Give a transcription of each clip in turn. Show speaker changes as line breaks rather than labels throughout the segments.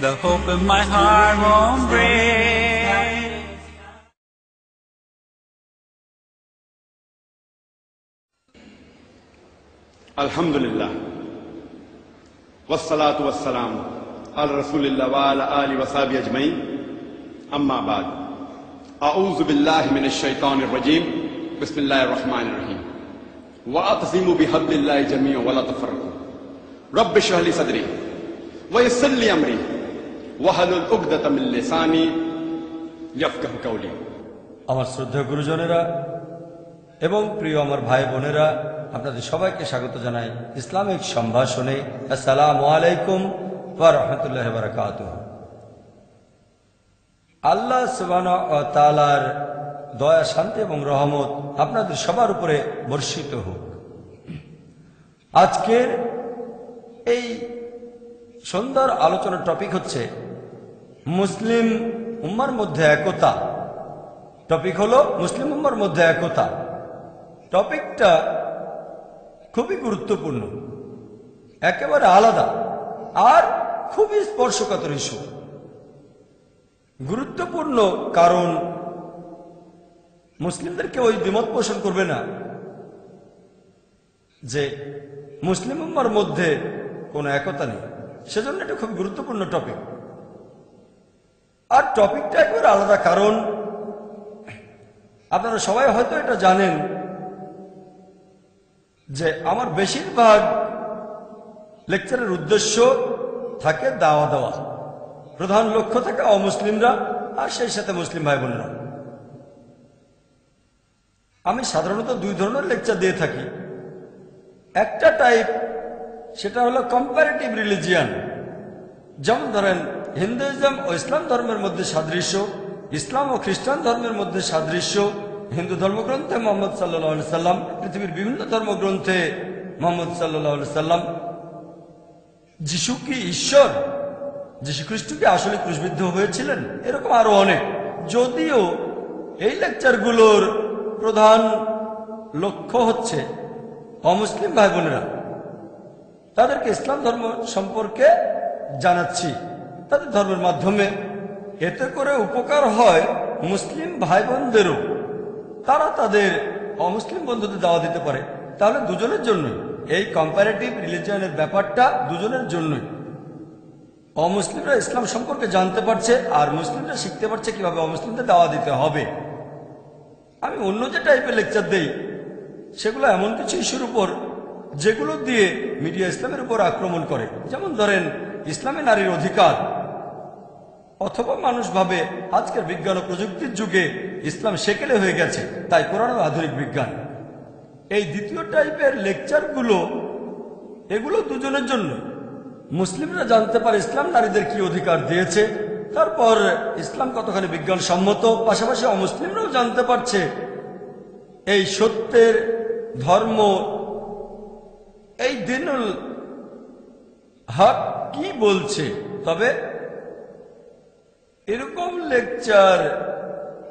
the hope in my heart won't break.
Alhamdulillah, wassalatu wassalam ala rasulillah wa ala alihi wa sahbihi ajmain, amma ba'd. A'udhu billahi minash shaitanir rajim, bismillahir rahmanir rahim. Wa'tasimu bihablillahi jami'an wa la tafarraqu. Rabbi shrah li sadri wa yassir li amri wahlul 'uqdatam min lisani yafqahu qawli.
আমার শ্রদ্ধেয় গুরুজনেরা এবং প্রিয় আমার ভাই বোনেরা, আপনাদের সবাইকে স্বাগত জানাই ইসলামিক সম্ভাষণে। আসসালামু আলাইকুম ওয়া রাহমাতুল্লাহি ওয়া বারাকাতুহু। আল্লাহ সুবহানাহু ওয়া তাআলার দয়া, শান্তি এবং রহমত আপনাদের সবার উপরে বর্ষিত হোক। আজকের এই সুন্দর আলোচনার টপিক হচ্ছে মুসলিম উম্মার মধ্যে একতা। টপিক হলো মুসলিম উম্মার মধ্যে একতা। টপিকটা খুবই গুরুত্বপূর্ণ, একেবারে আলাদা আর খুবই স্পর্শকাতর ইস্যু। গুরুত্বপূর্ণ কারণ মুসলিমদেরকে ওই দ্বিমত পোষণ করবে না যে মুসলিম উম্মার মধ্যে কোনো একতা নেই, সেজন্য এটা খুব গুরুত্বপূর্ণ টপিক। আর টপিকটা একেবারে আলাদা কারণ আপনারা সবাই হয়তো এটা জানেন যে আমার বেশিরভাগ লেকচারের উদ্দেশ্য থাকে দাওয়া দেওয়া, প্রধান লক্ষ্য থাকে অমুসলিমরা আর সেই সাথে মুসলিম ভাই বোনেরা। আমি সাধারণত দুই ধরনের লেকচার দিয়ে থাকি। একটা টাইপ, সেটা হলো কম্পারেটিভ রিলিজিয়ান, যেমন ধরেন হিন্দুইজম ও ইসলাম ধর্মের মধ্যে সাদৃশ্য, ইসলাম ও খ্রিস্টান ধর্মের মধ্যে সাদৃশ্য, হিন্দু ধর্মগ্রন্থে মোহাম্মদ সাল্লাল্লাহু আলাইহি সাল্লাম, পৃথিবীর বিভিন্ন ধর্মগ্রন্থে মোহাম্মদ সাল্লাল্লাহু আলাইহি সাল্লাম। যিশু কি ঈশ্বর? যিশু খ্রিস্ট কি আসলে ক্রুশবিদ্ধ হয়েছিলেন? এরকম আরো অনেক। যদিও এই লেকচারগুলোর প্রধান লক্ষ্য হচ্ছে অমুসলিম ভাই বোনেরা, তাদেরকে ইসলাম ধর্ম সম্পর্কে জানাচ্ছি তাদের ধর্মের মাধ্যমে। এতে করে উপকার হয় মুসলিম ভাই বোনদেরও, তারা তাদের অমুসলিম বন্ধুদের দাওয়া দিতে পারে। তাহলে দুজনের জন্যই এই কম্পারেটিভ রিলিজিয়নের ব্যাপারটা, দুজনের জন্যই। অমুসলিমরা ইসলাম সম্পর্কে জানতে পারছে আর মুসলিমরা শিখতে পারছে কিভাবে অমুসলিমদের দাওয়া দিতে হবে। আমি অন্য যে টাইপের লেকচার দেই সেগুলো এমন কিছু ইস্যুর উপর যেগুলো দিয়ে মিডিয়া ইসলামের উপর আক্রমণ করে। যেমন ধরেন ইসলামে নারীর অধিকার, অথবা মানুষ ভাবে আজকের বিজ্ঞান ও প্রযুক্তির যুগে ইসলাম সেকেলে হয়ে গেছে, তাই কোরআন আধুনিক বিজ্ঞান। এই দ্বিতীয় টাইপের লেকচারগুলো, এগুলো দুজনের জন্য। মুসলিমরা জানতে পারে ইসলাম নারীদের কি অধিকার দিয়েছে, তারপর ইসলাম কতখানি বিজ্ঞানসম্মত, পাশাপাশি অমুসলিমরাও জানতে পারছে এই সত্যের ধর্ম, এই দিনুল হক কি বলছে। তবে এরকম লেকচার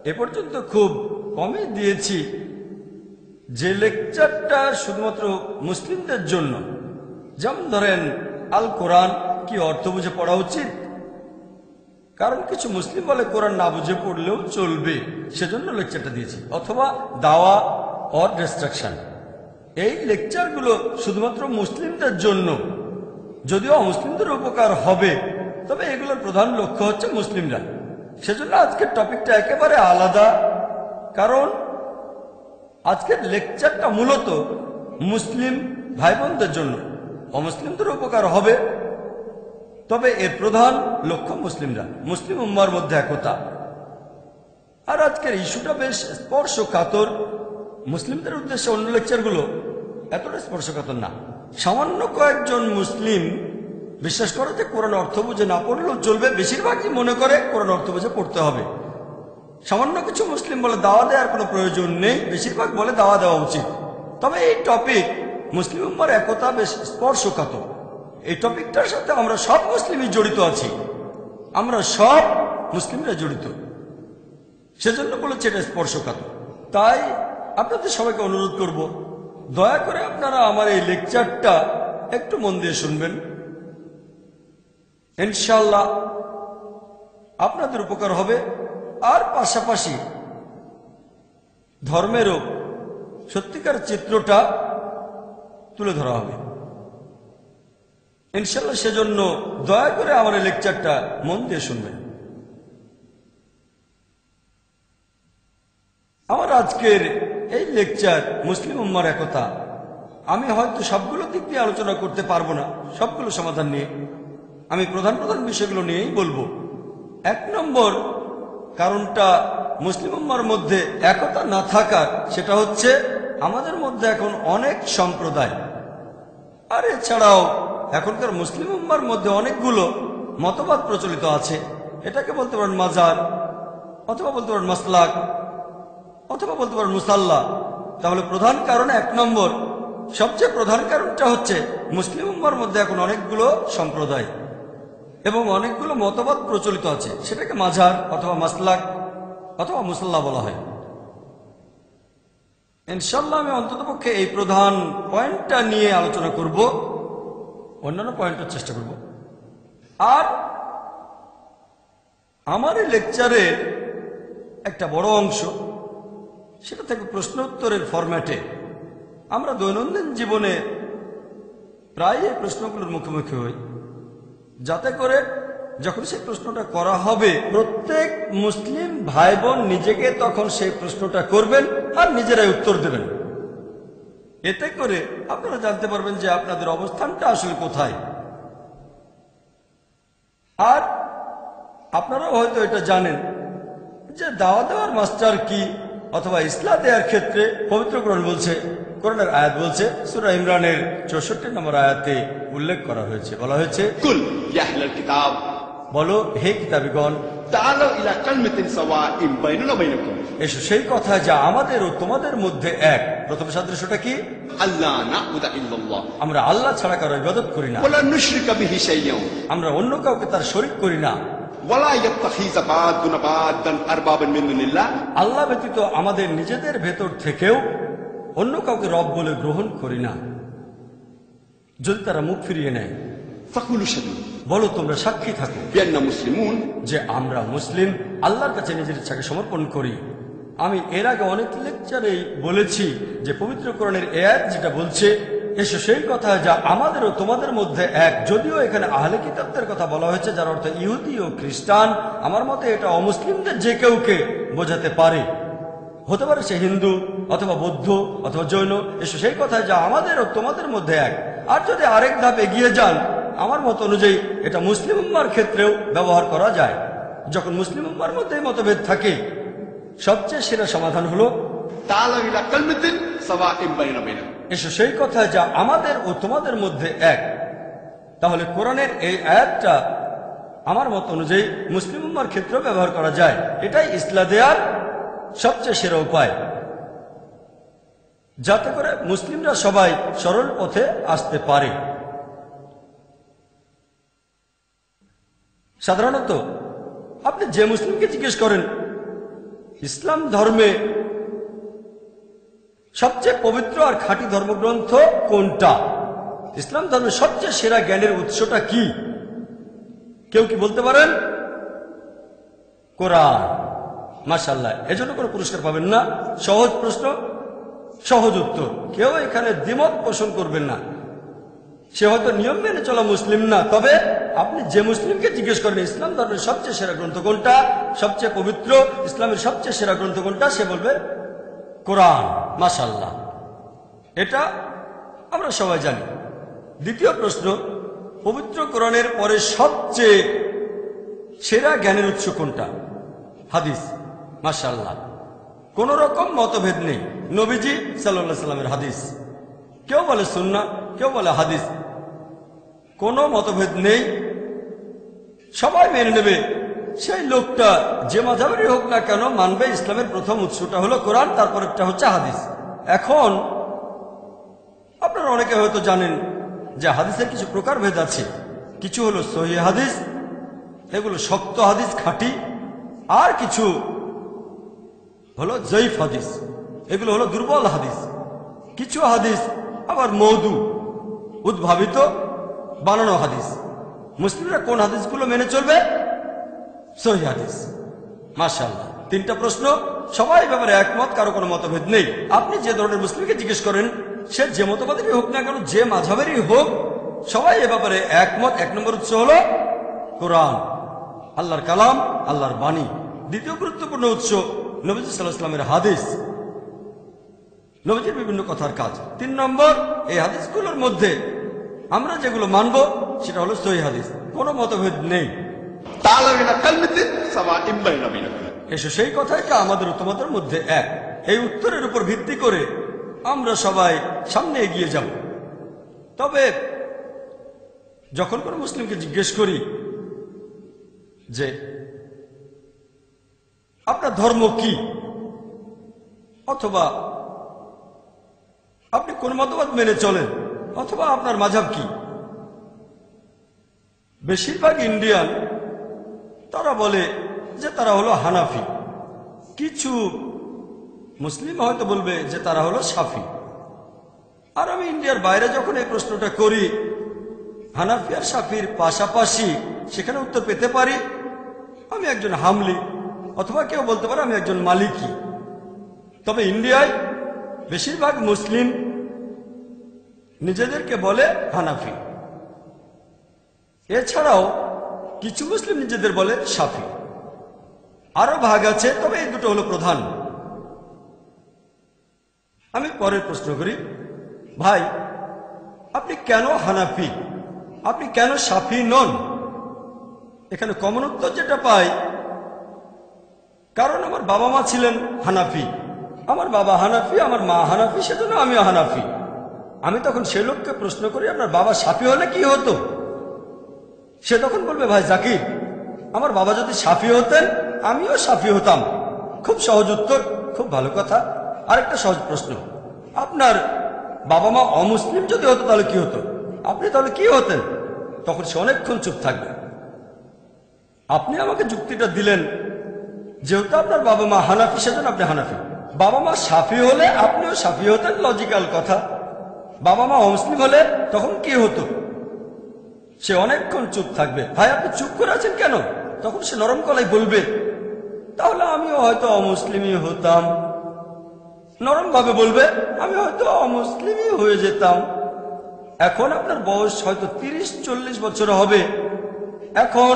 এ পর্যন্ত খুব কমই দিয়েছি যে লেকচারটা শুধুমাত্র মুসলিমদের জন্য। যেমন ধরেন আল কোরআন কি অর্থ বুঝে পড়া উচিত, কারণ কিছু মুসলিম বলে কোরআন না বুঝে পড়লেও চলবে, সেজন্য লেকচারটা দিয়েছি। অথবা দাওয়া অর ডিস্ট্রাকশন, এই লেকচারগুলো শুধুমাত্র মুসলিমদের জন্য, যদিও মুসলিমদের উপকার হবে, তবে এগুলোর প্রধান লক্ষ্য হচ্ছে মুসলিমরা। সেজন্য আজকের টপিকটা একেবারে আলাদা, কারণ আজকের লেকচারটা মূলত মুসলিম ভাই বোনদের জন্য। অমুসলিমদের উপকার হবে, তবে এর প্রধান লক্ষ্য মুসলিমরা, মুসলিম উম্মার মধ্যে একতা। আর আজকের ইস্যুটা বেশ স্পর্শকাতর। মুসলিমদের উদ্দেশ্যে অন্য লেকচারগুলো এতটা স্পর্শকাতর না। সামান্য কয়েকজন মুসলিম বিশ্বাস করে যে কোরআন অর্থ বুঝে না পড়লেও চলবে, বেশিরভাগই মনে করে কোরআন অর্থ বুঝে পড়তে হবে। সামান্য কিছু মুসলিম বলে দাওয়া দেওয়ার কোনো প্রয়োজন নেই, বেশিরভাগ বলে দাওয়া দেওয়া উচিত। তবে এই টপিক মুসলিম উম্মার একতা বেশ স্পর্শকাতর। এই টপিকটার সাথে আমরা সব মুসলিমই জড়িত আছি, আমরা সব মুসলিমরা জড়িত, সেজন্য বলেছে এটা স্পর্শকাতর। তাই আপনাদের সবাইকে অনুরোধ করব, দয়া করে আপনারা আমার এই লেকচারটা একটু মন দিয়ে শুনবেন। ইনশাআল্লাহ আপনাদের উপকার হবে। আর পাশাপাশি ধর্মেরও সত্যিকার চিত্রটা তুলে ধরা হবে ইনশাআল্লাহ। সেজন্য দয়া করে আমার এই লেকচারটা মন দিয়ে শুনবেন। আমার আজকের এই লেকচার মুসলিম উম্মার একতা। আমি হয়তো সবগুলো দিক দিয়ে আলোচনা করতে পারবো না, সবগুলো সমাধান নিয়ে। আমি প্রধান প্রধান বিষয়গুলো নিয়েই বলবো। 1 নম্বর কারণটা মুসলিম উম্মার মধ্যে একতা না থাকার, সেটা হচ্ছে আমাদের মধ্যে এখন অনেক সম্প্রদায়। আর এছাড়াও এখনকার মুসলিম উম্মার মধ্যে অনেকগুলো মতবাদ প্রচলিত আছে। এটাকে বলতে পারেন মাজার, অথবা বলতে পারেন মাসলাক, অথবা বলতে পারেন মুসাল্লা। তাহলে প্রধান কারণ 1 নম্বর, সবচেয়ে প্রধান কারণটা হচ্ছে মুসলিম উম্মার মধ্যে এখন অনেকগুলো সম্প্রদায় এবং অনেকগুলো মতবাদ প্রচলিত আছে। সেটাকে মাজার অথবা মাসলাক অথবা মুসাল্লা বলা হয়। ইনশাআল্লাহ আমি অন্ততপক্ষে এই প্রধান পয়েন্টটা নিয়ে আলোচনা করব, অন্যান্য পয়েন্টের চেষ্টা করব। আর আমার এই লেকচারের একটা বড় অংশ সেটা থেকে প্রশ্ন উত্তরের ফরম্যাটে। আমরা দৈনন্দিন জীবনে প্রায় এই প্রশ্নগুলোর মুখোমুখি হই, যাতে করে যখন সেই প্রশ্নটা করা হবে প্রত্যেক মুসলিম ভাই বোন নিজেকে তখন সেই প্রশ্নটা করবেন আর নিজেরাই উত্তর দেবেন। এতে করে আপনারা জানতে পারবেন যে আপনাদের অবস্থানটা আসলে কোথায়। আর আপনারাও হয়তো এটা জানেন যে দাওয়া দেওয়ার মাস্টার কি, অথবা ইসলাম দেওয়ার ক্ষেত্রে পবিত্র কোরআন বলছে, কোরআনের আয়াত বলছে, সূরা ইমরানের 64 নম্বর আয়াতে উল্লেখ করা হয়েছে, বলা হয়েছে,
কুল ইয়া আহলাল কিতাব,
বলো হে কিতাবীগণ,
তাআলাউ ইলা কালিমাতিন সাওয়াইন বাইনানা ওয়া বাইনাকুম,
এসো সেই কথা যা আমাদের ও তোমাদের মধ্যে এক। প্রথম সাদৃশ্যটা কি?
আল্লাহ না'বুদা ইল্লাল্লাহ,
আমরা আল্লাহ ছাড়া কারো ইবাদত করি না,
ওয়ালা নুশরিকা বিহি শাইয়্যান,
আমরা অন্য কাউকে তার শরীক করি না,
ওয়ালা ইয়াত্তাখিযা বা'দুনা বা'দান আরবাবান মিন দুনিল্লাহ,
আল্লাহ ব্যতীত আমাদের নিজেদের ভেতর থেকেও অন্য কাউকে রব বলে গ্রহণ করি না। যদি তারা মুখ ফিরিয়ে নেয়,
ফাকুলু শাদু,
বলো তোমরা সাক্ষী থাকো
বিআন্না মুসলিমুন,
যে আমরা মুসলিম, আল্লাহর কাছে নিজের ইচ্ছাকে সমর্পণ করি। আমি এর আগে অনেক লেকচারেই বলেছি যে পবিত্র কোরআনের আয়াত যেটা বলছে, এসো সেই কথা যা আমাদের ও তোমাদের মধ্যে এক। যদিও এখানে আহলে কিতাবদের কথা বলা হয়েছে, যার অর্থ ইহুদি ও খ্রিস্টান, আমার মতে এটা অমুসলিমদের যে কেউকে বোঝাতে পারে। হতে পারে সে হিন্দু অথবা বৌদ্ধ অথবা জৈন। এসো সেই কথা যা আমাদের ও তোমাদের মধ্যে এক। আর যদি আরেক ধাপ এগিয়ে যান, আমার মত অনুযায়ী এটা মুসলিম উম্মার ক্ষেত্রেও ব্যবহার করা যায়। যখন মুসলিম উম্মার মধ্যে মতভেদ থাকে, সবচেয়ে সেরা সমাধান হলো
তাআলাউ ইলা কালিমাতিন সাওয়াইন বাইনানা ওয়া বাইনাকুম,
এসো সেই কথা যা আমাদের ও তোমাদের মধ্যে এক। তাহলে কোরআনের এই আয়াতটা আমার মত অনুযায়ী মুসলিম উম্মার ক্ষেত্রেও ব্যবহার করা যায়। এটাই ইসলাম দেওয়ার সবচেয়ে সেরা উপায়, যাতে করে মুসলিমরা সবাই সরল পথে আসতে পারে। সাধারণত আপনি যে মুসলিমকে জিজ্ঞেস করেন ইসলাম ধর্মে সবচেয়ে পবিত্র আর খাঁটি ধর্মগ্রন্থ কোনটা, ইসলাম ধর্মের সবচেয়ে সেরা জ্ঞানের উৎসটা কি, কেউ কি বলতে পারেন? কোরআন। মাশাআল্লাহ, এজন্য কোনো পুরস্কার পাবেন না। সহজ প্রশ্ন, সহজ উত্তর। কেউ এখানে দ্বিমত পোষণ করবেন না। সে হয়তো নিয়ম মেনে চলা মুসলিম না, তবে আপনি যে মুসলিমকে জিজ্ঞেস করেন ইসলাম ধর্মের সবচেয়ে সেরা গ্রন্থ কোনটা, সবচেয়ে পবিত্র ইসলামের সবচেয়ে সেরা গ্রন্থ কোনটা, সে বলবে কোরআন। মাশাআল্লাহ, এটা আমরা সবাই জানি। দ্বিতীয় প্রশ্ন, পবিত্র কোরআনের পরে সবচেয়ে সেরা জ্ঞানের উৎস কোনটা? হাদিস। মাশাআল্লাহ, কোন রকম মতভেদ নেই। নবীজি সাল্লাল্লাহু আলাইহি সাল্লামের হাদিস, কেউ বলে সুন্নাহ, কেউ বলে হাদিস, কোনো মতভেদ নেই, সবাই মেনে নেবে। সেই লোকটা যে মাযহাবেরই হোক না কেন মানবে ইসলামের প্রথম উৎসটা হলো কোরআন, তারপর একটা হচ্ছে হাদিস। এখন আপনারা অনেকে হয়তো জানেন যে হাদিসের কিছু প্রকারভেদ আছে। কিছু হলো সহিহ হাদিস, এগুলো শক্ত হাদিস, খাঁটি। আর কিছু হলো জয়ীফ হাদিস, এগুলো হলো দুর্বল হাদিস। কিছু হাদিস আবার মওদু, উদ্ভাবিত, বানানো হাদিস। মুসলিমরা কোন হাদিসগুলো মেনে চলবে? সহিহ হাদিস। মাশাআল্লাহ, 3টা প্রশ্ন, সবাই ব্যাপারে একমত, কারো কোনো মতভেদ নেই। আপনি যে ধরনের মুসলিমকে জিজ্ঞেস করেন, সে যে মতবাদেরই হোক না কেন, যে মাযহাবেরই হোক, সবাই এ ব্যাপারে একমত। 1 নম্বর উৎস হলো কোরআন, আল্লাহর কালাম, আল্লাহর বাণী। দ্বিতীয় গুরুত্বপূর্ণ উৎস নবীজি সাল্লাল্লাহু আলাইহি ওয়াসাল্লামের হাদিস, নবীজির বিভিন্ন কথার কাজ। 3 নম্বর, এই হাদিসগুলোর মধ্যে আমরা যেগুলো মানব সেটা হলো সহিহ হাদিস, কোনো মতভেদ নেই। এসো সেই কথাই তা আমাদের উত্তমতার মধ্যে এক। এই উত্তরের উপর ভিত্তি করে আমরা সবাই সামনে এগিয়ে যাব। তবে যখন কোনো মুসলিমকে জিজ্ঞেস করি যে আপনার ধর্ম কি, অথবা আপনি কোন মতবাদ মেনে চলেন, অথবা আপনার মাযহাব কি, বেশিরভাগ ইন্ডিয়ান তারা বলে যে তারা হলো হানাফি। কিছু মুসলিম হয়তো বলবে যে তারা হলো শাফি। আর আমি ইন্ডিয়ার বাইরে যখন এই প্রশ্নটা করি, হানাফি আর শাফির পাশাপাশি সেখানে উত্তর পেতে পারি আমি একজন হামলি, অথবা কেউ বলতে পারে আমি একজন মালিকি। তবে ইন্ডিয়ায় বেশিরভাগ মুসলিম নিজেদেরকে বলে হানাফি। এছাড়াও কিছু মুসলিম নিজেদের বলে শাফি। আরো ভাগ আছে, তবে এই দুটো হলো প্রধান। আমি পরের প্রশ্ন করি, ভাই আপনি কেন হানাফি, আপনি কেন শাফি নন? এখানে কমন উত্তর যেটা পাই, কারণ আমার বাবা মা ছিলেন হানাফি, আমার বাবা হানাফি, আমার মা হানাফি, সেজন্য আমিও হানাফি। আমি তখন সে লোককে প্রশ্ন করি, আপনার বাবা শাফি হলে কি হতো? সে তখন বলবে, ভাই জাকির, আমার বাবা যদি শাফি হতেন আমিও শাফি হতাম। খুব সহজ উত্তর, খুব ভালো কথা। আরেকটা সহজ প্রশ্ন, আপনার বাবা মা অমুসলিম যদি হতো তাহলে কি হতো? আপনি তাহলে কি হতেন? তখন সে অনেকক্ষণ চুপ থাকবে। আপনি আমাকে যুক্তিটা দিলেন, যেহেতু আপনার বাবা মা হানাফি সেজন্য আপনি হানাফি। বাবা মা শাফি হলে আপনিও শাফি হতেন, লজিক্যাল কথা। বাবা মা অমুসলিম হলে তখন কি হতো? সে অনেকক্ষণ চুপ থাকবে। ভাই আপনি চুপ করে আছেন কেন? তখন সে নরম গলায় বলবে, তাহলে আমিও হয়তো অমুসলিমই হতাম। নরম ভাবে বলবে, আমি হয়তো অমুসলিমই হয়ে যেতাম। এখন আপনার বয়স হয়তো 30-40 বছর হবে। এখন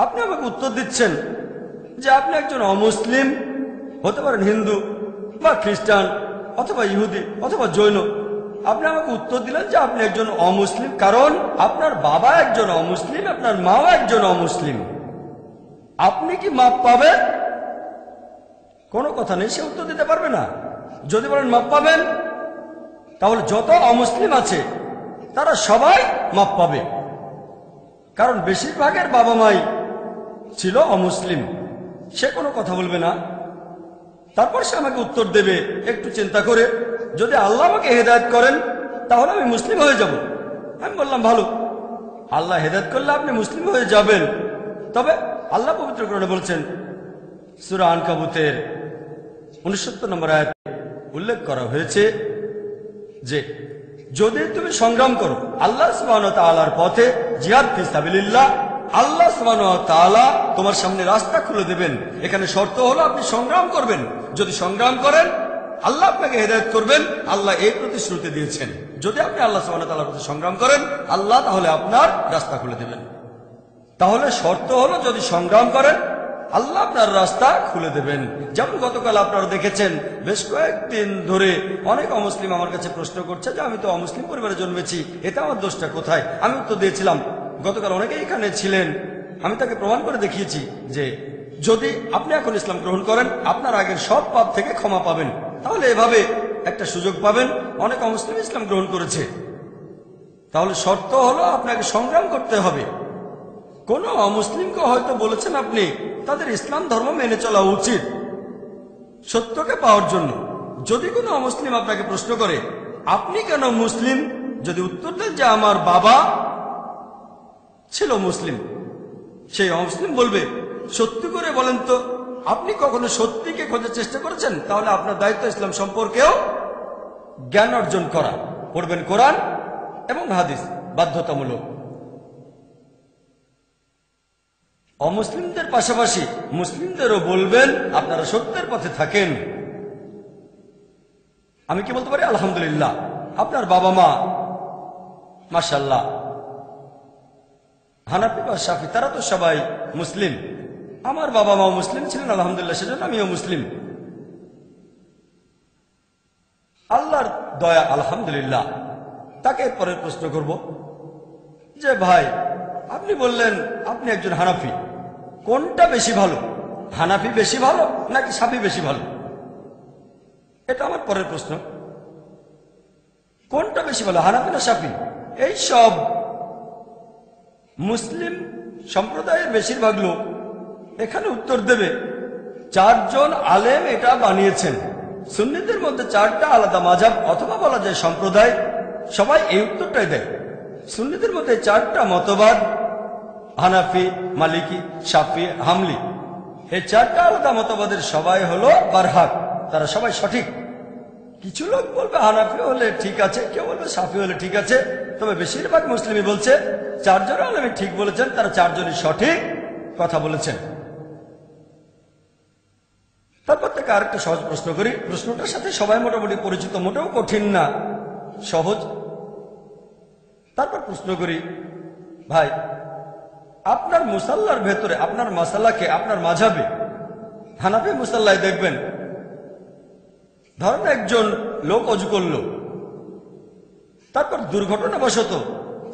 আপনি আমাকে উত্তর দিচ্ছেন যে আপনি একজন অমুসলিম, হতে পারেন হিন্দু বা খ্রিস্টান অথবা ইহুদি অথবা জৈন। আপনি আমাকে উত্তর দিলেন যে আপনি একজন অমুসলিম, কারণ আপনার বাবা একজন অমুসলিম, আপনার মাও একজন অমুসলিম। আপনি কি মাপ পাবেন? কোনো কথা নেই, সে উত্তর দিতে পারবে না। যদি বলেন মাপ পাবেন, তাহলে যত অমুসলিম আছে তারা সবাই মাপ পাবে, কারণ বেশিরভাগের বাবা মাই ছিল অমুসলিম। সে কোনো কথা বলবে না। তারপর সে আমাকে উত্তর দেবে একটু চিন্তা করে, যদি আল্লাহ আমাকে হেদায়েত করেন তাহলে আমি মুসলিম হয়ে যাব। আমি বললাম ভালো, আল্লাহ হেদায়েত করলে আপনি মুসলিম হয়ে যাবেন। তবে আল্লাহ পবিত্র কোরআনে বলছেন, সূরা আনকাবুতের 69 নম্বর আয়াতে উল্লেখ করা হয়েছে যে যদি তুমি সংগ্রাম করো আল্লাহ সুবহানাহু ওয়া তাআলার পথে, জিহাদ ফি সাবিলিল্লাহ, আল্লাহ সুবহানাহু ওয়া তাআলা তোমার সামনে রাস্তা খুলে দেবেন। এখানে শর্ত হলো আপনি সংগ্রাম করবেন। যদি সংগ্রাম করেন আল্লাহ আপনাকে হেদায়েত করবেন। আল্লাহ এই প্রতিশ্রুতি দিয়েছেন, যদি আপনি আল্লাহ সুবহানাহু ওয়া তাআলার পথে সংগ্রাম করেন আল্লাহ তাহলে আপনার রাস্তা খুলে দেবেন। তাহলে শর্ত হলো যদি সংগ্রাম করেন আল্লাহ আপনার রাস্তা খুলে দেবেন। যেমন গতকাল আপনারা দেখেছেন, বেশ কয়েকদিন ধরে অনেক অমুসলিম আমার কাছে প্রশ্ন করছে যে আমি তো অমুসলিম পরিবারে জন্মেছি, এটা আমার দোষটা কোথায়? আমি উত্তর দিয়েছিলাম, গতকাল অনেকেই এখানে ছিলেন, আমি তাকে প্রমাণ করে দেখিয়েছি যে যদি আপনি এখন ইসলাম গ্রহণ করেন আপনার আগের সব পাপ থেকে ক্ষমা পাবেন। তাহলে এভাবে একটা সুযোগ পাবেন। অনেক অমুসলিম ইসলাম গ্রহণ করেছে। তাহলে শর্ত হলো আপনাকে সংগ্রাম করতে হবে। কোন অমুসলিমকে হয়তো বলেছেন আপনি তাদের ইসলাম ধর্ম মেনে চলা উচিত সত্যকে পাওয়ার জন্য। যদি কোনো অমুসলিম আপনাকে প্রশ্ন করে আপনি কেন মুসলিম, যদি উত্তর দেন যে আমার বাবা ছিল মুসলিম, সেই অমুসলিম বলবে সত্যি করে বলেন তো আপনি কখনো সত্যিকে খোঁজার চেষ্টা করেছেন? তাহলে আপনার দায়িত্ব ইসলাম সম্পর্কেও জ্ঞান অর্জন করা। পড়বেন কোরআন এবং হাদিস বাধ্যতামূলক। অমুসলিমদের পাশাপাশি মুসলিমদেরও বলবেন আপনারা সত্যের পথে থাকেন। আমি কি বলতে পারি? আলহামদুলিল্লাহ। আপনার বাবা মা মাশাআল্লাহ হানাফি বা শাফি, তারা তো সবাই মুসলিম। আমার বাবা মাও মুসলিম ছিলেন আলহামদুলিল্লাহ, সেজন্য আমিও মুসলিম। আল্লাহর দয়া আলহামদুলিল্লাহ। তাকে পরের প্রশ্ন করব যে ভাই আপনি বললেন আপনি একজন হানাফি, কোনটা বেশি ভালো? হানাফি বেশি ভালো নাকি শাফি বেশি ভালো? এটা আমার পরের প্রশ্ন। কোনটা বেশি ভালো, হানাফি না শাফি? এই সব মুসলিম সম্প্রদায়ের বেশিরভাগ লোক এখানে উত্তর দেবে 4 জন আলেম এটা বানিয়েছেন। সুন্নিদের মধ্যে 4টা আলাদা মাযহাব অথবা বলা যায় সম্প্রদায়, সবাই এই উত্তরটাই দেয়। সুন্নিদের মধ্যে 4টা মতবাদ, হানাফি, মালিকি, শাফি, হামলি। এই 4টা আলাদা মতবাদের সবাই হলো বারহাক, তারা সবাই সঠিক। কিছু লোক বলবে হানাফি হলে ঠিক আছে, কেউ বলবে শাফি হলে ঠিক আছে, তবে বেশিরভাগ মুসলিমই বলছে 4 জন আলেম ঠিক বলেছেন, তারা 4 জনই সঠিক কথা বলেছেন। তারপর থেকে আরেকটা সহজ প্রশ্ন করি, প্রশ্নটার সাথে সবাই মোটামুটি পরিচিত, মোটেও কঠিন না, সহজ। তারপর প্রশ্ন করি ভাই আপনার মুসাল্লার ভেতরে আপনার মাসালাকে আপনার মাযহাবে হানাফি মুসাল্লায় দেখবেন, ধরেন একজন লোক অজু করলো, তারপর দুর্ঘটনাবশত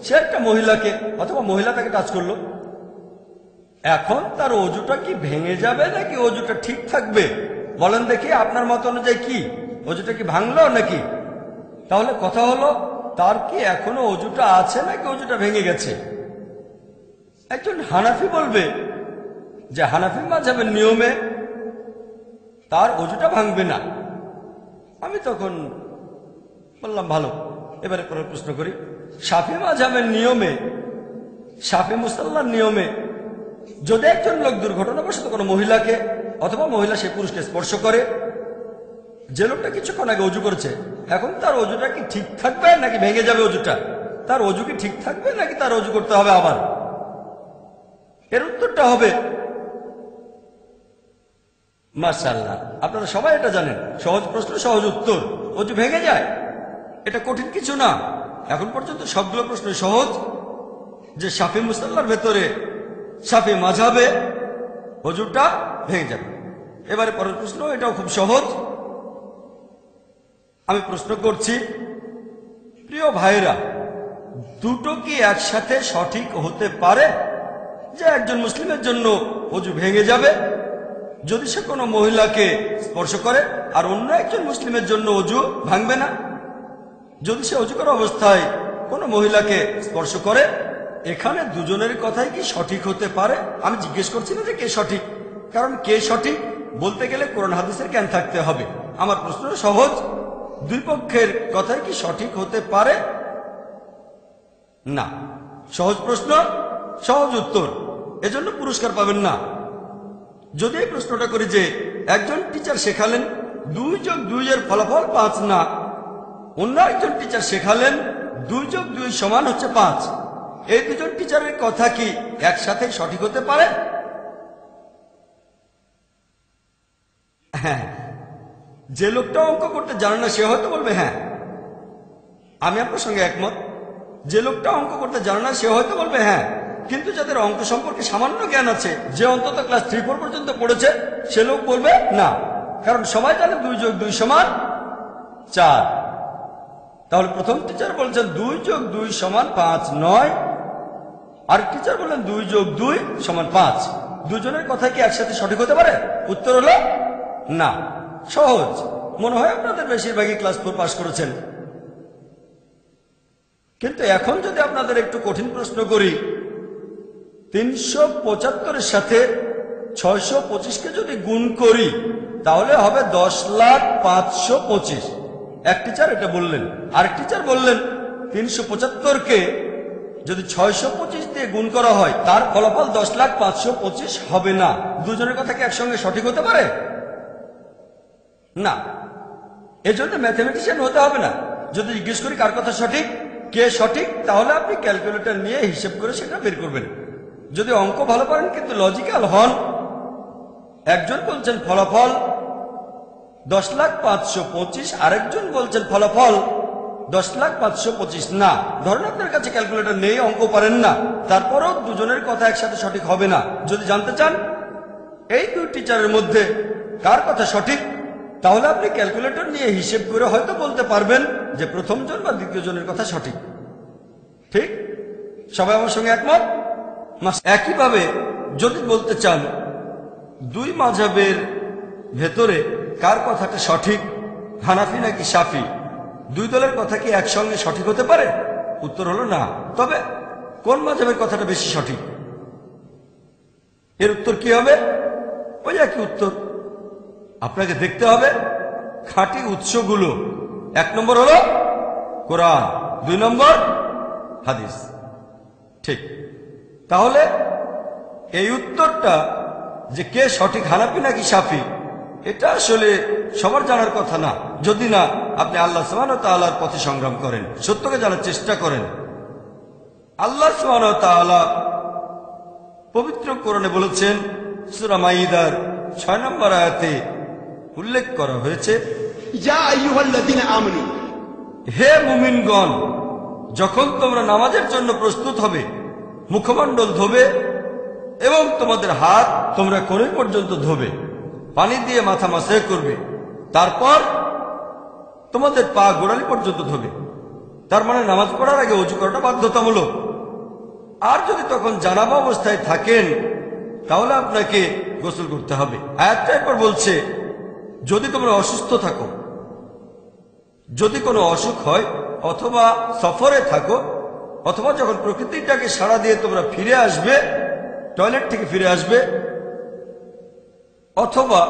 সে একটা মহিলাকে অথবা মহিলা তাকে টাচ করলো, এখন তার অজুটা কি ভেঙে যাবে নাকি অজুটা ঠিক থাকবে? বলেন দেখি আপনার মত অনুযায়ী কি, অজুটা কি ভাঙলো নাকি? তাহলে কথা হলো তার কি এখনো অজুটা আছে নাকি অজুটা ভেঙে গেছে? একজন হানাফি বলবে যে হানাফি মাযহাবের নিয়মে তার অজুটা ভাঙবে না। আমি তখন বললাম ভালো, এবারে পরের প্রশ্ন করি। শাফি মাযহাবের নিয়মে, শাফি মুসাল্লার নিয়মে যদি একজন লোক দুর্ঘটনাবশত কোনো মহিলাকে অথবা মহিলা সেই পুরুষকে স্পর্শ করে, যে লোকটা কিছুক্ষণ আগে অজু করেছে, এখন তার অজুটা কি ঠিক থাকবে নাকি ভেঙে যাবে অজুটা? তার অজু কি ঠিক থাকবে নাকি তার অজু করতে হবে আবার? এর উত্তরটা হবে মাশাআল্লাহ, আপনারা সবাই এটা জানেন, সহজ প্রশ্ন সহজ উত্তর। অজু ভেঙে যায়, এটা কঠিন কিছু না। এখন পর্যন্ত সবগুলো প্রশ্ন সহজ, যে শাফি মুসাল্লার ভেতরে শাফি মাযহাবে অজুটা ভেঙে যাবে। এবারে পরের প্রশ্ন, এটাও খুব সহজ। আমি প্রশ্ন করছি, প্রিয় ভাইরা, দুটো কি একসাথে সঠিক হতে পারে? যে একজন মুসলিমের জন্য অজু ভেঙে যাবে যদি সে কোনো মহিলাকে স্পর্শ করে, আর অন্য একজন মুসলিমের জন্য অজু ভাঙবে না যদি সে অজু করা অবস্থায় কোনো মহিলাকে স্পর্শ করে। এখানে দুজনের কথাই কি সঠিক হতে পারে? আমি জিজ্ঞেস করছি না যে কে সঠিক, কারণ কে সঠিক বলতে গেলে কোরআন হাদিসের জ্ঞান থাকতে হবে। আমার প্রশ্ন সহজ, দুই পক্ষের কথাই কি সঠিক হতে পারে? না। সহজ প্রশ্ন, সহজ উত্তর, এজন্য পুরস্কার পাবেন না। যদি এই প্রশ্নটা করি যে একজন টিচার শেখালেন 2+2 এর ফলাফল 5 না, অন্য একজন টিচার শেখালেন 2+2 সমান হচ্ছে 5, এই দুজন টিচারের কথা কি একসাথে সঠিক হতে পারে? হ্যাঁ। যে লোকটা অঙ্ক করতে জানে না সে হয়তো বলবে হ্যাঁ, আমি আপনার সঙ্গে একমত। যে লোকটা অঙ্ক করতে জানে না সে হয়তো বলবে হ্যাঁ, কিন্তু যাদের অঙ্ক সম্পর্কে সামান্য জ্ঞান আছে, যে অন্তত ক্লাস 3-4 পর্যন্ত পড়েছে, সে লোক বলবে না, কারণ সবাই জানে 2+2 সমান 4। তাহলে প্রথম টিচার বলছেন 2+2 সমান 5 নয়, আর টিচার বললেন 2+2 সমান 5। দুজনের কথা কি একসাথে সঠিক হতে পারে? উত্তর হলো না। সহজ, মনে হয় আপনাদের বেশিরভাগই ক্লাস 4 পাস করেছেন। কিন্তু এখন যদি আপনাদের একটু কঠিন প্রশ্ন করি, 375-এর সাথে 625-কে যদি গুণ করি তাহলে হবে 10,05,25। এক টিচার এটা বললেন, আরেক টিচার বললেন 375-কে যদি 625 দিয়ে গুণ করা হয় তার ফলাফল 10,05,25 হবে না। দুজনের কথা কি একসঙ্গে সঠিক হতে পারে? না। এজন্য ম্যাথমেটিশিয়ান হতে হবে না। যদি জিজ্ঞেস করি কার কথা সঠিক, কে সঠিক, তাহলে আপনি ক্যালকুলেটর নিয়ে হিসেব করে সেটা বের করবেন। যদি অঙ্ক ভালো পারেন কিন্তু লজিক্যাল হন, একজন বলছেন ফলাফল 10,525, আরেকজন বলছেন ফলাফল 10,525 না। ধরেন আপনার কাছে ক্যালকুলেটর নেই, অঙ্ক পারেন না, তারপরও দুজনের কথা একসাথে সঠিক হবে না। যদি জানতে চান এই দুই টিচারের মধ্যে কার কথা সঠিক, তাহলে আপনি ক্যালকুলেটর নিয়ে হিসেব করে হয়তো বলতে পারবেন যে প্রথম জন বা দ্বিতীয় জনের কথা সঠিক। ঠিক? সবাই আমার সঙ্গে একমত? একইভাবে যদি বলতে চান দুই মাযহাবের ভেতরে কার কথাটা সঠিক, হানাফি নাকি শাফি, দুই দলের কথা কি একসঙ্গে সঠিক হতে পারে? উত্তর হলো না। তবে কোন মাযহাবের কথাটা বেশি সঠিক, এর উত্তর কি হবে? ওই একই উত্তর। আপনাকে দেখতে হবে খাঁটি উৎসগুলো। 1 নম্বর হলো কোরআন, 2 নম্বর হাদিস। ঠিক? তাহলে এই উত্তরটা যে কে সঠিক, হানাফি নাকি শাফি, এটা আসলে সবার জানার কথা না, যদি না আপনি আল্লাহ সুবহানাহু ওয়া তাআলার পথে সংগ্রাম করেন, সত্যকে জানার চেষ্টা করেন। আল্লাহ সুবহানাহু ওয়া তাআলা পবিত্র কোরআনে বলেছেন, সূরা মাইদার 6 নম্বর আয়াতে উল্লেখ করা হয়েছে,
ইয়া আইয়ুহাল্লাযীনা আমানু,
হে মুমিনগণ, যখন তোমরা নামাজের জন্য প্রস্তুত হবে, মুখমণ্ডল ধোবে এবং তোমাদের হাত তোমরা কোণে পর্যন্ত ধোবে, পানি দিয়ে মাথা মাসাহ করবে, তারপর তোমাদের পা গোড়ালি পর্যন্ত ধোবে। তার মানে নামাজ পড়ার আগে ওযু করাটা বাধ্যতামূলক। আর যদি তখন জানাবা অবস্থায় থাকেন তাহলে আপনাকে গোসল করতে হবে। আয়াতটা এরপর বলছে, যদি তোমরা অসুস্থ থাকো, যদি কোনো অসুখ হয়, অথবা সফরে থাকো, অথবা যখন প্রকৃতিটাকে সাড়া দিয়ে তোমরা ফিরে আসবে, টয়লেট থেকে ফিরে আসবে, অথবা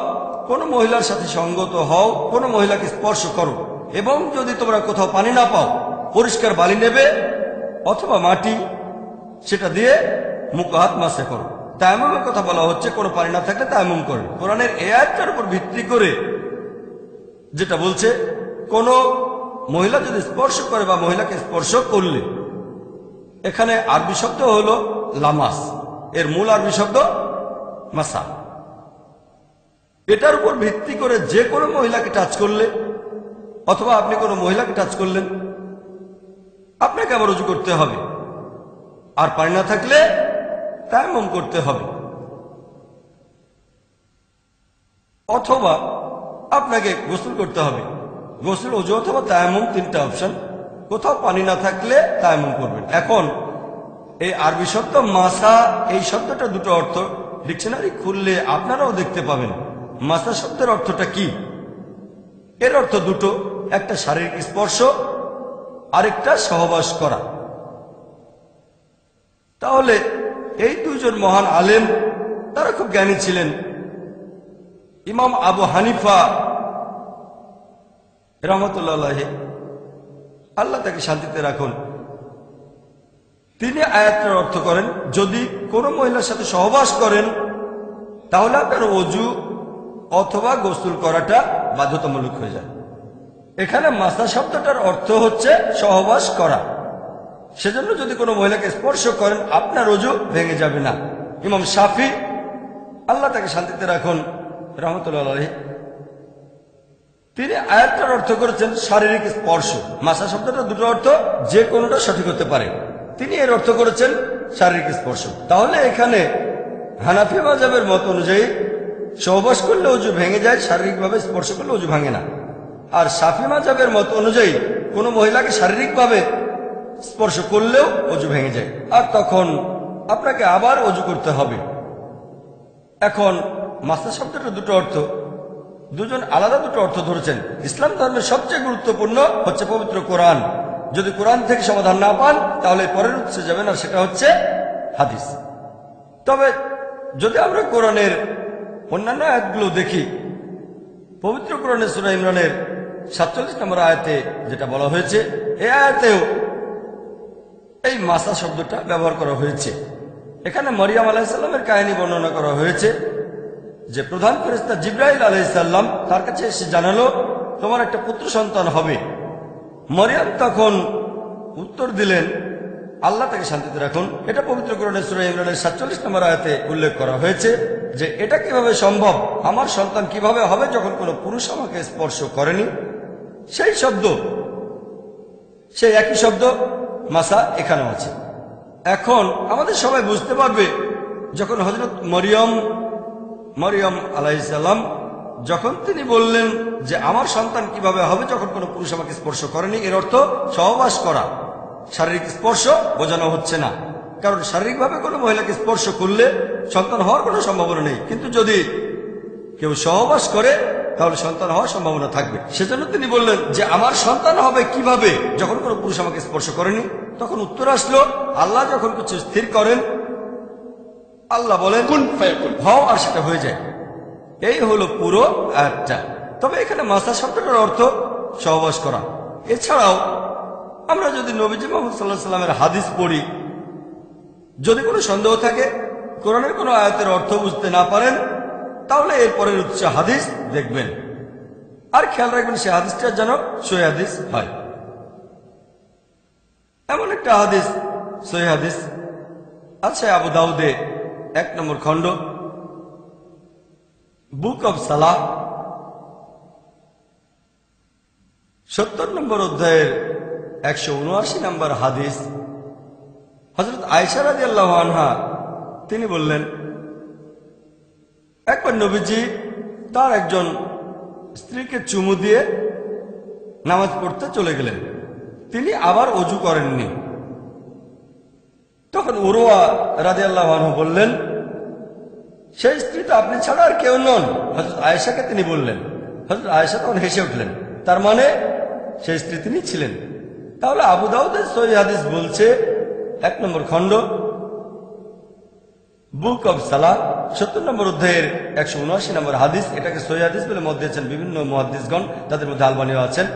কোনো মহিলার সাথে সঙ্গত হও, কোনো মহিলাকে স্পর্শ করো, এবং যদি তোমরা কোথাও পানি না পাও, পরিষ্কার বালি নেবে অথবা মাটি, সেটা দিয়ে মুখ হাত মাসে করো। তায়াম্মুমের কথা বলা হচ্ছে, কোনো পানি না থাকলে তায়াম্মুম করো। কোরআনের এই আয়াতটার উপর ভিত্তি করে যেটা বলছে, কোনো মহিলা যদি স্পর্শ করে বা মহিলাকে স্পর্শ করলে, এখানে আরবি শব্দ হলো লামাস, এর মূল আরবি শব্দ মাসা। এটার উপর ভিত্তি করে যে কোনো মহিলাকে টাচ করলে, অথবা আপনি কোনো মহিলাকে টাচ করলেন, আপনাকে আবার ওযু করতে হবে, আর পানি না থাকলে তায়াম্মুম করতে হবে, অথবা আপনাকে গোসল করতে হবে। গোসল, ওযু অথবা তায়াম্মুম, 3টা অপশন। কোথাও পানি না থাকলে তায়াম্মুম করবেন। এখন এই আরবি শব্দ মাসা, এই শব্দটা দুটো অর্থ, ডিকশনারি খুললে আপনারাও দেখতে পাবেন মাসা শব্দের অর্থটা কি। এর অর্থ দুটো, একটা শারীরিক স্পর্শ, আরেকটা সহবাস করা। তাহলে এই দুইজন মহান আলেম, তারা খুব জ্ঞানী ছিলেন। ইমাম আবু হানিফা রাহমাতুল্লাহ আলাইহি, আল্লাহ তাকে শান্তিতে রাখুন, তিনি আয়াতটার অর্থ করেন, যদি কোনো মহিলার সাথে সহবাস করেন তাহলে আপনার ওযু অথবা গোসল করাটা বাধ্যতামূলক হয়ে যায়। এখানে মাসা শব্দটার অর্থ হচ্ছে সহবাস করা। সেজন্য যদি কোনো মহিলাকে স্পর্শ করেন আপনার ওযু ভেঙে যাবে না। ইমাম শাফি, আল্লাহ তাকে শান্তিতে রাখুন, রাহমাতুল্লাহ আলাইহি, তিনি আয়াতটার অর্থ করেছেন শারীরিক স্পর্শ। মাসা শব্দটা দুটো অর্থ, যে কোনোটা সঠিক হতে পারে। তিনি এর অর্থ করেছেন শারীরিক স্পর্শ। তাহলে এখানে হানাফি মাযহাবের মত অনুযায়ী সহবাস করলে ওযু ভেঙে যায়, শারীরিকভাবে স্পর্শ করলে ওযু ভাঙে না। আর শাফি মাযহাবের মত অনুযায়ী কোনো মহিলাকে শারীরিকভাবে স্পর্শ করলেও ওযু ভেঙে যায়, আর তখন আপনাকে আবার ওযু করতে হবে। এখন মাসা শব্দটা দুটো অর্থ, দুজন আলাদা দুটো অর্থ ধরেছেন। ইসলাম ধর্মের সবচেয়ে গুরুত্বপূর্ণ হচ্ছে পবিত্র কোরআন। যদি কোরআন থেকে সমাধান না পান তাহলে পরের উৎসে যাবেন, আর সেটা হচ্ছে হাদিস। তবে যদি আমরা কোরআনের অন্যান্য আয়াতগুলো দেখি, পবিত্র কোরআনের সূরা ইমরানের 47 নম্বর আয়াতে যেটা বলা হয়েছে, এই আয়াতেও এই মাসা শব্দটা ব্যবহার করা হয়েছে। এখানে মরিয়ম আলাইহিস সালামের কাহিনী বর্ণনা করা হয়েছে, যে প্রধান ফেরেশতা জিবরাইল আলাইহিস সালাম তার কাছে এসে জানালো, তোমার একটা পুত্র সন্তান হবে। মরিয়ম তখন উত্তর দিলেন, আল্লাহ তাকে শান্তিতে রাখুন। এটা পবিত্র কোরআনের সূরা ইমরানের 47 নম্বর আয়াতে উল্লেখ করা হয়েছে যে এটা কিভাবে সম্ভব, আমার সন্তান কিভাবে হবে যখন কোনো পুরুষ আমাকে স্পর্শ করেনি। সেই শব্দ, সেই একই শব্দ মাসা এখানেও আছে। এখন আমাদের সবাই বুঝতে পারবে যখন হযরত মরিয়ম আলাইহিস সালাম যখন তিনি বললেন যে আমার সন্তান কিভাবে হবে যখন কোনো পুরুষ আমাকে স্পর্শ করেনি, এর অর্থ সহবাস করা। শারীরিক স্পর্শ বোঝানো হচ্ছে না, কারণ শারীরিকভাবে কোনো মহিলাকে স্পর্শ করলে সন্তান হওয়ার কোনো সম্ভাবনা নেই, কিন্তু যদি কেউ সহবাস করে তাহলে সন্তান হওয়ার সম্ভাবনা থাকবে। সেজন্য তিনি বললেন যে আমার সন্তান হবে কিভাবে যখন কোনো পুরুষ আমাকে স্পর্শ করেনি। তখন উত্তর আসলো, আল্লাহ যখন কিছু স্থির করেন, আল্লাহ বলেন
কুন ফায়াকুন,
হও, আর সেটা হয়ে যায়। এই হলো পুরো আয়াতটা। তবে এখানে মাসা শব্দটার অর্থ সহবাস করা। এছাড়াও আমরা যদি নবীজি মুহাম্মদ সাল্লাল্লাহু আলাইহি ওয়াসাল্লামের হাদিস পড়ি, যদি কোনো সন্দেহ থাকে, কোরআনের কোনো আয়াতের অর্থ বুঝতে না পারেন, তাহলে এরপরের উৎস হাদিস দেখবেন, আর খেয়াল রাখবেন সে হাদিসটা যেন সহিহ হাদিস হয়। এমন একটা হাদিস, সহিহ হাদিস আছে আবু দাউদে 1 নম্বর খণ্ড, বুক অব সালাহ 70 নম্বর অধ্যায়ের 179 নম্বর হাদিস। হযরত আয়েশা রাদিয়াল্লাহু আনহা তিনি বললেন, একবার নবীজি তার একজন স্ত্রীকে চুমু দিয়ে নামাজ পড়তে চলে গেলেন, তিনি আবার ওযু করেননি। তখন উরওয়া রাদিয়াল্লাহু আনহু বললেন, সেই স্ত্রী তো আপনি ছাড়া আর কেউ নন। হযরত আয়েশাকে তিনি বললেন। হযরত আয়েশা তখন হেসে উঠলেন, তার মানে সেই স্ত্রী তিনি ছিলেন। তাহলে আবু দাউদের সহিহ হাদিস বলছে 1 নম্বর খণ্ড, বুক অব সালাহ 70 নম্বর অধ্যায়ের 179 নম্বর হাদিস। এটাকে সহিহ হাদিস বলে মত দিয়েছেন বিভিন্ন মুহাদ্দিসগণ, তাদের মধ্যে আলবানীও আছেন।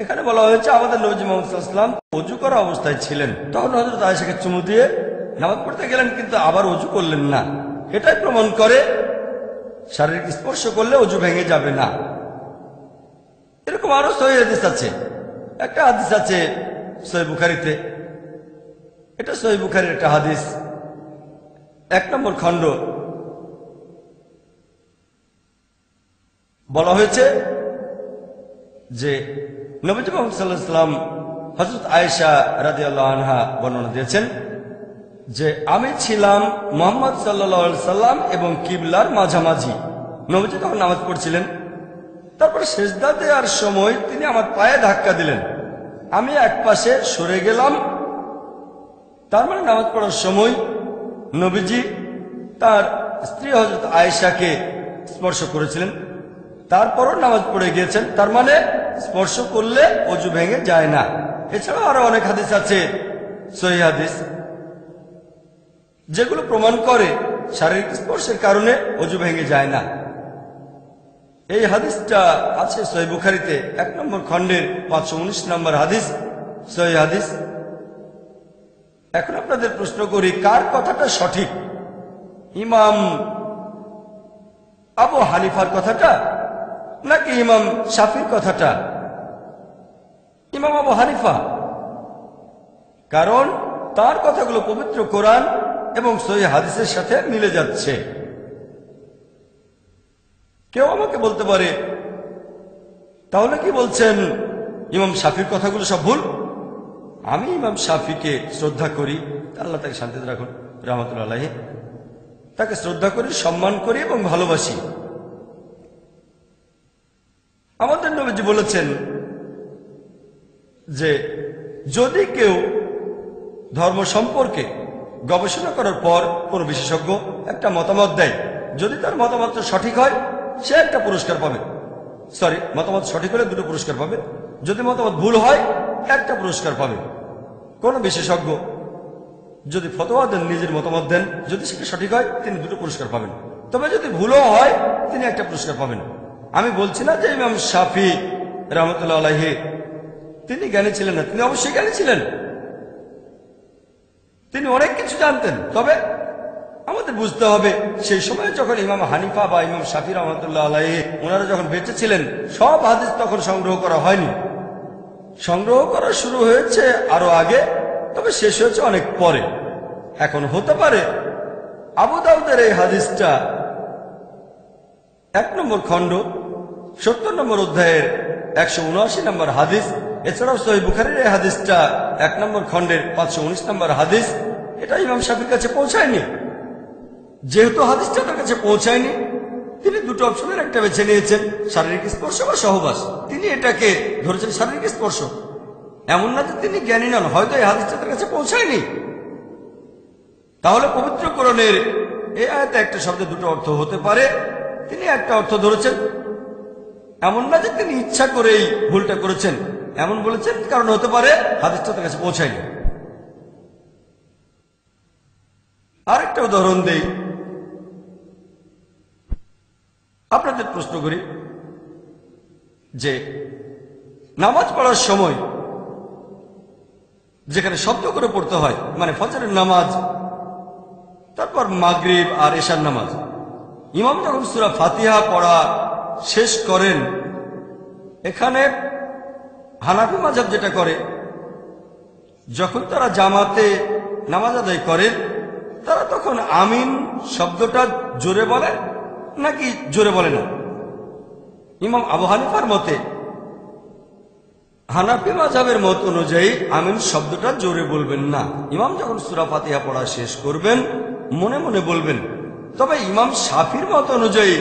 এখানে বলা হয়েছে আমাদের নবী মুহাম্মদ সাল্লাল্লাহু আলাইহি ওয়াসাল্লাম ওযু করা অবস্থায় ছিলেন, তখন হযরত আয়েশাকে চুমু দিয়ে নামাজ পড়তে গেলেন, কিন্তু আবার ওযু করলেন না। এটাই প্রমাণ করে শারীরিক স্পর্শ করলে ওযু ভেঙে যাবে না। এরকম আরো সহিহ হাদিস আছে। একটা হাদিস আছে সহিহ বুখারীতে, এটা সহিহ বুখারীর একটা হাদিস, 1 নম্বর খণ্ড। বলা হয়েছে যে নবী মুহাম্মদ সাল্লাল্লাহু আলাইহি ওয়াসাল্লাম হযরত আয়েশা রাদিয়াল্লাহু আনহা বর্ণনা দিয়েছেন যে আমি ছিলাম মুহাম্মদ সাল্লাল্লাহু আলাইহি সাল্লাম এবং কিবলার মাঝামাঝি। নবীজি তখন নামাজ পড়ছিলেন, তারপর সেজদা দেওয়ার সময় তিনি আমার পায়ে ধাক্কা দিলেন, আমি এক পাশে সরে গেলাম। তার মানে নামাজ পড়ার সময় নবীজি তার স্ত্রী হযরত আয়েশাকে স্পর্শ করেছিলেন, তারপরও নামাজ পড়ে গিয়েছেন। তার মানে স্পর্শ করলে ওযু ভেঙে যায় না। এছাড়াও আরো অনেক হাদিস আছে সহিহ হাদিস, যেগুলো প্রমাণ করে শারীরিক স্পর্শের কারণে ওযু ভেঙে যায় না। এই হাদিসটা আছে সহিহ বুখারীতে 1 নম্বর খণ্ডের 519 নম্বর হাদিস, সহিহ হাদিস। এখন আপনাদের প্রশ্ন করি, কার কথাটা সঠিক, ইমাম আবু হানিফার কথাটা নাকি ইমাম শাফির কথাটা? ইমাম আবু হানিফা, কারণ তার কথাগুলো পবিত্র কোরআন এবং সহিহ হাদিসের সাথে মিলে যাচ্ছে। কেউ আমাকে বলতে পারে, তাহলে কি বলছেন ইমাম শাফির কথাগুলো সব ভুল? আমি ইমাম শাফিকে শ্রদ্ধা করি, আল্লাহ তাকে শান্তিতে রাখুন, রাহমাতুল্লাহ আলাইহি। তাকে শ্রদ্ধা করি, সম্মান করি এবং ভালোবাসি। আমাদের নবীজি বলেছেন যে যদি কেউ ধর্ম সম্পর্কে গবেষণা করার পর কোনো বিশেষজ্ঞ একটা মতামত দেয়, যদি তার মতামত সঠিক হয় সে একটা পুরস্কার পাবে। মতামত সঠিক হলে 2টো পুরস্কার পাবে, যদি মতামত ভুল হয় 1টা পুরস্কার পাবে। কোন বিশেষজ্ঞ যদি ফতোয়া দেন, নিজের মতামত দেন, যদি সেটা সঠিক হয় তিনি 2টো পুরস্কার পাবেন, তবে যদি ভুলও হয় তিনি 1টা পুরস্কার পাবেন। আমি বলছি না যে ইমাম শাফি রাহমাতুল্লাহ আলাইহি তিনি জ্ঞানী ছিলেন না, তিনি অবশ্যই জ্ঞানী ছিলেন, তিনি অনেক কিছু জানতেন। তবে আমাদের বুঝতে হবে সেই সময় যখন ইমাম হানিফা বা ইমাম শাফি রাহমাতুল্লাহ আলাইহি ওনারা যখন বেঁচে ছিলেন, সব হাদিস তখন সংগ্রহ করা হয়নি, সংগ্রহ করা শুরু হয়েছে আরো আগে। তবে শেষ হয়েছে অনেক পরে। এখন হতে পারে আবু দাউদের এই হাদিসটা 1 নম্বর খণ্ড 70 নম্বর অধ্যায়ের 179 নম্বর হাদিস, এছাড়াও সহিহ বুখারীর এই হাদিসটা 1 নম্বর খণ্ডের 519 নম্বর হাদিস, এটা ইমাম শাফির কাছে পৌঁছায়নি। যেহেতু হাদিসটা তার কাছে পৌঁছায়নি, তিনি দুটো অপশনের একটা বেছে নিয়েছেন, শারীরিক স্পর্শ বা সহবাস। তিনি এটাকে ধরেছেন শারীরিক স্পর্শ। এমন না যে তিনি জ্ঞানী নন, হয়তো এই হাদিসটা তার কাছে পৌঁছায়নি। তাহলে পবিত্র কোরআনের এই আয়াতে একটা শব্দে দুটো অর্থ হতে পারে, তিনি একটা অর্থ ধরেছেন। এমন না যে তিনি ইচ্ছা করেই ভুলটা করেছেন, এমন বলেছেন কারণ হতে পারে হাদিসটা তার কাছে পৌঁছায়নি। আরেকটা উদাহরণ দেই, আপনাদের প্রশ্ন করি যে নামাজ পড়ার সময় যেখানে শব্দ করে পড়তে হয়, মানে ফজরের নামাজ, তারপর মাগরিব আর এশার নামাজ, ইমাম যখন সূরা ফাতিহা পড়া শেষ করেন, এখানে হানাফি মাযহাব যেটা করে, যখন তারা জামাতে নামাজ আদায় করেন, তারা তখন আমিন শব্দটা জোরে বলে নাকি জোরে বলে না? ইমাম আবু হানিফার মতে, হানাফি মাযহাবের মত অনুযায়ী আমিন শব্দটা জোরে বলবেন না। ইমাম যখন সূরা ফাতিহা পড়া শেষ করবেন মনে মনে বলবেন। তবে ইমাম শাফির মত অনুযায়ী,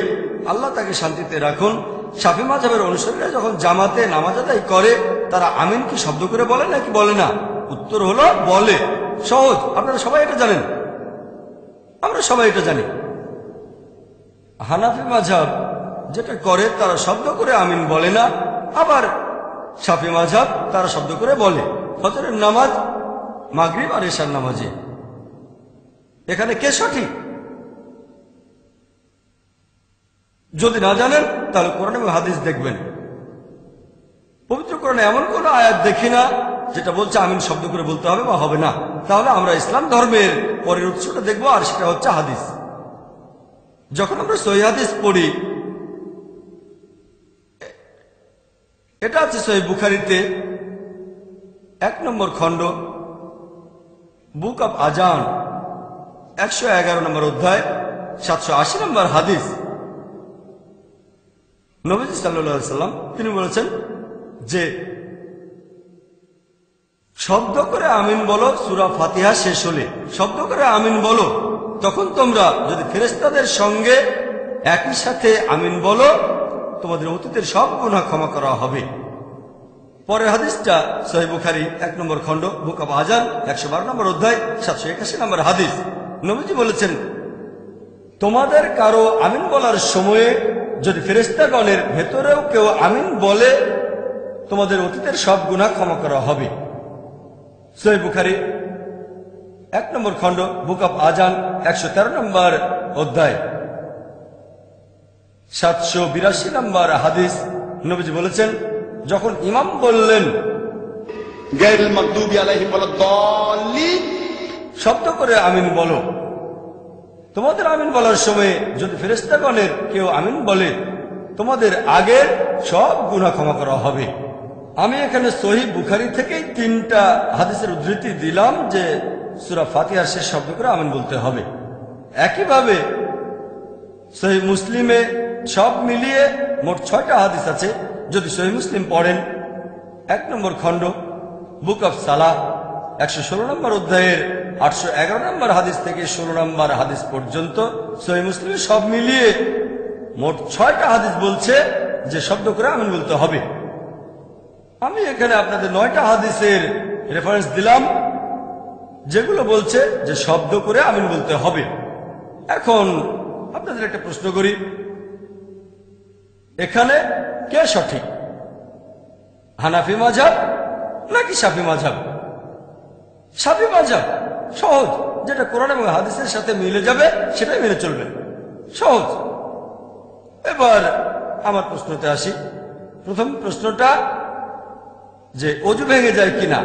আল্লাহ তাকে শান্তিতে রাখুন, শাফি মাযহাবের অনুসারীরা যখন জামাতে নামাজ আদায় করে তারা আমিন কি শব্দ করে বলে নাকি বলে না? উত্তর হলো বলে। সহজ, আপনারা সবাই এটা জানেন, আমরা সবাই এটা জানি। হানাফি মাযহাব যেটা করে তারা শব্দ করে আমিন বলে না, আবার শাফি মাযহাব তারা শব্দ করে বলে। ফজরের নামাজ, মাগরিব আর এশার নামাজে এখানে কে সঠিক? যদি না জানেন তাহলে কোরআন এবং হাদিস দেখবেন। পবিত্র কোরআনে এমন কোন আয়াত দেখি না যেটা বলছে আমিন শব্দ করে বলতে হবে বা হবে না। তাহলে আমরা ইসলাম ধর্মের পরের উৎসটা দেখবো, আর সেটা হচ্ছে হাদিস। যখন আমরা সহিহ হাদিস পড়ি, এটা আছে সহিহ বুখারীতে 1 নম্বর খণ্ড, বুক অব আজান, 111 নম্বর অধ্যায়, 780 নম্বর হাদিস। নবীজি সাল্লাল্লাহু আলাইহি সাল্লাম তিনি বলেছেন যে শব্দ করে আমিন বলো সূরা ফাতিহা শেষ হলে, শব্দ করে আমিন বলো, তখন তোমরা যদি ফেরেশতাদের সঙ্গে একই সাথে আমিন বলো তোমাদের অতীতের সব গুনাহ ক্ষমা করা হবে। পরের হাদিসটা সহিহ বুখারী 1 নম্বর খণ্ড, বুক অব আজান, 112 নম্বর অধ্যায়, 781 নম্বর হাদিস। নবীজি বলেছেন, তোমাদের কারো আমিন বলার সময়ে যদি ফেরেশতাগণের ভেতরেও কেউ আমিন বলে তোমাদের অতীতের সব গুনাহ ক্ষমা করা হবে। সহিহ বুখারী 1 নম্বর খণ্ড, বুক অব আজান, 113 নম্বর অধ্যায়, 782 নম্বর হাদিস। নবীজি বলেছেন, যখন ইমাম বললেন
গায়রুল মাগদুবি আলাইহিম ওয়ালাদ-দাল্লিন,
শব্দ করে আমিন বলো, তোমাদের আমিন বলার সময় যদি ফেরেশতাগণের কেউ আমিন বলে তোমাদের আগের সব গুনাহ ক্ষমা করা হবে। আমি এখানে সহিহ বুখারী থেকেই 3টা হাদিসের উদ্ধৃতি দিলাম যে সূরা ফাতিহার শেষ শব্দ করে আমিন বলতে হবে। একইভাবে সহিহ মুসলিমে সব মিলিয়ে মোট 6টা হাদিস আছে। যদি সহিহ মুসলিম পড়েন 1 নম্বর খণ্ড, বুক অব সালাহ, 116 নম্বর অধ্যায়ের 811 নম্বর হাদিস থেকে 16 নম্বর হাদিস পর্যন্ত সহিহ মুসলিমে সব মিলিয়ে মোট 6টা হাদিস বলছে যে শব্দ করে আমিন বলতে হবে। আমি এখানে আপনাদের 9টা হাদিসের রেফারেন্স দিলাম যেগুলো বলছে যে শব্দ করে আমিন বলতে হবে। এখন আপনাদের একটা প্রশ্ন করি, এখানে কে সঠিক, হানাফি মাযহাব নাকি শাফি মাযহাব? শাফি মাযহাব সহজ, যেটা কোরআন এবং হাদিসের সাথে মিলে যাবে সেটাই মেনে চলবেন, সহজ। এবার আমার প্রশ্নতে আসি। প্রথম প্রশ্নটা যে অজু ভেঙে যায় কিনা।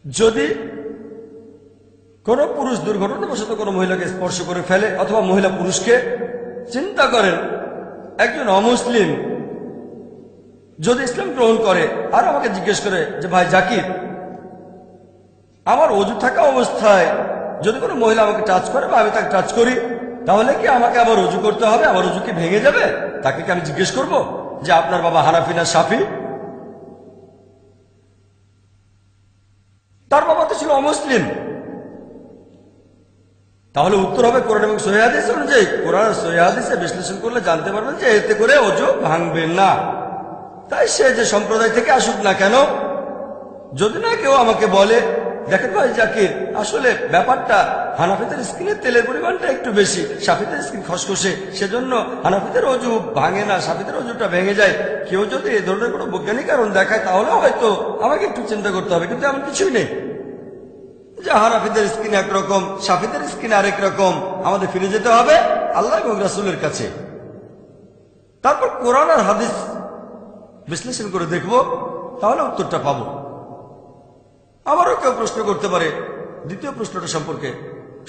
যদি কোন পুরুষ দুর্ঘটনাবশত কোনো মহিলাকে স্পর্শ করে ফেলে অথবা মহিলা পুরুষকে, চিন্তা করেন একজন অমুসলিম যদি ইসলাম গ্রহণ করে আর আমাকে জিজ্ঞেস করে যে ভাই জাকির আমার অজু থাকা অবস্থায় যদি কোনো মহিলা আমাকে টাচ করে বা আমি তাকে টাচ করি, তাহলে কি আমাকে আবার অজু করতে হবে? আমার অজু কি ভেঙে যাবে? তাকে কি আমি জিজ্ঞেস করব যে আপনার বাবা হানাফি না শাফি? তার বাবা তো ছিল অমুসলিম। তাহলে উত্তর হবে কোরআন এবং সহিহ হাদিস অনুযায়ী। কোরআন সহিহ হাদিসে বিশ্লেষণ করলে জানতে পারবেন যে এতে করে অজু ভাঙবে না। তাই সে যে সম্প্রদায় থেকে আসুক না কেন, যদি না কেউ আমাকে বলে দেখেন ভাই জাকির, আসলে ব্যাপারটা হানাফিদের স্কিনে তেলের পরিমাণটা একটু বেশি, শাফিদের স্কিন খসখসে, সেজন্য হানাফিদের অজু ভাঙে না, শাফিদের অজুটা ভেঙে যায়। কেউ যদি এই ধরনের কোনো বৈজ্ঞানিক কারণ দেখায় তাহলে হয়তো আমাকে একটু চিন্তা করতে হবে, কিন্তু এমন কিছুই নেই যে হানাফিদের স্কিন একরকম, শাফিদের স্কিন আরেক রকম। আমাদের ফিরে যেতে হবে আল্লাহ এবং রাসূলের কাছে। তারপর কোরআন আর হাদিস বিশ্লেষণ করে দেখব, তাহলে উত্তরটা পাবো। আবারও কেউ প্রশ্ন করতে পারে দ্বিতীয় প্রশ্নটা সম্পর্কে,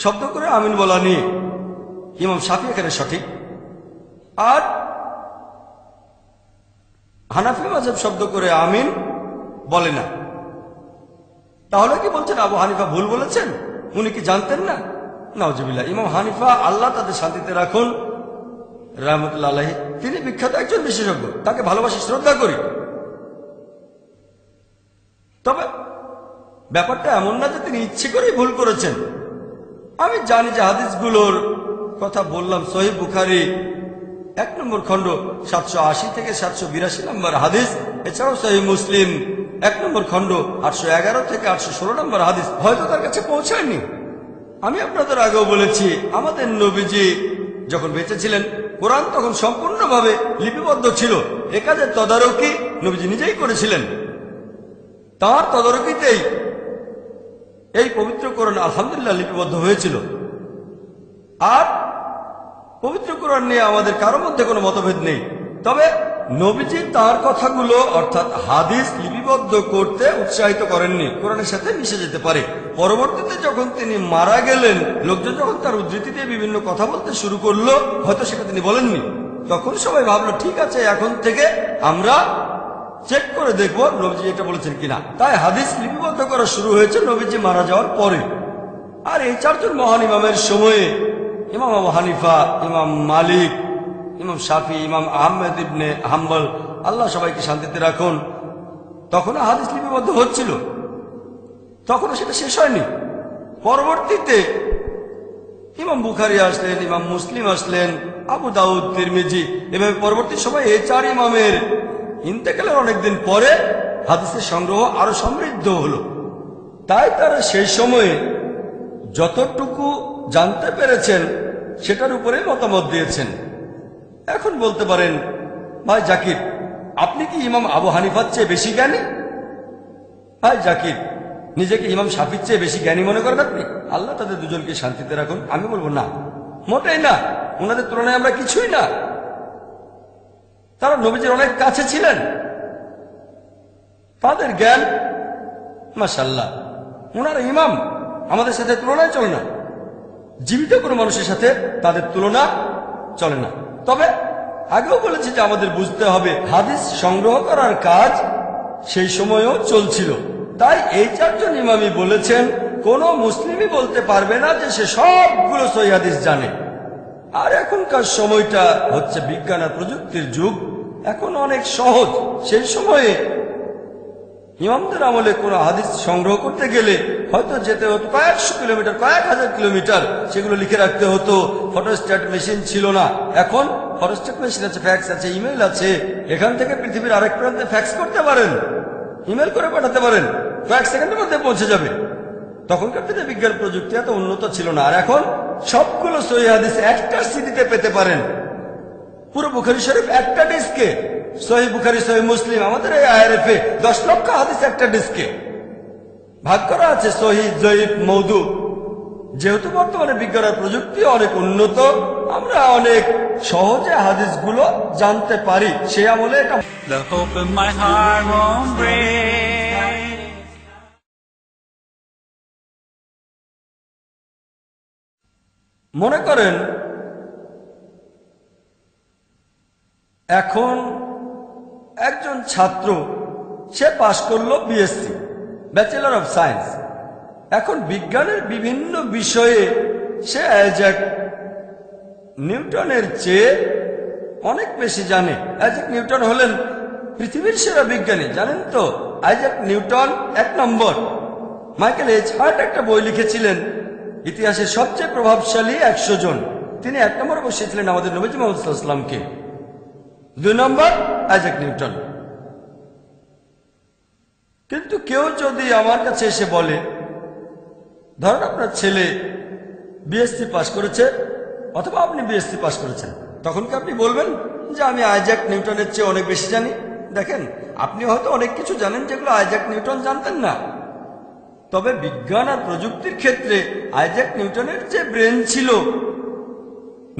শব্দ করে আমিন বলা নিয়ে। ইমাম শাফি এখানে সঠিক, আর হানাফি মাযহাব শব্দ করে আমিন বলে না। তাহলে কি বলছেন আবু হানিফা ভুল বলেছেন? উনি কি জানতেন না? নাউজুবিল্লাহ। ইমাম হানিফা, আল্লাহ তাদের শান্তিতে রাখুন, রাহমাতুল্লাহ আলাইহি, তিনি বিখ্যাত একজন বিশেষজ্ঞ, তাকে ভালোবাসি, শ্রদ্ধা করি। তবে ব্যাপারটা এমন না যে তিনি ইচ্ছে করেই ভুল করেছেন। আমি জানি যে হাদিসগুলোর কথা বললাম, সহিহ বুখারী 1 নম্বর খণ্ড 780 থেকে 782 নম্বর হাদিস, এছাড়াও সহিহ মুসলিম 1 নম্বর খণ্ড 811 থেকে 816 নম্বর হাদিস হয়তো তার কাছে পৌঁছায়নি। আমি আপনাদের আগেও বলেছি, আমাদের নবীজি যখন বেঁচে ছিলেন কোরআন তখন সম্পূর্ণভাবে লিপিবদ্ধ ছিল। এ কাজের তদারকি নবীজি নিজেই করেছিলেন। তার তদারকিতেই এই পবিত্র কোরআন আলহামদুলিল্লাহ লিপিবদ্ধ হয়েছিল। আর পবিত্র কোরআন নিয়ে আমাদের কারোর মধ্যে কোনো মতভেদ নেই। তবে নবীজি তার কথাগুলো অর্থাৎ হাদিস লিপিবদ্ধ করতে উৎসাহিত করেননি, কোরআনের সাথে মিশে যেতে পারে। পরবর্তীতে যখন তিনি মারা গেলেন, লোকজন যখন তার উদ্ধৃতি দিয়ে বিভিন্ন কথা বলতে শুরু করলো, হয়তো সেটা তিনি বলেননি, তখন সবাই ভাবলো ঠিক আছে, এখন থেকে আমরা চেক করে দেখবো নবীজি এটা বলেছেন কিনা। তাই হাদিস লিপিবদ্ধ করা শুরু হয়েছে নবীজি মারা যাওয়ার পরে। আর এই 4 জন মহান ইমামের সময়ে ইমাম আবু হানিফা, ইমাম মালিক, ইমাম শাফি, ইমাম আহমেদ ইবনে হাম্বল, আল্লাহ সবাইকে শান্তিতে রাখুন, তখনও হাদিস লিপিবদ্ধ হচ্ছিল, তখনও সেটা শেষ হয়নি। পরবর্তীতে ইমাম বুখারী আসলেন, ইমাম মুসলিম আসলেন, আবু দাউদ, তিরমিজি, এভাবে পরবর্তী সময় এই 4 ইমামের ইন্তেকালের অনেকদিন পরে হাদিসের সংগ্রহ আরো সমৃদ্ধ হলো। তাই তারা সেই সময়ে যতটুকু জানতে পেরেছেন সেটার উপরে মতামত দিয়েছেন। এখন বলতে পারেন, ভাই জাকির, আপনি কি ইমাম আবু হানিফার চেয়ে বেশি জ্ঞানী? ভাই জাকির, নিজেকে ইমাম শাফির চেয়ে বেশি জ্ঞানী মনে করেন আপনি? আল্লাহ তাদের দুজনকে শান্তিতে রাখুন। আমি বলবো না, মোটেই না। ওনাদের তুলনায় আমরা কিছুই না। তারা নবীজির অনেক কাছে ছিলেন, তাদের জ্ঞান মাশাআল্লাহ, ওনারা ইমাম, আমাদের সাথে তুলনায় চলে না। জীবিত কোনো মানুষের সাথে তাদের তুলনা চলে না। তবে আগেও বলেছি যে আমাদের বুঝতে হবে হাদিস সংগ্রহ করার কাজ সেই সময়েও চলছিল। তাই এই 4 জন ইমামই বলেছেন কোন মুসলিমই বলতে পারবে না যে সে সবগুলো সহিহ হাদিস জানে। আর এখনকার সময়টা হচ্ছে বিজ্ঞান আর প্রযুক্তির যুগ, এখন অনেক সহজ। সেই সময়ে ইমামদের আমলে কোন হাদিস সংগ্রহ করতে গেলে হয়তো যেতে হতো কয়েকশো কিলোমিটার, কয়েক হাজার কিলোমিটার, সেগুলো লিখে রাখতে হতো। ফটোস্ট্যাট মেশিন ছিল না, এখন ফটোস্ট্যাট মেশিন আছে, ফ্যাক্স আছে, ইমেল আছে। এখান থেকে পৃথিবীর আরেক প্রান্তে ফ্যাক্স করতে পারেন, ইমেল করে পাঠাতে পারেন, কয়েক সেকেন্ডের মধ্যে পৌঁছে যাবে। তখনকার দিনে বিজ্ঞান প্রযুক্তি এত উন্নত ছিল না। আর এখন সবগুলো সহিহ হাদিস একটা সিডিতে পেতে পারেন। পুরো বুখারী শরীফ একটা ডিস্কে, সহিহ বুখারী, সহিহ মুসলিম, আমাদের এই আইআরএফে 10 লক্ষ হাদিস একটা ডিস্কে ভাগ করা আছে, সহিহ, জয়ীফ, মওদু। যেহেতু বর্তমানে বিজ্ঞান আর প্রযুক্তি অনেক উন্নত, আমরা অনেক সহজে হাদিসগুলো জানতে পারি। সেই আমলে এটা
The hope in my heart won't break.
মনে করেন এখন একজন ছাত্র, সে পাশ করলো বিএসসি, ব্যাচেলর অফ সায়েন্স। এখন বিজ্ঞানের বিভিন্ন বিষয়ে সে আইজ্যাক নিউটনের চেয়ে অনেক বেশি জানে। আইজ্যাক নিউটন হলেন পৃথিবীর সেরা বিজ্ঞানী, জানেন তো? আইজ্যাক নিউটন 1 নম্বর। মাইকেল এইচ হার্ট একটা বই লিখেছিলেন, ইতিহাসের সবচেয়ে প্রভাবশালী 100 জন। তিনি 1 নম্বরে বসিয়েছিলেন আমাদের নবীজি মুহাম্মদ সাল্লাল্লাহু আলাইহি ওয়াসাল্লামকে। 2 নম্বর আইজ্যাক নিউটন। কিন্তু কেউ যদি আমার কাছে এসে বলে, ধরুন আপনার ছেলে বিএসসি পাস করেছে অথবা আপনি বিএসসি পাস করেছেন, তখন কি আপনি বলবেন যে আমি আইজ্যাক নিউটনের চেয়ে অনেক বেশি জানি? দেখেন, আপনি হয়তো অনেক কিছু জানেন যেগুলো আইজ্যাক নিউটন জানতেন না। তবে বিজ্ঞান আর প্রযুক্তির ক্ষেত্রে আইজ্যাক নিউটনের যে ব্রেন ছিল,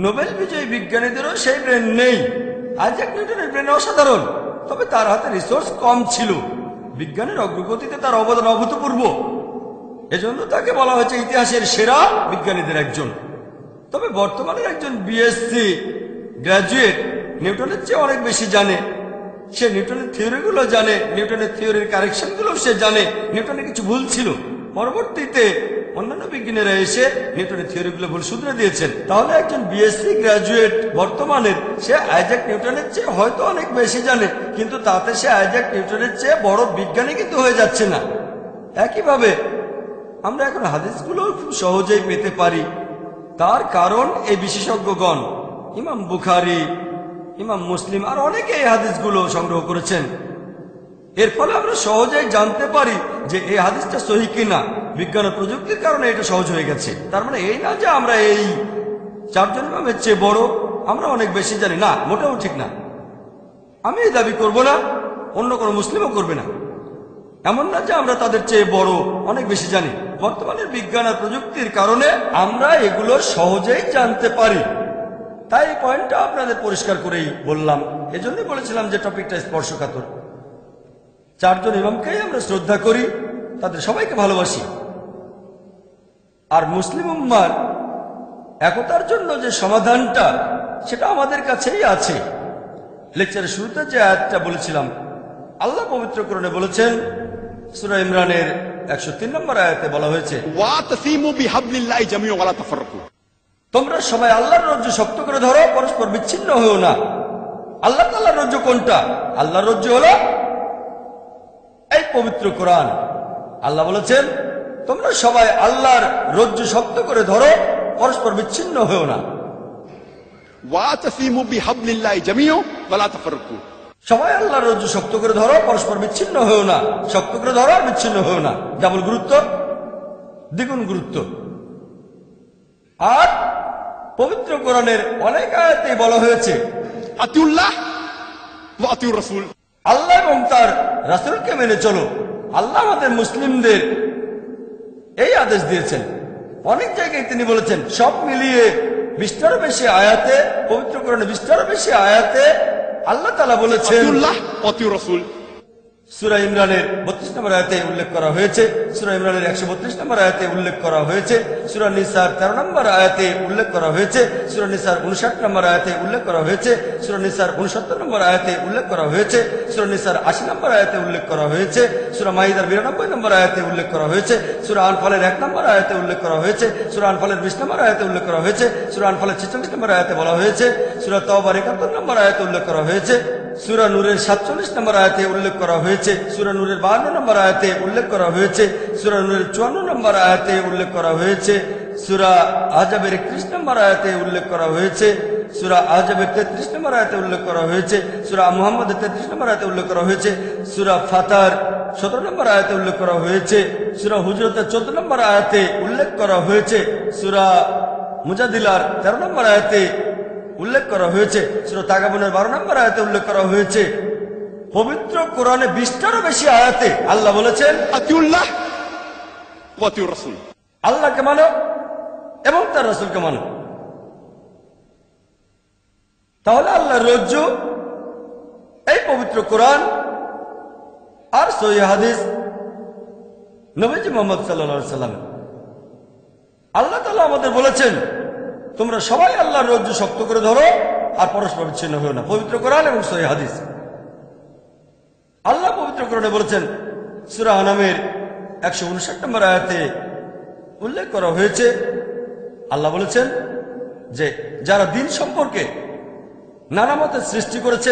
নোবেল বিজয়ী বিজ্ঞানীদেরও সেই ব্রেন নেই। আইজ্যাক নিউটনের ব্রেন অসাধারণ, তবে তার হাতে রিসোর্স কম ছিল। বিজ্ঞানের অগ্রগতিতে তার অবদান অভূতপূর্ব, এজন্য তাকে বলা হয়েছে ইতিহাসের সেরা বিজ্ঞানীদের একজন। তবে বর্তমানের একজন বিএসসি গ্র্যাজুয়েট নিউটনের চেয়ে অনেক বেশি জানে। সে নিউটনের থিওরিগুলো জানে, নিউটনের থিওরির কারেকশনগুলো সে জানে। নিউটনের কিছু ভুল ছিল, পরবর্তীতে অন্যান্য বিজ্ঞানীরা এসে নিউটনের থিওরিগুলো ভুল শুধরে দিয়েছেন। তাহলে একজন বিএসসি গ্র্যাজুয়েট বর্তমানের, সে আইজ্যাক নিউটনের চেয়ে হয়তো অনেক বেশি জানে, কিন্তু তাতে সে আইজ্যাক নিউটনের চেয়ে বড় বিজ্ঞানী কিন্তু হয়ে যাচ্ছে না। একইভাবে আমরা এখন হাদিসগুলো খুব সহজেই পেতে পারি। তার কারণ এই বিশেষজ্ঞগণ, ইমাম বুখারী, ইমাম মুসলিম আর অনেকে এই হাদিসগুলো সংগ্রহ করেছেন। এর ফলে আমরা সহজেই জানতে পারি যে এই হাদিসটা সহি কিনা। বিজ্ঞান ও প্রযুক্তির কারণে এটা সহজ হয়ে গেছে। তার মানে এই না যে আমরা এই 4 জন ইমামের চেয়ে বড়, আমরা অনেক বেশি জানি, না, মোটেও ঠিক না। আমি এই দাবি করব না, অন্য কোনো মুসলিমও করবে না। এমন না যে আমরা তাদের চেয়ে বড়, অনেক বেশি জানি। বর্তমানের বিজ্ঞান আর প্রযুক্তির কারণে আমরা এগুলো সহজেই জানতে পারি। তাই এই পয়েন্টটা আপনাদের পরিষ্কার করেই বললাম। এজন্যই বলেছিলাম যে টপিকটা স্পর্শকাতর। 4 জন ইমামকেই আমরা শ্রদ্ধা করি, তাদের সবাইকে ভালোবাসি। আর মুসলিম উম্মার একতার জন্য যে সমাধানটা, সেটা আমাদের কাছেই আছে। লেকচারের শুরুতে যে আয়াতটা বলেছিলাম, আল্লাহ পবিত্র কোরআনে বলেছেন, সূরা ইমরানের 103 নম্বর আয়াতে বলা হয়েছে,
ওয়াতাসিমু বিহাবলিল্লাহি জামিআ ওয়া লা তাফাররাকু।
তোমরা সবাই আল্লাহর রজ্জু শক্ত করে ধরো, পরস্পর বিচ্ছিন্ন হও না। আল্লাহ তাআলার রজ্জু কোনটা? আল্লাহর রজ্জু হলো এই পবিত্র কোরআন। আল্লাহ বলেছেন, তোমরা সবাই আল্লাহর রজ্জু শক্ত করে ধরো, পরস্পর বিচ্ছিন্ন হও না।
ওয়াতাসিমু বিহাবলিল্লাহি জামিআ ওয়া লা তাফাররাকু।
সবাই আল্লাহর রজ্জু শক্ত করে ধরো, পরস্পর বিচ্ছিন্ন হও না। শক্ত করে ধরো আর বিচ্ছিন্ন হও না, ডাবল গুরুত্ব, দ্বিগুণ গুরুত্ব। আর পবিত্র কোরআনের অনেক আয়াতেই বলা হয়েছে,
আতিউল্লাহ ওয়া আতিউর রাসূল।
আল্লাহ এবং তার রাসূলকে মেনে চলো। আল্লাহ আমাদের মুসলিমদের এই আদেশ দিয়েছেন। অনেক জায়গায় তিনি বলেছেন, সব মিলিয়ে 20টারও বেশি আয়াতে, পবিত্র কোরআনে 20টারও বেশি আয়াতে আল্লাহ তাআলা বলেছেন
আতিউল্লাহ ওয়া আতিউর রাসূল।
সূরা ইমরানের 32 নম্বর আয়াতে উল্লেখ করা হয়েছে, সূরা ইমরানের 132 নম্বর আয়াতে উল্লেখ করা হয়েছে, সূরা নিসার 13 নম্বর আয়াতে উল্লেখ করা হয়েছে, সূরা নিসার 59 নম্বর আয়াতে উল্লেখ করা হয়েছে, সূরা নিসার 69 নম্বর আয়াতে উল্লেখ করা হয়েছে, সূরা নিসার 80 নম্বর আয়াতে উল্লেখ করা হয়েছে, সূরা মাইদার 92 নম্বর আয়াতে উল্লেখ করা হয়েছে, সূরা আনফালের 1 নম্বর আয়াতে উল্লেখ করা হয়েছে, সূরা আনফালের 20 নম্বর আয়াতে উল্লেখ করা হয়েছে, সূরা আনফালের 46 নম্বর আয়াতে বলা হয়েছে, সূরা তাওবার 71 নম্বর আয়াতে উল্লেখ করা হয়েছে, সূরা নূরের 47 নম্বর আয়াতে উল্লেখ করা হয়েছে, সূরা নূরের 52 নম্বর আয়াতে উল্লেখ করা হয়েছে, সূরা নূরের 54 নম্বর আয়াতে উল্লেখ করা হয়েছে, সূরা আহজাবের 31 নম্বর আয়াতে উল্লেখ করা হয়েছে, সূরা আহজাবের 33 নম্বর আয়াতে উল্লেখ করা হয়েছে, সূরা মুহাম্মদের 33 নম্বর আয়াতে উল্লেখ করা হয়েছে, সূরা ফাতার 17 নম্বর আয়াতে উল্লেখ করা হয়েছে, সূরা হুজরাতের 14 নম্বর আয়াতে উল্লেখ করা হয়েছে, সূরা মুজাদিলার 13 নম্বর আয়াতে উল্লেখ করা হয়েছে, সূরা তাগাবুনের 12 নম্বর আয়াতে উল্লেখ করা হয়েছে। পবিত্র কোরআনে 20টারও বেশি আয়াতে আল্লাহ বলেছেন,
আতিউল্লাহ ওয়া আতিউর রাসূল।
আল্লাহকে মানো এবং তার রাসূলকে মানো। তাহলে আল্লাহর রজ্জু এই পবিত্র কোরআন আর সহিহ হাদিস, নবীজি মুহাম্মদ সাল্লাল্লাহু আলাইহি সাল্লাম। আল্লাহ তাআলা আমাদের বলেছেন, তোমরা সবাই আল্লাহর রজ্জু শক্ত করে ধরো আর পরস্পর বিচ্ছিন্ন হও না। পবিত্র কোরআন এবং সহিহ হাদিস। আল্লাহ পবিত্র কোরআনে বলেছেন, সূরা আনামের 159 নম্বর আয়াতে উল্লেখ করা হয়েছে, আল্লাহ বলেছেন যে যারা দিন সম্পর্কে নানা মতের সৃষ্টি করেছে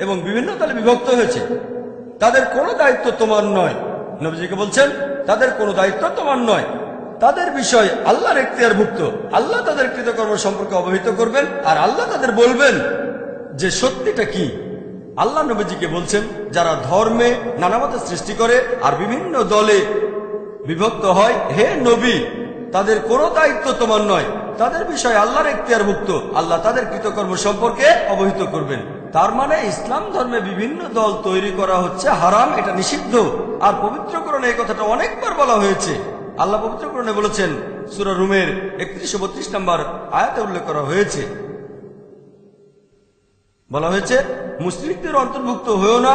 এবং বিভিন্ন দলে বিভক্ত হয়েছে, তাদের কোনো দায়িত্ব তোমার নয়। নবীজিকে বলছেন তাদের কোনো দায়িত্ব তোমার নয়, তাদের বিষয় আল্লাহর এখতিয়ারভুক্ত। আল্লাহ তাদের কৃতকর্ম সম্পর্কে অবহিত করবেন আর আল্লাহ তাদের বলবেন যে সত্যিটা কি। আল্লাহ নবীজিকে বলছেন যারা ধর্মে নানা মতের সৃষ্টি করে আর বিভিন্ন দলে বিভক্ত হয়, হে নবী, তাদের কোনো দায়িত্ব তোমার নয়, তাদের বিষয় আল্লাহর এখতিয়ারভুক্ত। আল্লাহ তাদের কৃতকর্ম সম্পর্কে অবহিত করবেন। তার মানে ইসলাম ধর্মে বিভিন্ন দল তৈরি করা হচ্ছে হারাম, এটা নিষিদ্ধ। আর পবিত্রকরণে এই কথাটা অনেকবার বলা হয়েছে। আল্লাহ পবিত্রকরণে বলেছেন, সূরা রুমের 31-32 নম্বর আয়াতে উল্লেখ করা হয়েছে, বলা হয়েছে মুশরিকদের অন্তর্ভুক্ত হয়েও না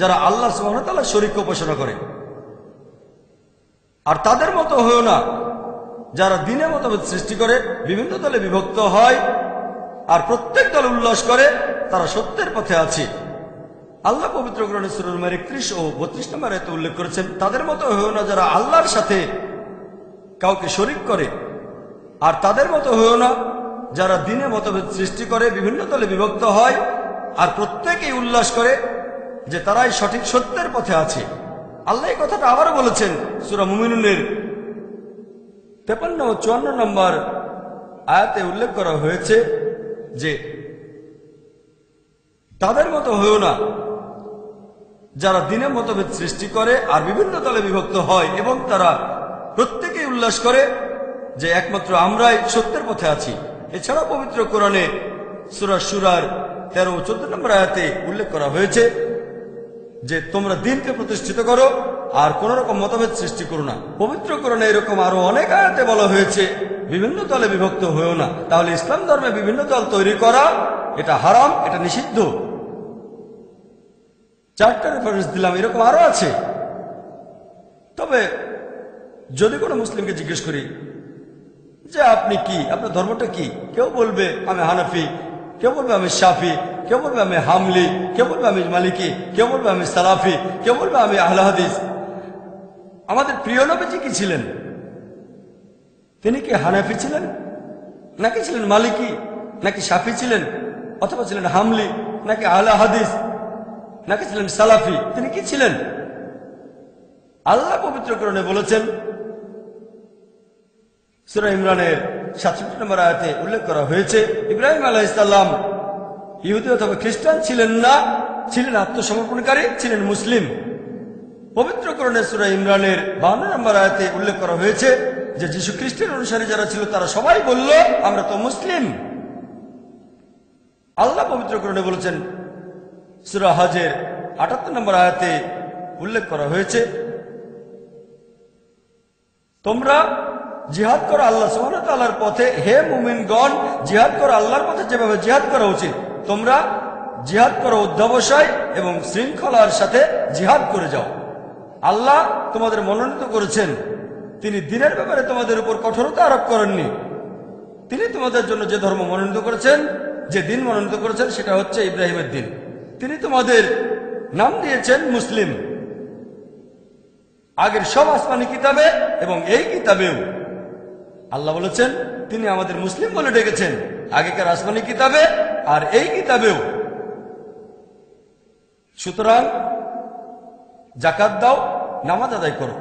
যারা আল্লাহ সুবহানাহু ওয়া তাআলার শরীক উপাসনা করে, আর তাদের মতো হয়েও না যারা দ্বীনে মতভেদ সৃষ্টি করে বিভিন্ন দলে বিভক্ত হয় আর প্রত্যেক দল উল্লাস করে তারা সত্যের পথে আছে। আল্লাহ পবিত্র কোরআনে সূরা রুমের 31 ও 32 নম্বর আয়াতে উল্লেখ করেছেন, তাদের মতো হয়েও না যারা আল্লাহর সাথে কাউকে শরীক করে, আর তাদের মতো হয়েও না যারা দ্বীনে মতভেদ সৃষ্টি করে বিভিন্ন দলে বিভক্ত হয় আর প্রত্যেকেই উল্লাস করে যে তারাই সঠিক সত্যের পথে আছে। আল্লাহ এই কথাটা আবারও বলেছেন সূরা মুমিনুনের 53 ও 54 নম্বর আয়াতে উল্লেখ করা হয়েছে যে তাদের মতো হয়েও না যারা দ্বীনে মতভেদ সৃষ্টি করে আর বিভিন্ন দলে বিভক্ত হয় এবং তারা প্রত্যেকেই উল্লাস করে যে একমাত্র আমরাই সত্যের পথে আছি। এছাড়াও পবিত্র কোরআনে সূরা শুরার 13 ও 14 নম্বর আয়াতে উল্লেখ করা হয়েছে যে তোমরা দ্বীনকে প্রতিষ্ঠিত করো আর কোন রকম মতভেদ সৃষ্টি করো না। পবিত্র কোরআনে এরকম আরো অনেক আয়াতে বলা হয়েছে বিভিন্ন দলে বিভক্ত হয়েও না। তাহলে ইসলাম ধর্মে বিভিন্ন দল তৈরি করা এটা হারাম, এটা নিষিদ্ধ। 4টা রেফারেন্স দিলাম, এরকম আরো আছে। তবে যদি কোনো মুসলিমকে জিজ্ঞেস করি যে আপনি কি, আপনার ধর্মটা কি, কেউ বলবে আমি হানাফি, কেউ বলবে আমি শাফি, কেউ বলবে আমি হামলি, কেউ বলবে আমি মালিকি, কেউ বলবে আমি সালাফি, কেউ বলবে আমি আহলে হাদিস। আমাদের প্রিয় নবীজি কি ছিলেন? তিনি কি হানাফি ছিলেন, নাকি ছিলেন মালিকি, নাকি শাফি ছিলেন, অথবা ছিলেন হামলি, নাকি আহলে হাদিস, নাকি ছিলেন সালাফি? তিনি কি ছিলেন? আল্লাহ পবিত্র কোরআনে বলেছেন, সূরা ইমরানের 67 নম্বর আয়াতে উল্লেখ করা হয়েছে, ইব্রাহিম আলাইহিস সালাম ইহুদি অথবা খ্রিস্টান ছিলেন না, ছিলেন আত্মসমর্পণকারী, ছিলেন মুসলিম। পবিত্র কোরআনে সূরা ইমরানের 52 নম্বর আয়াতে উল্লেখ করা হয়েছে যে যীশু খ্রিস্টের অনুসারী যারা ছিল তারা সবাই বলল আমরা তো মুসলিম। আল্লাহ পবিত্র কোরআনে বলেছেন, সূরা হজের 78 নম্বর আয়াতে উল্লেখ করা হয়েছে, তোমরা জিহাদ করো আল্লাহ সুবহানাহু ওয়া তাআলার পথে, হে মুমিনগণ, জিহাদ করো আল্লাহর পথে যেভাবে জিহাদ করা উচিত। তোমরা জিহাদ করো অধ্যবসায় এবং শৃঙ্খলার সাথে জিহাদ করে যাও। আল্লাহ তোমাদের মনোনীত করেছেন, তিনি দ্বীনের ব্যাপারে তোমাদের উপর কঠোরতা আরোপ করেননি। তিনি তোমাদের জন্য যে ধর্ম মনোনীত করেছেন, যে দিন মনোনীত করেছেন সেটা হচ্ছে ইব্রাহিমের দিন। তিনি তোমাদের নাম দিয়েছেন মুসলিম, আগের সব আসমানি কিতাবে এবং এই কিতাবেও। আল্লাহ বলেছেন তিনি আমাদের মুসলিম বলে ডেকেছেন, আগেকার আসমানি কিতাবে আর এই কিতাবেও। সুতরাং যাকাত দাও, নামাজ আদায় করো।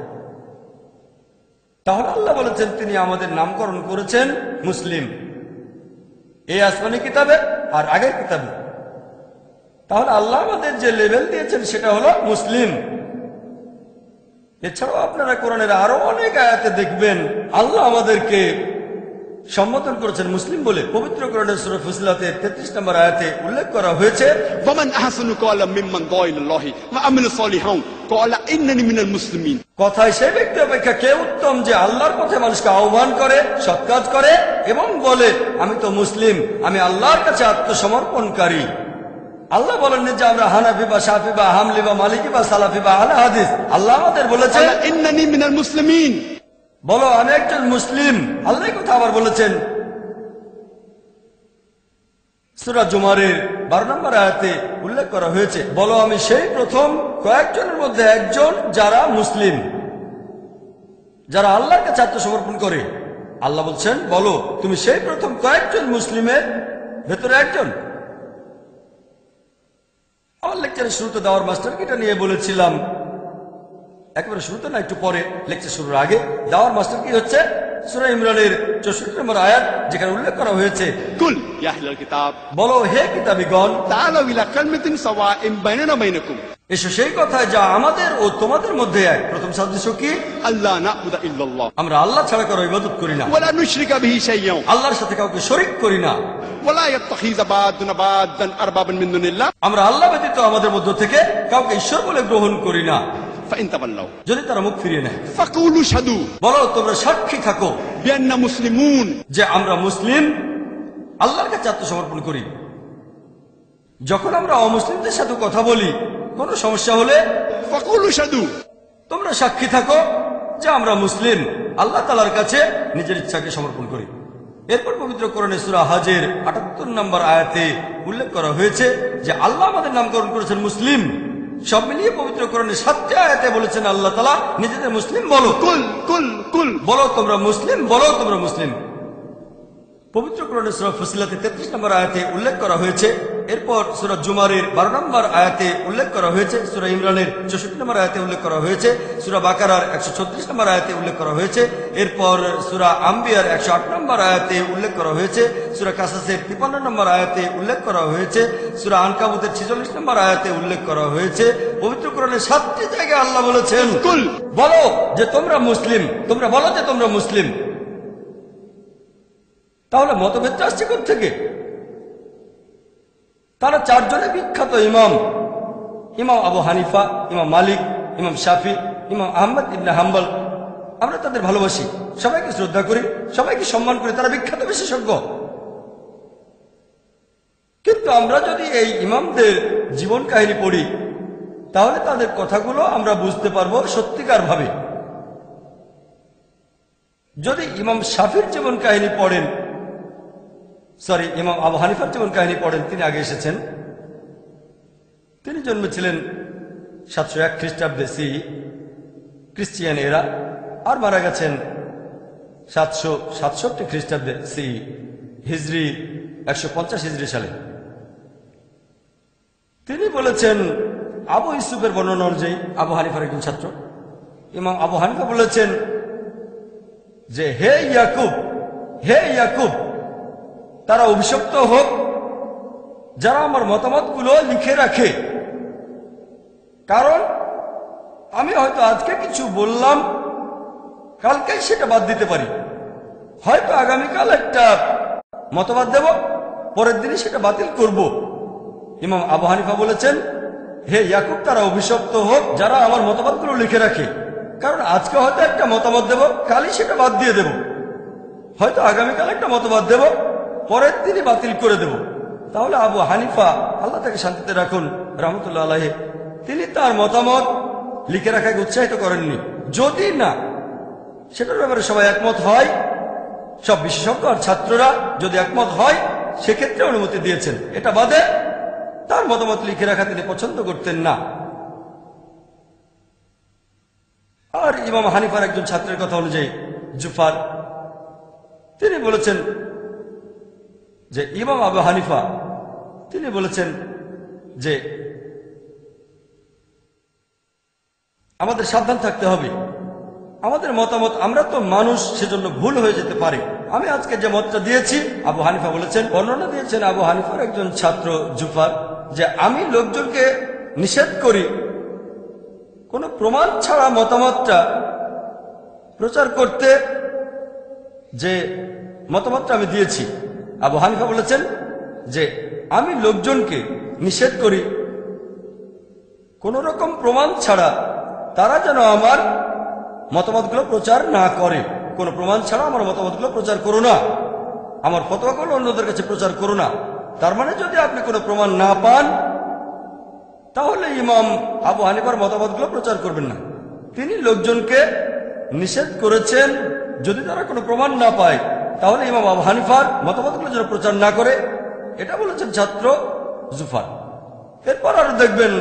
তাহলে আল্লাহ বলেছেন তিনি আমাদের নামকরণ করেছেন মুসলিম, এই আসমানি কিতাবে আর আগের কিতাবে। তাহলে আল্লাহ আমাদের যে লেভেল দিয়েছেন সেটা হলো মুসলিম। এছাড়াও আপনারা কোরআনের আরো অনেক আয়াতে দেখবেন আল্লাহ আমাদেরকে সম্বোধন করেছেন মুসলিম বলে। পবিত্র কোরআনের সূরা ফুসিলাতের 33 নম্বর আয়াতে উল্লেখ করা হয়েছে,
ওয়ামান আহসানু ক্বালাম মিম্মান দাআ ইলাল্লাহি ওয়া আমিলা সালিহান ক্বালা ইন্নানি মিনাল মুসলিমিন।
কথায় সেই ব্যক্তি অপেক্ষা কে উত্তম যে আল্লাহর পথে মানুষকে আহ্বান করে, সৎ কাজ করে এবং বলে আমি তো মুসলিম, আমি আল্লাহর কাছে আত্মসমর্পণকারী। আল্লাহ বলেননি যে আমরা হানাফি বা শাফি বা হামলি বা মালিকি বা সালাফি বা আহলে হাদিস। আল্লাহ আমাদের বলেছেন
ইন্নানি মিনাল মুসলিমিন,
বলো আমি একজন মুসলিম। আল্লাহ কথা আবার বলেছেন সূরা জুমারের 12 নম্বর আয়াতে উল্লেখ করা হয়েছে, বলো আমি সেই প্রথম কয়েকজনের মধ্যে একজন যারা মুসলিম, যারা আল্লাহর কাছে আত্মসমর্পণ করে। আল্লাহ বলছেন, বলো তুমি সেই প্রথম কয়েকজন মুসলিমের ভেতরে একজন। আমার লেকচারের শুরুতে দাওয়ার মাস্টারকে এটা নিয়ে বলেছিলাম, একেবারে শুরুতে না, একটু পরে লেকচার শুরুর আগে। দাওয়ার মাস্টার কি হচ্ছে সূরা ইমরানের 64 নম্বর আয়াত, যেখানে উল্লেখ করা হয়েছে,
কুল ইয়া আহলাল কিতাব
বলো হে কিতাবীগণ,
তাআলাউ ইলা কালিমাতিন সাওয়াইন বাইনানা বাইনাকুম,
এসো সেই কথায় যা আমাদের ও তোমাদের মধ্যে এক। প্রথম সাদৃশ্য কি?
আল্লাহ না'বুদা ইল্লাল্লাহ
আমরা আল্লাহ ছাড়া কারো ইবাদত করি না,
ওয়ালা নুশরিকা বিহি শাইয়্যান,
আল্লাহর সাথে কাউকে শরীক করি না।
ওয়ালা ইয়াত্তাখিযা বা'দুনা বা'দান আরবাবান মিন দুনিল্লাহ,
আমরা আল্লাহ ব্যতীত আমাদের মধ্য থেকে কাউকে ঈশ্বর বলে গ্রহণ করি না।
ফাইন তাওয়াল্লাউ,
যদি তারা মুখ ফিরিয়ে নেয়,
ফাকুলু শাদু
বলো তোমরা সাক্ষী থাকো
বিআন্না মুসলিমুন,
যে আমরা মুসলিম, আল্লাহর কাছে আত্মসমর্পণ করি। যখন আমরা অমুসলিমদের সাথে কথা বলি, কোনো সমস্যা হলে
ফাকুলু শাদু,
তোমরা সাক্ষী থাকো যে আমরা মুসলিম, আল্লাহ তাআলার কাছে নিজের ইচ্ছাকে সমর্পণ করি। এরপর পবিত্র কোরআনে সূরা হজের 78 নম্বর আয়াতে উল্লেখ করা হয়েছে যে আল্লাহ আমাদের নামকরণ করেছেন মুসলিম। সব মিলিয়ে পবিত্র কোরআনে 7টি আয়াতে বলেছেন আল্লাহ তাআলা নিজেদের মুসলিম বলো,
কুল কুল কুল,
বলো তোমরা মুসলিম, বলো তোমরা মুসলিম। পবিত্র কোরআনে সূরা ফুসিলাতে 33 নম্বর আয়াতে উল্লেখ করা হয়েছে। এরপর সূরা জুমারের 12 নম্বর আয়াতে উল্লেখ করা হয়েছে, সূরা ইমরানের 64 নম্বর আয়াতে উল্লেখ করা হয়েছে, সূরা বাকারার 136 নম্বর আয়াতে উল্লেখ করা হয়েছে, এরপর সূরা আম্বিয়ার 108 নম্বর আয়াতে উল্লেখ করা হয়েছে, সূরা কাসাসের 53 নম্বর আয়াতে উল্লেখ করা হয়েছে, সূরা আনকাবুতের 46 নম্বর আয়াতে উল্লেখ করা হয়েছে। পবিত্র কোরআনে 7টি জায়গায় আল্লাহ বলেছেন,
কুল
বলো যে তোমরা মুসলিম, তোমরা বলো যে তোমরা মুসলিম। তাহলে মতভেদটা আসছে কোত্থেকে? তারা 4 জনে বিখ্যাত ইমাম, ইমাম আবু হানিফা, ইমাম মালিক, ইমাম শাফি, ইমাম আহমদ ইবনে হাম্বল। আমরা তাদের ভালোবাসি, সবাইকে শ্রদ্ধা করি, সবাইকে সম্মান করি, তারা বিখ্যাত বিশেষজ্ঞ। কিন্তু আমরা যদি এই ইমামদের জীবন কাহিনী পড়ি, তাহলে তাদের কথাগুলো আমরা বুঝতে পারবো সত্যিকার ভাবে। যদি ইমাম শাফির জীবন কাহিনী পড়েন, ইমাম আবু হানিফার জীবন কাহিনী পড়েন, তিনি আগে এসেছেন। তিনি জন্মেছিলেন 701 খ্রিস্টাব্দে সি খ্রিস্টিয়ান এরা, আর মারা গেছেন 767 খ্রিস্টাব্দে সি হিজরি 150 হিজরি সালে। তিনি বলেছেন, আবু ইউসুফের বর্ণনা অনুযায়ী, আবু হানিফার একজন ছাত্র, ইমাম আবু হানিফা বলেছেন যে হে ইয়াকুব, হে ইয়াকুব, তারা অভিশপ্ত হোক যারা আমার মতামতগুলো লিখে রাখে। কারণ আমি হয়তো আজকে কিছু বললাম, কালকে সেটা বাদ দিতে পারি। হয়তো আগামীকাল একটা মতবাদ দেব, পরের দিনই সেটা বাতিল করব। ইমাম আবু হানিফা বলেছেন, হে ইয়াকুব, তারা অভিশপ্ত হোক যারা আমার মতবাদগুলো লিখে রাখে। কারণ আজকে হয়তো একটা মতামত দেব, কালই সেটা বাদ দিয়ে দেব। হয়তো আগামীকাল একটা মতবাদ দেব, পরের দিনই বাতিল করে দেব। তাহলে আবু হানিফা, আল্লাহ তাকে শান্তিতে রাখুন, রহমতুল্লাহ আলাইহি, তিনি তার মতামত লিখে রাখাকে উৎসাহিত করেননি। যদি না সেটার ব্যাপারে সবাই একমত হয়, সব বিশেষজ্ঞ আর ছাত্ররা যদি একমত হয়, সেক্ষেত্রে অনুমতি দিয়েছেন। এটা বাদে তার মতামত লিখে রাখা তিনি পছন্দ করতেন না। আর ইমাম হানিফার একজন ছাত্রের কথা অনুযায়ী, জুফার, তিনি বলেছেন যে ইমাম আবু হানিফা, তিনি বলেছেন যে আমাদের সাবধান থাকতে হবে। আমাদের মতামত, আমরা তো মানুষ, সেজন্য ভুল হয়ে যেতে পারে। আমি আজকে যে মতটা দিয়েছি, আবু হানিফা বলেছেন, বর্ণনা দিয়েছেন আবু হানিফার একজন ছাত্র জুফার, যে আমি লোকজনকে নিষেধ করি কোনো প্রমাণ ছাড়া মতামতটা প্রচার করতে, যে মতামতটা আমি দিয়েছি। আবু হানিফা বলেছেন যে আমি লোকজনকে নিষেধ করি কোন রকম প্রমাণ ছাড়া তারা যেন আমার মতামতগুলো প্রচার না করে। কোনো প্রমাণ ছাড়া আমার মতামতগুলো প্রচার করো না, আমার ফতোয়াগুলো অন্যদের কাছে প্রচার করো না। তার মানে যদি আপনি কোনো প্রমাণ না পান, তাহলে ইমাম আবু হানিফার মতামতগুলো প্রচার করবেন না। তিনি লোকজনকে নিষেধ করেছেন যদি তারা কোনো প্রমাণ না পায়, তাহলে ইমাম আবু হানিফার মতামতগুলো যেন প্রচার না করে। এটা বলেছেন ছাত্র জুফার। এরপর আরো দেখবেন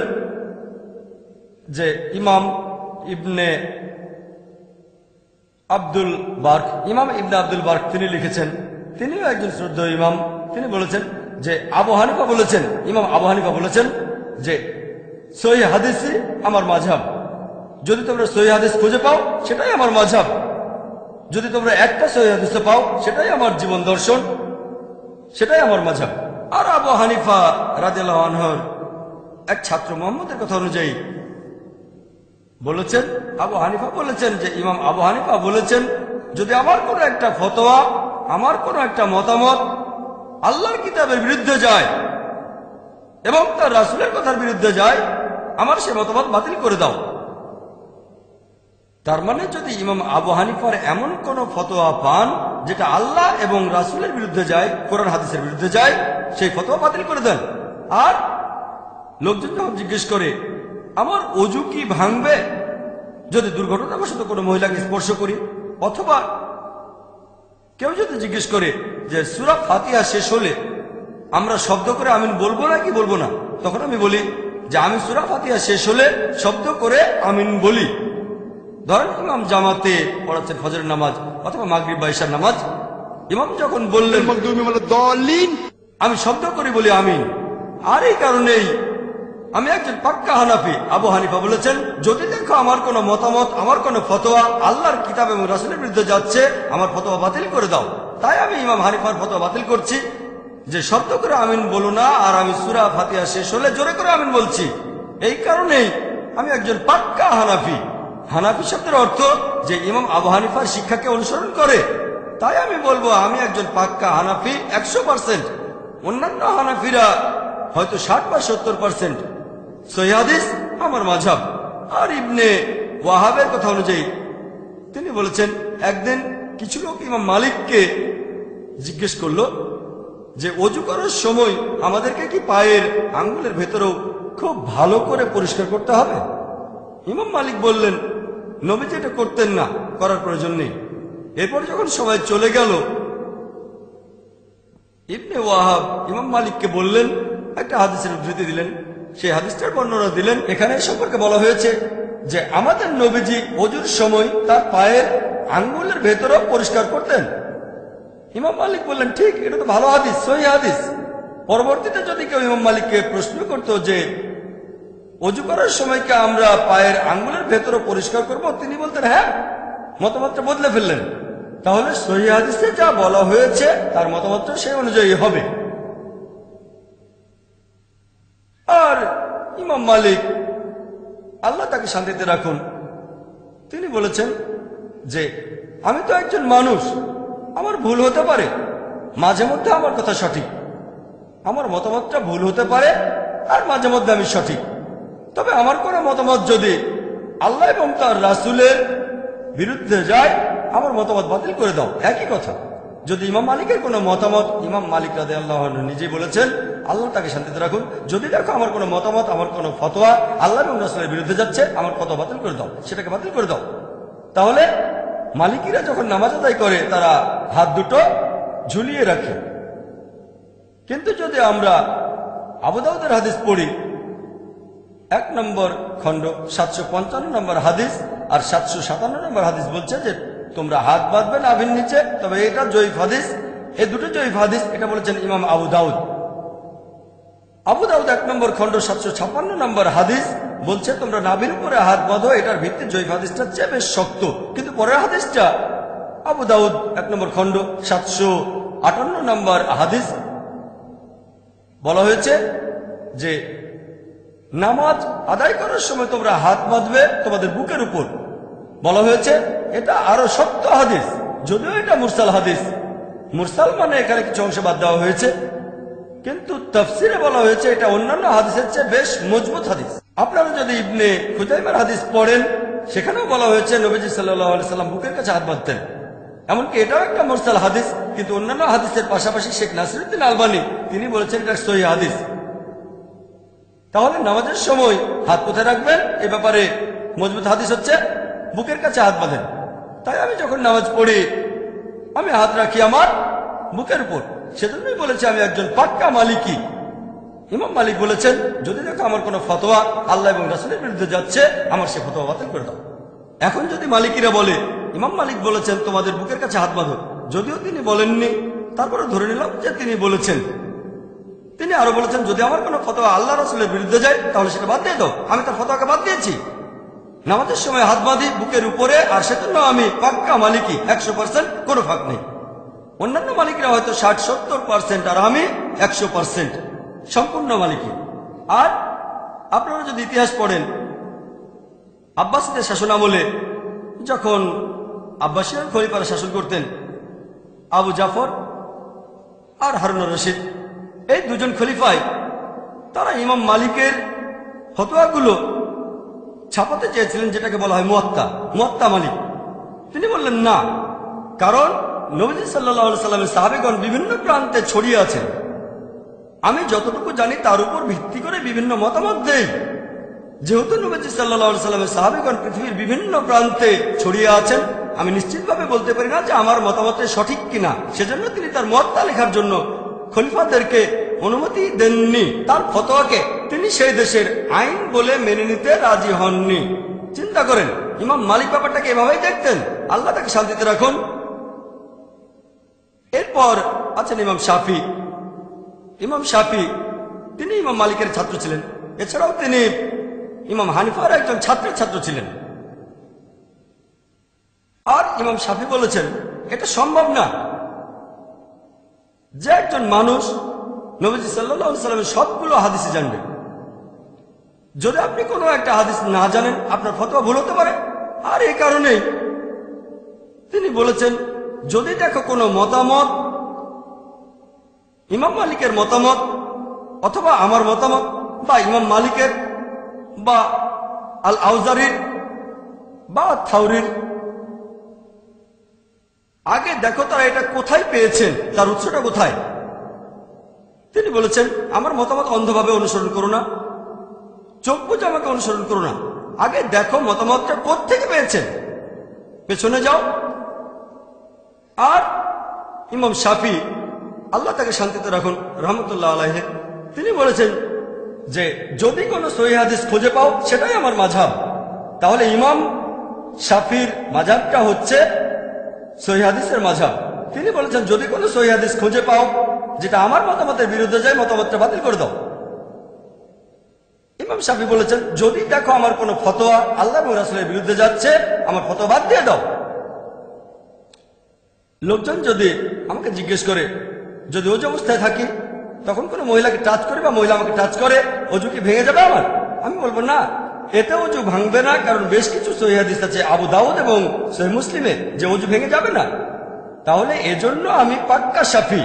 যে ইমাম ইবনে আব্দুল বার্ক, ইমাম ইবনে আব্দুল বার্ক তিনি লিখেছেন, তিনিও একজন শ্রদ্ধেয় ইমাম। তিনি বলেছেন যে আবু হানিফা বলেছেন, ইমাম আবু হানিফা বলেছেন যে সহিহ হাদিসই আমার মাযহাব। যদি তোমরা সহিহ হাদিস খুঁজে পাও সেটাই আমার মাযহাব, যদি তোমরা একটা সহিহ হাদিস পাও সেটাই আমার জীবন দর্শন, সেটাই আমার মাযহাব। আর আবু হানিফা রাদিয়াল্লাহু আনহুর এক ছাত্র মুহাম্মদের কথা অনুযায়ী বলেছেন, আবু হানিফা বলেছেন যে ইমাম আবু হানিফা বলেছেন, যদি আমার কোনো একটা ফতোয়া, আমার কোনো একটা মতামত আল্লাহর কিতাবের বিরুদ্ধে যায় এবং তার রাসূলের কথার বিরুদ্ধে যায়, আমার সে মতামত বাতিল করে দাও। তার মানে যদি ইমাম আবু হানিফার এমন কোন ফতোয়া পান যেটা আল্লাহ এবং রাসূলের বিরুদ্ধে যায়, কোরআন হাদিসের বিরুদ্ধে যায়, সেই ফতোয়া বাতিল করে দেন। আর লোকজন যখন জিজ্ঞেস করে আমার ওযু কি ভাঙবে যদি দুর্ঘটনাবশত কোনো মহিলাকে স্পর্শ করি, অথবা কেউ যদি জিজ্ঞেস করে যে সূরা ফাতিহা শেষ হলে আমরা শব্দ করে আমিন বলবো নাকি বলবো না, তখন আমি বলি যে আমি সূরা ফাতিহা শেষ হলে শব্দ করে আমিন বলি। ধরেন ইমাম জামাতে পড়াচ্ছেন ফজরের নামাজ অথবা মাগরিব বা ইশার নামাজ, ইমাম যখন বললেন আমি শব্দ করে বলি আমিন। আর এই কারণেই আমি একজন পাক্কা হানাফি। আবু হানিফা বলেছেন যদি দেখো আমার কোনো মতামত, আমার কোনো ফতোয়া আল্লাহর কিতাব এবং রাসূলের বিরুদ্ধে যাচ্ছে, আমার ফতোয়া বাতিল করে দাও। তাই আমি ইমাম হানিফার ফতোয়া বাতিল করছি যে শব্দ করে আমিন বলো না, আর আমি সূরা ফাতিহা শেষ হলে জোরে করে আমিন বলছি। এই কারণেই আমি একজন পাক্কা হানাফি। হানাফি শব্দের অর্থ যে ইমাম আবু হানিফার শিক্ষাকে অনুসরণ করে। তাই আমি বলবো আমি একজন পাক্কা হানাফি 100%। অন্যান্য হানাফিরা হয়তো 60 বা 70%। সহিহ হাদিস আমার মাযহাব। আর ইবনে ওয়াহাবের কথা অনুযায়ী তিনি বলেছেন একদিন কিছু লোক ইমাম মালিককে জিজ্ঞেস করলো যে ওযু করার সময় আমাদেরকে কি পায়ের আঙ্গুলের ভেতরেও খুব ভালো করে পরিষ্কার করতে হবে? ইমাম মালিক বললেন নবীজি এটা করতেন না, করার প্রয়োজন নেই। এরপর যখন সবাই চলে গেল, ইবনে ওয়াহাব ইমাম মালিককে বললেন, একটা হাদিসের উদ্ধৃতি দিলেন, সেই হাদিসটার বর্ণনা দিলেন। এখানে সম্পর্কে বলা হয়েছে যে আমাদের নবীজি ওযুর সময় তার পায়ের আঙ্গুলের ভেতরেও পরিষ্কার করতেন। ইমাম মালিক বললেন ঠিক, এটা তো ভালো হাদিস, সহিহ হাদিস। পরবর্তীতে যদি কেউ ইমাম মালিককে প্রশ্ন করত যে ওযু করার সময় কি আমরা পায়ের আঙ্গুলের ভেতরে পরিষ্কার করব, তিনি বলতেন হ্যাঁ, মতামতটা বদলে ফেললেন। তাহলে সহিহ হাদিসে যা বলা হয়েছে তার মতামতটা সেই অনুযায়ী হবে। আর ইমাম মালিক, আল্লাহ তাকে শান্তিতে রাখুন, তিনি বলেছেন যে আমি তো একজন মানুষ, আমার ভুল হতে পারে, মাঝে মধ্যে আমার কথা সঠিক, আমার মতামতটা ভুল হতে পারে, আর মাঝে মধ্যে আমি সঠিক। তবে আমার কোনো মতামত যদি আল্লাহ এবং তার রাসূলের বিরুদ্ধে যায়, আমার মতামত বাতিল করে দাও। একই কথা যদি ইমাম মালিকের কোনো মতামত, ইমাম মালিক রাদিয়াল্লাহু আনহু নিজেই বলেছেন, আল্লাহ তাকে শান্তিতে রাখুন, যদি দেখো আমার কোনো মতামত, আমার কোনো ফতোয়া আল্লাহ এবং রাসূলের বিরুদ্ধে যাচ্ছে, আমার ফতোয়া বাতিল করে দাও, সেটাকে বাতিল করে দাও। তাহলে মালিকিরা যখন নামাজ আদায় করে তারা হাত দুটো ঝুলিয়ে রাখে। কিন্তু যদি আমরা আবু দাউদের হাদিস পড়ি, 1 নম্বর খণ্ড 755 নম্বর হাদিস আর 757 নম্বর হাদিস বলছে যে তোমরা হাত বাঁধবে নাভির নিচে। তবে এটা জয়ীফ হাদিস, এই দুটো জয়ীফ হাদিস। এটা বলেছেন ইমাম আবু দাউদ। আবু দাউদ 1 নম্বর খণ্ড 756 নম্বর হাদিস বলছে তোমরা নাভির উপরে হাত বাঁধো। এটার ভিত্তি জয়ীফ হাদিসটা চেয়ে বেশ শক্ত। কিন্তু পরের হাদিসটা আবু দাউদ 1 নম্বর খণ্ড 758 নম্বর হাদিস, বলা হয়েছে যে নামাজ আদায় করার সময় তোমরা হাত বাঁধবে তোমাদের বুকের উপর। বলা হয়েছে এটা আরো শক্ত হাদিস, যদিও এটা মুরসাল হাদিস। মুরসাল মানে এখানে কিছু অংশ বাদ দেওয়া হয়েছে, কিন্তু তাফসিরে বলা হয়েছে এটা অন্যান্য হাদিসের চেয়ে বেশ মজবুত হাদিস। আপনারা যদি ইবনে খুজাইমার হাদিস পড়েন, সেখানেও বলা হয়েছে নবীজি সাল্লাল্লাহু আলাইহি সাল্লাম বুকের কাছে হাত বাঁধতেন। এমনকি এটাও একটা মুরসাল হাদিস, কিন্তু অন্যান্য হাদিসের পাশাপাশি শেখ নাসিরউদ্দিন আলবানী তিনি বলেছেন এটা সহিহ হাদিস। তাহলে নামাজের সময় হাত কোথায় রাখবেন এ ব্যাপারে মজবুত হাদিস হচ্ছে বুকের কাছে হাত বাঁধেন। তাই আমি যখন নামাজ পড়ি আমি হাত রাখি আমার বুকের উপর। সেজন্যই বলেছি আমি একজন পাক্কা মালিকি। ইমাম মালিক বলেছেন যদি দেখো আমার কোনো ফতোয়া আল্লাহ এবং রাসূলের বিরুদ্ধে যাচ্ছে, আমার সে ফতোয়া বাতিল করে দাও। এখন যদি মালিকিরা বলে ইমাম মালিক বলেছেন তোমাদের বুকের কাছে হাত বাঁধো। যদিও তিনি বলেননি, তারপরে ধরে নিলাম যে তিনি বলেছেন। তিনি আরো বলেছেন যদি আমার কোনো ফতোয়া আল্লাহ রাসূলের বিরুদ্ধে যায় তাহলে সেটা বাদ দিয়ে দাও। আমি তার ফতোয়াকে বাদ দিয়েছি। নামাজের সময় হাত বাঁধি বুকের উপরে, আর সেজন্য আমি পাক্কা মালিকি, 100%, কোনো ফাঁক নেই। অন্যান্য মালিকরা হয়তো 60-70%, আর আমি 100% সম্পূর্ণ মালিকি। আর আপনারা যদি ইতিহাস পড়েন, আব্বাসীদের শাসন আমলে যখন আব্বাসীয় খলিফারা শাসন করতেন, আবু জাফর আর হারুনুর রশিদ, এই দুজন খলিফায় তারা ইমাম মালিকের ফতোয়াগুলো ছাপাতে চেয়েছিলেন, যেটাকে বলা হয় মুয়াত্তা মালিক। তিনি বললেন না, কারণ নবীজি সাল্লাল্লাহু আলাইহি সাল্লামের সাহাবীগণ বিভিন্ন প্রান্তে ছড়িয়ে আছেন। আমি যতটুকু জানি তার উপর ভিত্তি করে বিভিন্ন মতামত দেই। যেহেতু নবীজি সাল্লাল্লাহু আলাইহি সাল্লামের সাহাবীগণ পৃথিবীর বিভিন্ন প্রান্তে ছড়িয়ে আছেন, আমি নিশ্চিতভাবে বলতে পারি না যে আমার মতামতে সঠিক কিনা। সেজন্য তিনি তার মুয়াত্তা লেখার জন্য খলিফাদেরকে অনুমতি দেননি। তার ফতোয়াকে তিনি সেই দেশের আইন বলে মেনে নিতে রাজি হননি। চিন্তা করেন, ইমাম মালিক ব্যাপারটাকে এভাবেই দেখতেন। আল্লাহ তাকে শান্তিতে রাখুন। এরপর আছেন ইমাম শাফি। ইমাম শাফি তিনি ইমাম মালিকের ছাত্র ছিলেন। এছাড়াও তিনি ইমাম হানিফার একজন ছাত্রের ছাত্র ছিলেন। আর ইমাম শাফি বলেছেন এটা সম্ভব না যে একজন মানুষ নবীজি সাল্লাল্লাহু আলাইহি সাল্লামের সবগুলো হাদিস জানবে। যদি আপনি কোনো একটা হাদিস না জানেন, আপনার ফতোয়া ভুল হতে পারে। আর এই কারণেই তিনি বলেছেন যদি দেখো কোনো মতামত ইমাম মালিকের মতামত অথবা আমার মতামত বা ইমাম মালিকের বা আল আউজারির বা থাউরির, আগে দেখো তারা এটা কোথায় পেয়েছেন, তার উৎসটা কোথায়। তিনি বলেছেন আমার মতামত অন্ধভাবে অনুসরণ করো না, চোখ বুঝে আমাকে অনুসরণ করো না। আগে দেখো মতামতটা কোত্থেকে পেয়েছেন, পেছনে যাও। আর ইমাম শাফি, আল্লাহ তাকে শান্তিতে রাখুন, রহমতুল্লাহ আলাইহি, তিনি বলেছেন যে যদি কোনো সহিহ হাদিস খুঁজে পাও সেটাই আমার মাযহাব। তাহলে ইমাম শাফির মাযহাবটা হচ্ছে সহিহ হাদিসের মাযহাব। তিনি বলেছেন যদি কোনো সহিহ হাদিস খুঁজে পাও যেটা আমার মতামতের বিরুদ্ধে যায়, মতামতটা বাতিল করে দাও। ইমাম শাফি বলেছেন যদি দেখো আমার কোনো ফতোয়া আল্লাহ এবং রাসূলের বিরুদ্ধে যাচ্ছে, আমার ফতোয়া বাদ দিয়ে দাও। লোকজন যদি আমাকে জিজ্ঞেস করে যদি ওযু অবস্থায় থাকি, তখন কোনো মহিলাকে টাচ করে বা মহিলা আমাকে টাচ করে, ওযু কি ভেঙে যাবে আমার? আমি বলবো না, এতে ওযু ভাঙবে না, কারণ বেশ কিছু সহিহ হাদিস আছে আবু দাউদ এবং সহিহ মুসলিমে যে ওযু ভেঙে যাবে না। তাহলে এজন্য আমি পাক্কা শাফি।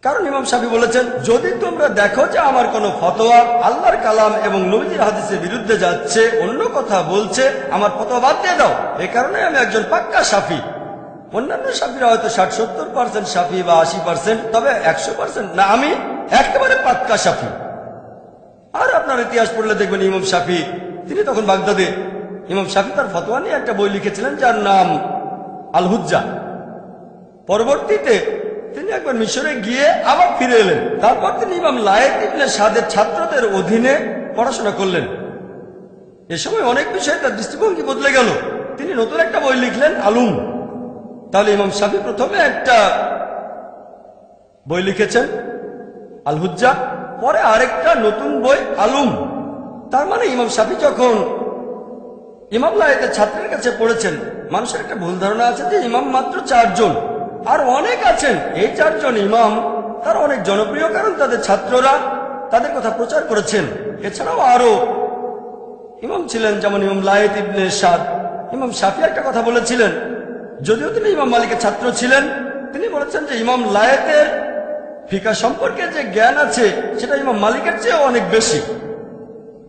কারণ ইমাম শাফি বলেছেন যদি তোমরা দেখো যে আমার কোনো ফতোয়া আল্লাহর কালাম এবং নবীজির হাদিসের বিরুদ্ধে যাচ্ছে, অন্য কথা বলছে, আমার ফতোয়া বাদ দিয়ে দাও। এই কারণে আমি একজন পাক্কা শাফি। অন্যান্য শাফিরা হয়তো 60-70% শাফি বা 80%, তবে 100% না, আমি একেবারে পাক্কা শাফি। আর আপনার ইতিহাস পড়লে দেখবেন ইমাম শাফি তিনি তখন বাগদাদে। ইমাম শাফি তার ফতোয়া নিয়ে একটা বই লিখেছিলেন যার নাম আল হুজ্জা। পরবর্তীতে তিনি একবার মিশরে গিয়ে আবার ফিরে এলেন। তারপর তিনি ইমাম লায়েত ইবনে সাদের ছাত্রদের অধীনে পড়াশোনা করলেন। এ সময় অনেক বিষয়ে তার দৃষ্টিভঙ্গি বদলে গেল। তিনি নতুন একটা বই লিখলেন আলুম। তাহলে ইমাম শাফি প্রথমে একটা বই লিখেছেন আল হুজ্জা, পরে আরেকটা নতুন বই আলুম। তার মানে ইমাম শাফি যখন ইমাম লায়েতের ছাত্রের কাছে পড়েছেন, মানুষের একটা ভুল ধারণা আছে যে ইমাম মাত্র 4 জন, আর অনেক আছেন। এই 4 জন ইমাম তারা অনেক জনপ্রিয়, কারণ তাদের ছাত্ররা তাদের কথা প্রচার করেছেন। এছাড়াও আরো ইমাম ছিলেন, যেমন ইমাম লায়েত ইবনে সাদ। ইমাম শাফি একটা কথা বলেছিলেন, যদিও তিনি ইমাম মালিকের ছাত্র ছিলেন, তিনি বলেছেন যে ইমাম লায়েতের ফিকা সম্পর্কে যে জ্ঞান আছে সেটা ইমাম মালিকের চেয়ে অনেক বেশি।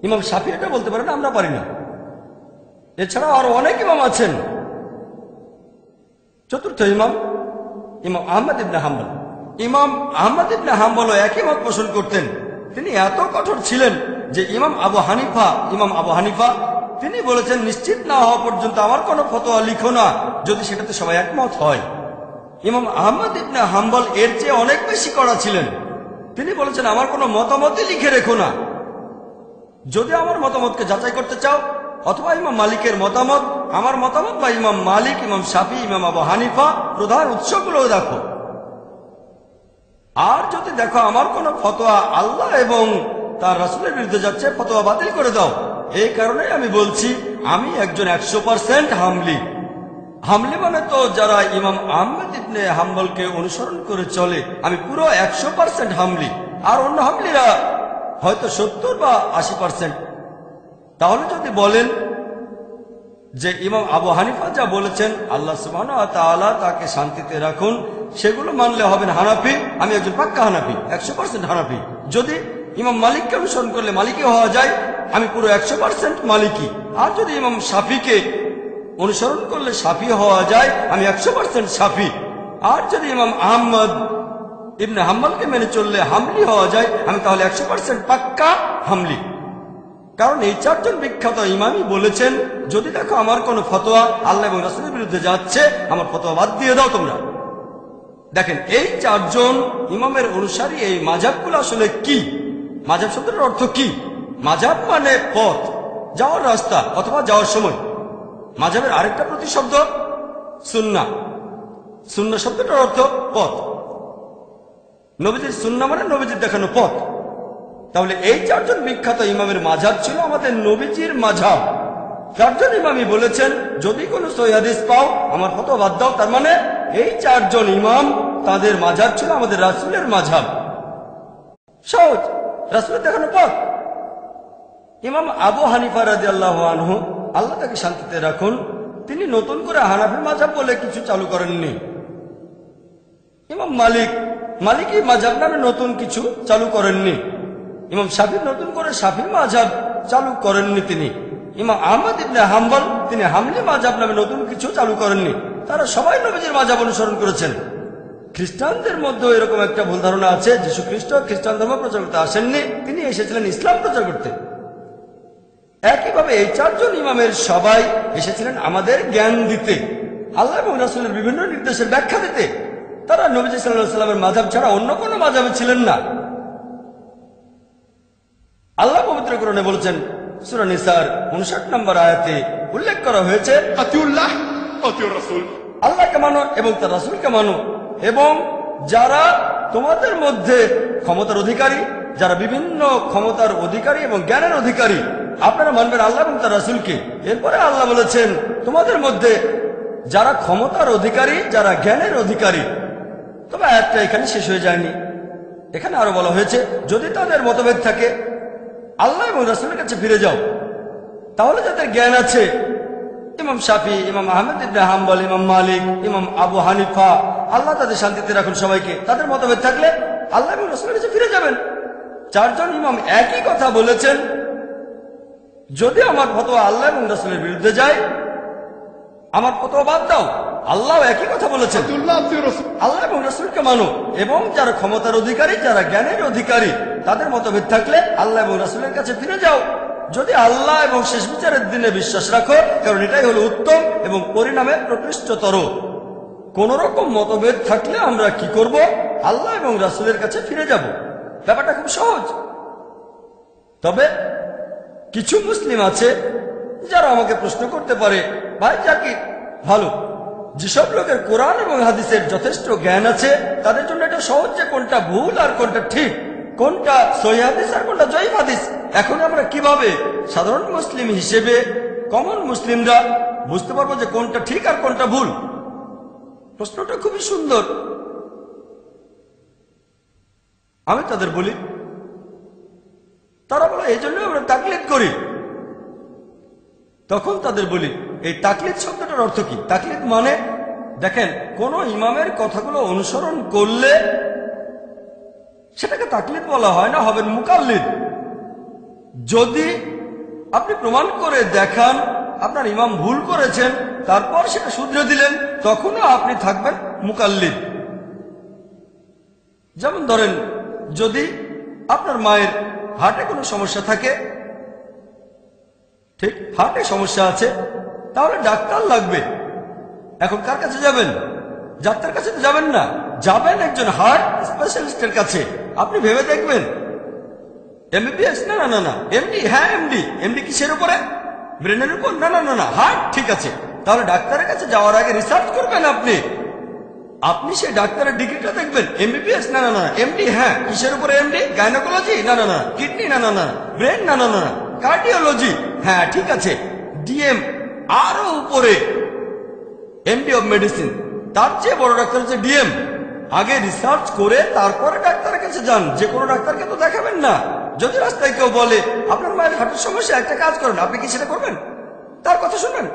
ইমাম শাফি এটা বলতে পারেন, আমরা পারি না। এছাড়াও আরো অনেক ইমাম আছেন। চতুর্থ ইমাম ইমাম আহমদ ইবনে হাম্বল। ইমাম আহমদ ইবনে হাম্বলও একই মত পোষণ করতেন। তিনি এত কঠোর ছিলেন যে ইমাম আবু হানিফা তিনি বলেছেন নিশ্চিত না হওয়া পর্যন্ত আমার কোনো ফতোয়া লিখো না যদি সেটাতে সবাই একমত হয়। ইমাম আহমদ ইবনে হাম্বল এর চেয়ে অনেক বেশি কড়া ছিলেন। তিনি বলেছেন আমার কোনো মতামতই লিখে রেখো না। যদি আমার মতামতকে যাচাই করতে চাও অথবা ইমাম মালিকের মতামত, আমার মতামত, বা ইমাম মালিক, ইমাম শাফি, ইমাম আবু হানিফা, প্রধান উৎসগুলো দেখো। আর যদি দেখো আমার কোন ফতোয়া আল্লাহ এবং তার রাসূলের বিরুদ্ধে যাচ্ছে, ফতোয়া বাতিল করে দাও। এই কারণে আমি বলছি আমি একজন 100% হামলি। হামলি মানে তো যারা ইমাম আহমেদ ইবনে হাম্বলকে অনুসরণ করে চলে, আমি পুরো 100% হামলি। আর অন্য হামলিরা হয়তো 70 বা 80%। তাহলে যদি বলেন যে ইমাম আবু হানিফা যা বলেছেন আল্লাহ সুবহানাহু ওয়া তাআলা তাকে শান্তিতে রাখুন, সেগুলো মানলে হবেন হানাফি। আমি একজন পাক্কা হানাফি, 100% হানাফি। যদি ইমাম মালিককে অনুসরণ করলে মালিকি হওয়া যায়, আমি পুরো 100% মালিকি। আর যদি ইমাম শাফিকে অনুসরণ করলে শাফি হওয়া যায়, আমি 100% শাফি। আর যদি ইমাম আহমদ ইবনে হাম্বলকে মেনে চললে হামলি হওয়া যায়, আমি তাহলে 100% পাক্কা হামলি। কারণ এই চারজন বিখ্যাত ইমামই বলেছেন যদি দেখো আমার কোন ফতোয়া আল্লাহ এবং রাসূলের বিরুদ্ধে যাচ্ছে, আমার ফতোয়া বাদ দিয়ে দাও তোমরা। দেখেন এই চারজন ইমামের অনুসারী এই মাযহাবগুলো আসলে কি? মাযহাব শব্দের অর্থ কি? মাযহাব মানে পথ, যাওয়ার রাস্তা অথবা যাওয়ার সময়। মাযহাবের আরেকটা প্রতিশব্দ সুন্নাহ। সুন্নাহ শব্দটার অর্থ পথ। নবীজির সুন্নাহ মানে নবীজির দেখানো পথ। তাহলে এই চারজন বিখ্যাত ইমামের মাযহাব ছিল আমাদের নবীজির মাযহাব। চারজন ইমামই বলেছেন যদি কোনো সহিহ হাদিস পাও আমার ফতোয়া বাদ দাও। তার মানে এই চারজন ইমাম তাদের মাযহাব ছিল আমাদের রাসূলের মাযহাব। সহজ, রাসূলের দেখানো পথ। ইমাম আবু হানিফা রাদিয়াল্লাহু আনহু, আল্লাহ তাকে শান্তিতে রাখুন, তিনি নতুন করে হানাফি মাযহাব বলে কিছু চালু করেননি। ইমাম মালিকি মাযহাব নামে নতুন কিছু চালু করেননি। ইমাম শাফি নতুন করে শাফি মাযহাব চালু করেননি তিনি। ইমাম আহমদ ইবনে হাম্বল তিনি হামলি মাযহাব নামে নতুন কিছু চালু করেননি। তারা সবাই নবীজির মাযহাব অনুসরণ করেছেন। খ্রিস্টানদের মধ্যেও এরকম একটা ভুল ধারণা আছে, যীশু খ্রিস্ট খ্রিস্টান ধর্ম প্রচার করতে আসেননি, তিনি এসেছিলেন ইসলাম প্রচার করতে। একইভাবে এই চারজন ইমামের সবাই এসেছিলেন আমাদের জ্ঞান দিতে, আল্লাহ এবং রাসূলের বিভিন্ন নির্দেশের ব্যাখ্যা দিতে। তারা নবীজি সাল্লাল্লাহু আলাইহি ওয়াসাল্লামের মাযহাব ছাড়া অন্য কোনো মাযহাবে ছিলেন না। আল্লাহ পবিত্র কোরআনে বলেছেন, সূরা নিসার 59 নম্বর আয়াতে উল্লেখ করা হয়েছে
আতিউল্লাহ আতিউর রাসূল,
আল্লাহকে মানো এবং তার রাসূলকে মানো। এবং যারা তোমাদের মধ্যে ক্ষমতার অধিকারী, যারা বিভিন্ন ক্ষমতার অধিকারী এবং জ্ঞানের অধিকারী, আপনারা মানবেন আল্লাহ এবং তার রাসূলকে। এরপরে আল্লাহ বলেছেন তোমাদের মধ্যে যারা ক্ষমতার অধিকারী, যারা জ্ঞানের অধিকারী। তবে আয়াতটা এখানে শেষ হয়ে যায়নি, এখানে আরো বলা হয়েছে যদি তাদের মতভেদ থাকে আল্লাহ এবং রাসূলের কাছে ফিরে যাও। তাহলে যাদের জ্ঞান আছে, ইমাম শাফি, ইমাম আহমদ ইবনে হাম্বল, ইমাম মালিক, ইমাম আবু হানিফা, আল্লাহ তাদের শান্তিতে রাখুন সবাইকে, তাদের মতভেদ থাকলে আল্লাহ এবং রাসূলের কাছে ফিরে যাবেন। চারজন ইমাম একই কথা বলেছেন, যদি আমার ফতোয়া আল্লাহ এবং রাসূলের বিরুদ্ধে যায় আমার ফতোয়া বাদ দাও। আল্লাহ একই কথা বলেছেন,
আতিউল্লাহ আতিউর রাসূল।
আল্লাহ এবং রাসূলকে মানো। এবং যারা ক্ষমতার অধিকারী, যারা জ্ঞানের অধিকারী, তাদের মতভেদ থাকলে আল্লাহ এবং রাসূলের কাছে ফিরে যাও। যদি আল্লাহ এবং শেষ বিচারের দিনে বিশ্বাস রাখো, কারণ এটাই হলো উত্তম এবং পরিণামে প্রকৃষ্টতর। কোন রকম মতভেদ থাকলে আমরা কি করব? আল্লাহ এবং রাসূলের কাছে ফিরে যাব। ব্যাপারটা খুব সহজ। তবে কিছু মুসলিম আছে যারা আমাকে প্রশ্ন করতে পারে, ভাই জাকির ভালো, যেসব লোকের কোরআন এবং হাদিসের যথেষ্ট জ্ঞান আছে তাদের জন্য এটা সহজ যে কোনটা ভুল আর কোনটা ঠিক, কোনটা সহিহ হাদিস আর কোনটা জয়ীফ হাদিস। এখন আমরা কিভাবে সাধারণ মুসলিম হিসেবে, কমন মুসলিমরা বুঝতে পারবো যে কোনটা ঠিক আর কোনটা ভুল? প্রশ্নটা খুবই সুন্দর। আমি তাদের বলি, তারা বলে এই জন্য আমরা তাকলিদ করি। তখন তাদের বলি এই তাকলিদ শব্দটার অর্থ কি? তাকলিদ মানে দেখেন, কোন ইমামের কথাগুলো অনুসরণ করলে সেটাকে তাকলিদ বলা হয় না, হবেন মুকাল্লিদ। যদি আপনি প্রমাণ করে দেখান আপনার ইমাম ভুল করেছেন, তারপর সেটা শুধরে দিলেন, তখনও আপনি থাকবেন মুকাল্লিদ। যেমন ধরেন, যদি আপনার মায়ের হার্টে কোনো সমস্যা থাকে, ঠিক হার্টে সমস্যা আছে, তাহলে ডাক্তার লাগবে। এখন কার কাছে যাবেন? ডাক্তার কাছে তো যাবেন না, যাবেন একজন হার্ট স্পেশালিস্টের কাছে। আপনি ভেবে দেখবেন এমবিবিএস না না না না এমডি। হ্যাঁ এমডি। এমডি কিসের উপরে? ব্রেনের উপর? না না না না, হার্ট ঠিক আছে। তাহলে ডাক্তারের কাছে যাওয়ার আগে রিসার্চ করবেন আপনি। আপনি সেই ডাক্তারের ডিগ্রিটা দেখবেন, এমবিবিএস? না না না। এমডি? হ্যাঁ। কিসের উপরে এমডি? গাইনোকোলজি? না না না। কিডনি? না না না। ব্রেন? না না না। কার্ডিওলজি? হ্যাঁ ঠিক আছে। ডিএম? আরো উপরে এমডি অফ মেডিসিন। তার চেয়ে বড় ডাক্তার হচ্ছে ডিএম। আগে রিসার্চ করে তারপরে ডাক্তারের কাছে যান। যে কোনো ডাক্তারকে তো দেখাবেন না। যদি রাস্তায় কেউ বলে আপনার মায়ের হার্টের সমস্যা, একটা কাজ করেন, আপনি কি সেটা করবেন? তার কথা শুনবেন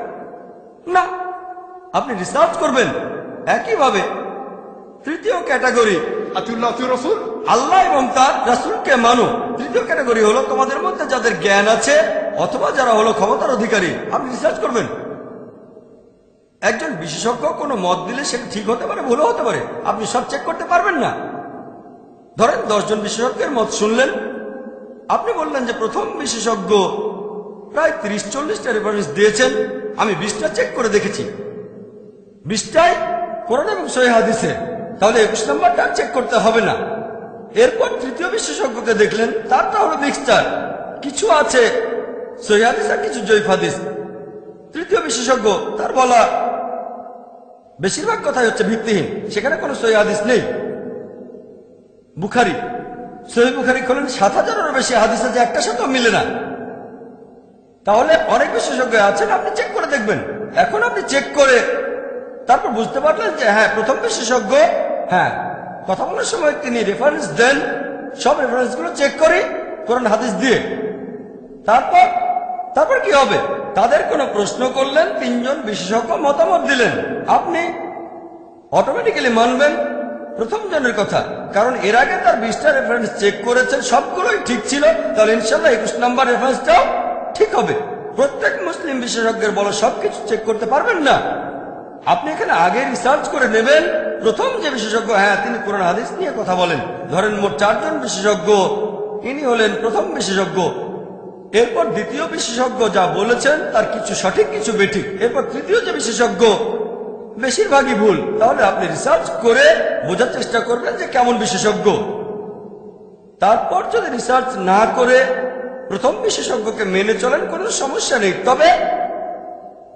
না, আপনি রিসার্চ করবেন। একইভাবে তৃতীয় ক্যাটাগরি,
আতিউল্লাহ আতিউর রাসূল,
আল্লাহ এবং তার রাসূলকে মানো। তৃতীয় ক্যাটাগরি হলো তোমাদের মধ্যে যাদের জ্ঞান আছে অথবা যারা হলো ক্ষমতার অধিকারী। আপনি রিসার্চ করবেন। একজন বিশেষজ্ঞ কোনো মত দিলে সেটা ঠিক হতে পারে, ভুলও হতে পারে। আপনি সব চেক করতে পারবেন না। ধরেন 10 জন বিশেষজ্ঞের মত শুনলেন, আপনি বললেন যে প্রথম বিশেষজ্ঞ প্রায় 30-40টা রেফারেন্স দিয়েছেন, আমি 20টা চেক করে দেখেছি, 20টাই কোরআন এবং সহিহ হাদিসে, তাহলে 21 নম্বরটা চেক করতে হবে না। এরপর তৃতীয় বিশেষজ্ঞকে দেখলেন, তারটা হলো মিক্সচার, কিছু আছে সহিহ হাদিস আর কিছু জয়ীফ হাদিস। তৃতীয় বিশেষজ্ঞ, তার বলা বেশিরভাগ কথাই হচ্ছে ভিত্তিহীন, সেখানে কোনো সহিহ হাদিস নেই। বুখারী, সহিহ বুখারী খোলেন, 7000-এরও বেশি হাদিস আছে, একটা সাথেও মিলে না। তাহলে অনেক বিশেষজ্ঞ আছেন, আপনি চেক করে দেখবেন। এখন আপনি চেক করে তারপর বুঝতে পারলেন যে হ্যাঁ প্রথম বিশেষজ্ঞ, হ্যাঁ কথা বলার সময় তিনি রেফারেন্স দেন, সব রেফারেন্সগুলো চেক করি কোরআন হাদিস দিয়ে। তারপর কি হবে? তাদের কোনো প্রশ্ন করলেন, 3 জন বিশেষজ্ঞ মতামত দিলেন, আপনি অটোমেটিক্যালি মানবেন প্রথম জনের কথা, কারণ এর আগে তার 20টা রেফারেন্স চেক করেছেন, সবগুলোই ঠিক ছিল। তাহলে ইনশাল্লাহ 21 নম্বর রেফারেন্সটাও ঠিক হবে। প্রত্যেক মুসলিম বিশেষজ্ঞের বলা সবকিছু চেক করতে পারবেন না। আপনি এখানে আগে রিসার্চ করে নেবেন। প্রথম যে বিশেষজ্ঞ, হ্যাঁ তিনি কোরআন হাদিস নিয়ে কথা বলেন। ধরেন মোট 4 জন বিশেষজ্ঞ, ইনি হলেন প্রথম বিশেষজ্ঞ। এরপর দ্বিতীয় বিশেষজ্ঞ যা বলেছেন তার কিছু সঠিক কিছু বেঠিক। এরপর তৃতীয় যে বিশেষজ্ঞ, বেশিরভাগই ভুল। তাহলে আপনি রিসার্চ করে বোঝার চেষ্টা করবেন যে কেমন বিশেষজ্ঞ। তারপর যদি রিসার্চ না করে প্রথম বিশেষজ্ঞকে মেনে চলেন, কোনো সমস্যা নেই। তবে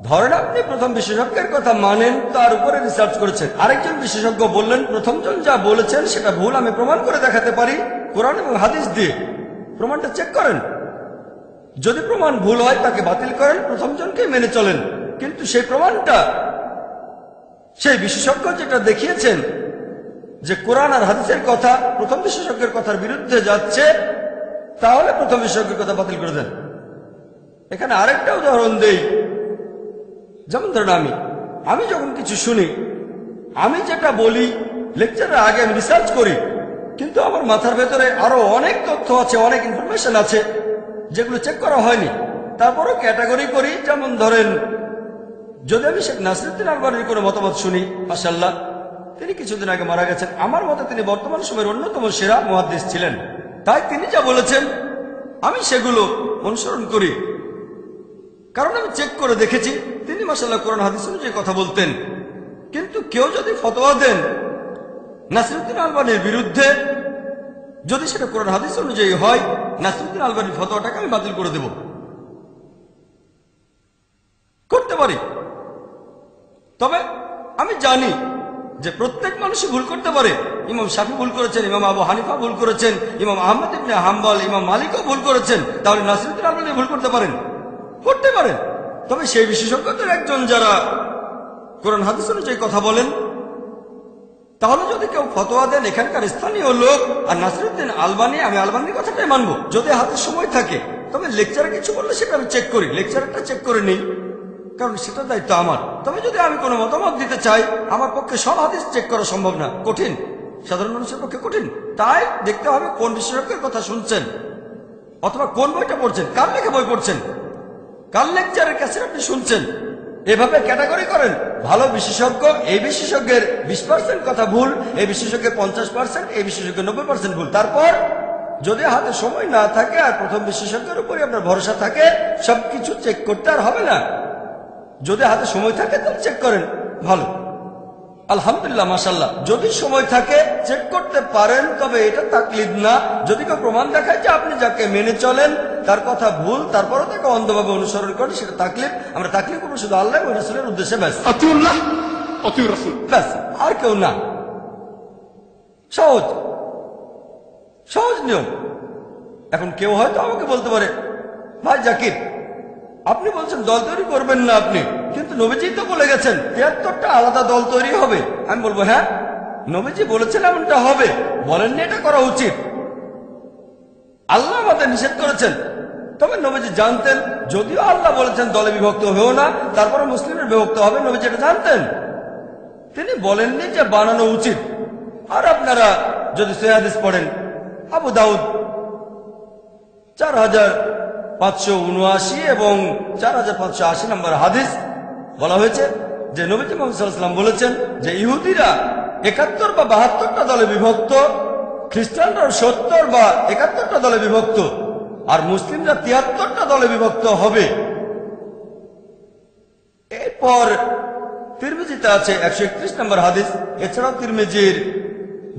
ধরেন আপনি প্রথম বিশেষজ্ঞের কথা মানেন, তার উপরে রিসার্চ করেছেন, আরেকজন বিশেষজ্ঞ বললেন প্রথমজন যা বলেছেন সেটা ভুল, আমি প্রমাণ করে দেখাতে পারি কোরআন এবং হাদিস দিয়ে। প্রমাণটা চেক করেন, যদি প্রমাণ ভুল হয় তাকে বাতিল করেন, প্রথমজনকে মেনে চলেন। কিন্তু সেই প্রমাণটা সেই বিশেষজ্ঞ যেটা দেখিয়েছেন যে কোরআন আর হাদিসের কথা প্রথম বিশেষজ্ঞের কথার বিরুদ্ধে যাচ্ছে, তাহলে প্রথম বিশেষজ্ঞের কথা বাতিল করে দেন। এখানে আরেকটা উদাহরণ দেই। যেমন ধরেন আমি যখন কিছু শুনি, আমি যেটা বলি লেকচারের আগে আমি রিসার্চ করি, কিন্তু আমার মাথার ভেতরে আরো অনেক তথ্য আছে, অনেক ইনফরমেশন আছে যেগুলো চেক করা হয়নি। তারপরও ক্যাটাগরি করি। যেমন ধরেন যদি আমি শেখ নাসিরউদ্দিন আলবানীর কোনো মতামত শুনি, মাশাআল্লাহ তিনি কিছুদিন আগে মারা গেছেন, আমার মতে তিনি বর্তমান সময়ের অন্যতম সেরা মুহাদ্দিস ছিলেন, তাই তিনি যা বলেছেন আমি সেগুলো অনুসরণ করি, কারণ আমি চেক করে দেখেছি তিনি মাশাআল্লাহ কোরআন হাদিস অনুযায়ী কথা বলতেন। কিন্তু কেউ যদি ফতোয়া দেন নাসিরউদ্দিন আলবানীর বিরুদ্ধে, যদি সেটা কোরআন হাদিস অনুযায়ী হয়, নাসিরউদ্দিন আলবানীর ফতোয়াটাকে আমি বাতিল করে দেব, করতে পারি। তবে আমি জানি যে প্রত্যেক মানুষই ভুল করতে পারে। ইমাম শাফি ভুল করেছেন, ইমাম আবু হানিফা ভুল করেছেন, ইমাম আহমদ ইবনে হাম্বল, ইমাম মালিকও ভুল করেছেন। তাহলে নাসিরউদ্দিন আলবানী ভুল করতে পারেন? করতে পারেন। তবে সেই বিশেষজ্ঞদের একজন যারা কোরআন হাদিস অনুযায়ী কথা বলেন, তাহলে যদি কেউ ফতোয়া দেন এখানকার স্থানীয় লোক আর নাসিরউদ্দিন আলবানী, আমি আলবানীর কথাটাই মানবো যদি হাতে সময় থাকে। তবে লেকচারে কিছু বললে সেটা আমি চেক করি, লেকচারটা চেক করে নিই, কারণ সেটা দায়িত্ব আমার। তবে যদি আমি কোনো মতামত দিতে চাই, আমার পক্ষে সব হাদিস চেক করা সম্ভব না, কঠিন, সাধারণ মানুষের পক্ষে কঠিন। তাই দেখতে হবে কোন বিশেষজ্ঞের কথা শুনছেন, অথবা কোন বইটা পড়ছেন, কার লেখা বই পড়ছেন, কার লেকচারের ক্যাসেট আপনি শুনছেন। এভাবে ক্যাটাগরি করেন। ভালো বিশেষজ্ঞ, এই বিশেষজ্ঞের 20% কথা ভুল, এই বিশেষজ্ঞের 50%, এই বিশেষজ্ঞের 90% ভুল। তারপর যদি হাতে সময় না থাকে আর প্রথম বিশেষজ্ঞের উপরে আপনার ভরসা থাকে, সবকিছু চেক করতে আর হবে না। যদি হাতে সময় থাকে তাহলে চেক করেন, ভালো। আলহামদুলিল্লাহ, মাশাআল্লাহ। যদি সময় থাকে চেক করতে পারেন, তবে এটা তাকলিদ না। যদি কেউ প্রমাণ দেখায় যে আপনি যাকে মেনে চলেন তার কথা ভুল, তারপরও তাকে অন্ধভাবে অনুসরণ করেন, সেটা তাকলিদ। আমরা তাকলিদ করবো শুধু আল্লাহ এবং রাসূলের উদ্দেশ্যে, ব্যাস।
আতিউল্লাহ আতিউর রাসূল,
ব্যাস, আর কেউ না। সহজ সহজ নিয়ম। এখন কেউ হয়তো আমাকে বলতে পারে, ভাই জাকির, আপনি বলছেন দল তৈরি করবেন না আপনি, কিন্তু নবীজি তো বলে গেছেন ৭৩টা আলাদা দল তৈরি হবে। আমি বলবো, হ্যাঁ, নবীজি বলেছেন এমনটা হবে, বলেননি এটা করা উচিত। আল্লাহ আমাদের নিষেধ করেছেন, তবে নবীজি জানতেন, যদিও আল্লাহ বলেছেন দলে বিভক্ত হয়েও না, তারপরে মুসলিমের বিভক্ত হবে, নবীজি এটা জানতেন। তিনি বলেননি যে বানানো উচিত। আর আপনারা যদি সহিহ হাদিস পড়েন, আবু দাউদ ৪৫৭৯ এবং ৪৫৮০ নম্বর হাদিস বলা হয়েছে যে নবী মুহাম্মদ সাল্লাল্লাহু আলাইহি ওয়াসাল্লাম বলেছেন যে ইহুদিরা ৭১ বা ৭২টা দলে বিভক্ত, খ্রিস্টানরা ৭০ বা ৭১টা দলে বিভক্ত, আর মুসলিমরা ৭৩টা দলে বিভক্ত হবে। এরপর তিরমিজিতে আছে ১৩১ নম্বর হাদিস, এছাড়াও তিরমিজির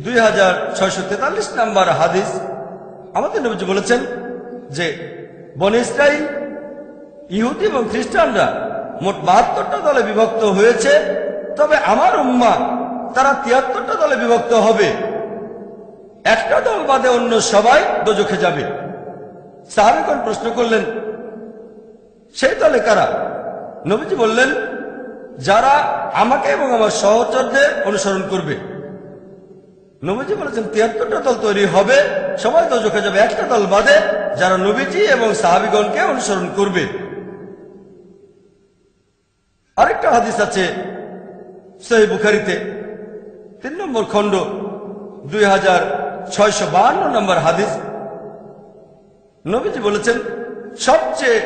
২৬৪৩ নম্বর হাদিস। আমাদের নবীজি বলেছেন যে বনী ইসরাইল, ইহুদি এবং খ্রিস্টানরা মোট ৭২টা দলে বিভক্ত হয়েছে, তবে আমার উম্মাহ তারা ৭৩টা দলে বিভক্ত হবে। একটা দল বাদে অন্য সবাই দোজখে যাবে। সাহাবীগণ প্রশ্ন করলেন, সেই দলে কারা? নবীজি বললেন, যারা আমাকে এবং আমার সহচরদের অনুসরণ করবে। নবীজি বলেছেন ৭৩টা দল তৈরি হবে, সবাই দোজখে যাবে, একটা দল বাদে, যারা নবীজি এবং সাহাবীগণকে অনুসরণ করবে। আরেকটা হাদিস আছে সহিহ বুখারীতে ৩ নম্বর খণ্ড ২৬৫২ নম্বর হাদিস। নবীজি বলেছেন, সবচেয়ে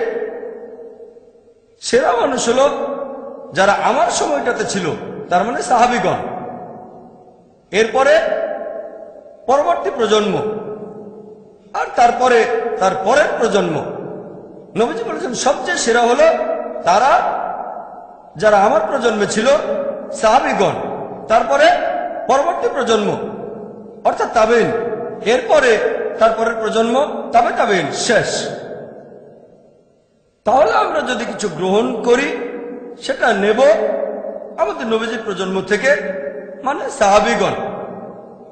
সেরা মানুষ হলো যারা আমার সময়টাতে ছিল, তার মানে সাহাবীগণ। এরপরে পরবর্তী প্রজন্ম, আর তারপরে তার পরের প্রজন্ম। নবীজি বলেছেন সবচেয়ে সেরা হলো তারা যারা আমার প্রজন্মে ছিল, সাহাবীগণ, তারপরে পরবর্তী প্রজন্ম অর্থাৎ তাবেঈন, এরপরে তারপরের প্রজন্ম, তবে তাবেঈন, শেষ। তাহলে আমরা যদি কিছু গ্রহণ করি সেটা নেব আমাদের নবীজির প্রজন্ম থেকে, মানে সাহাবীগণ,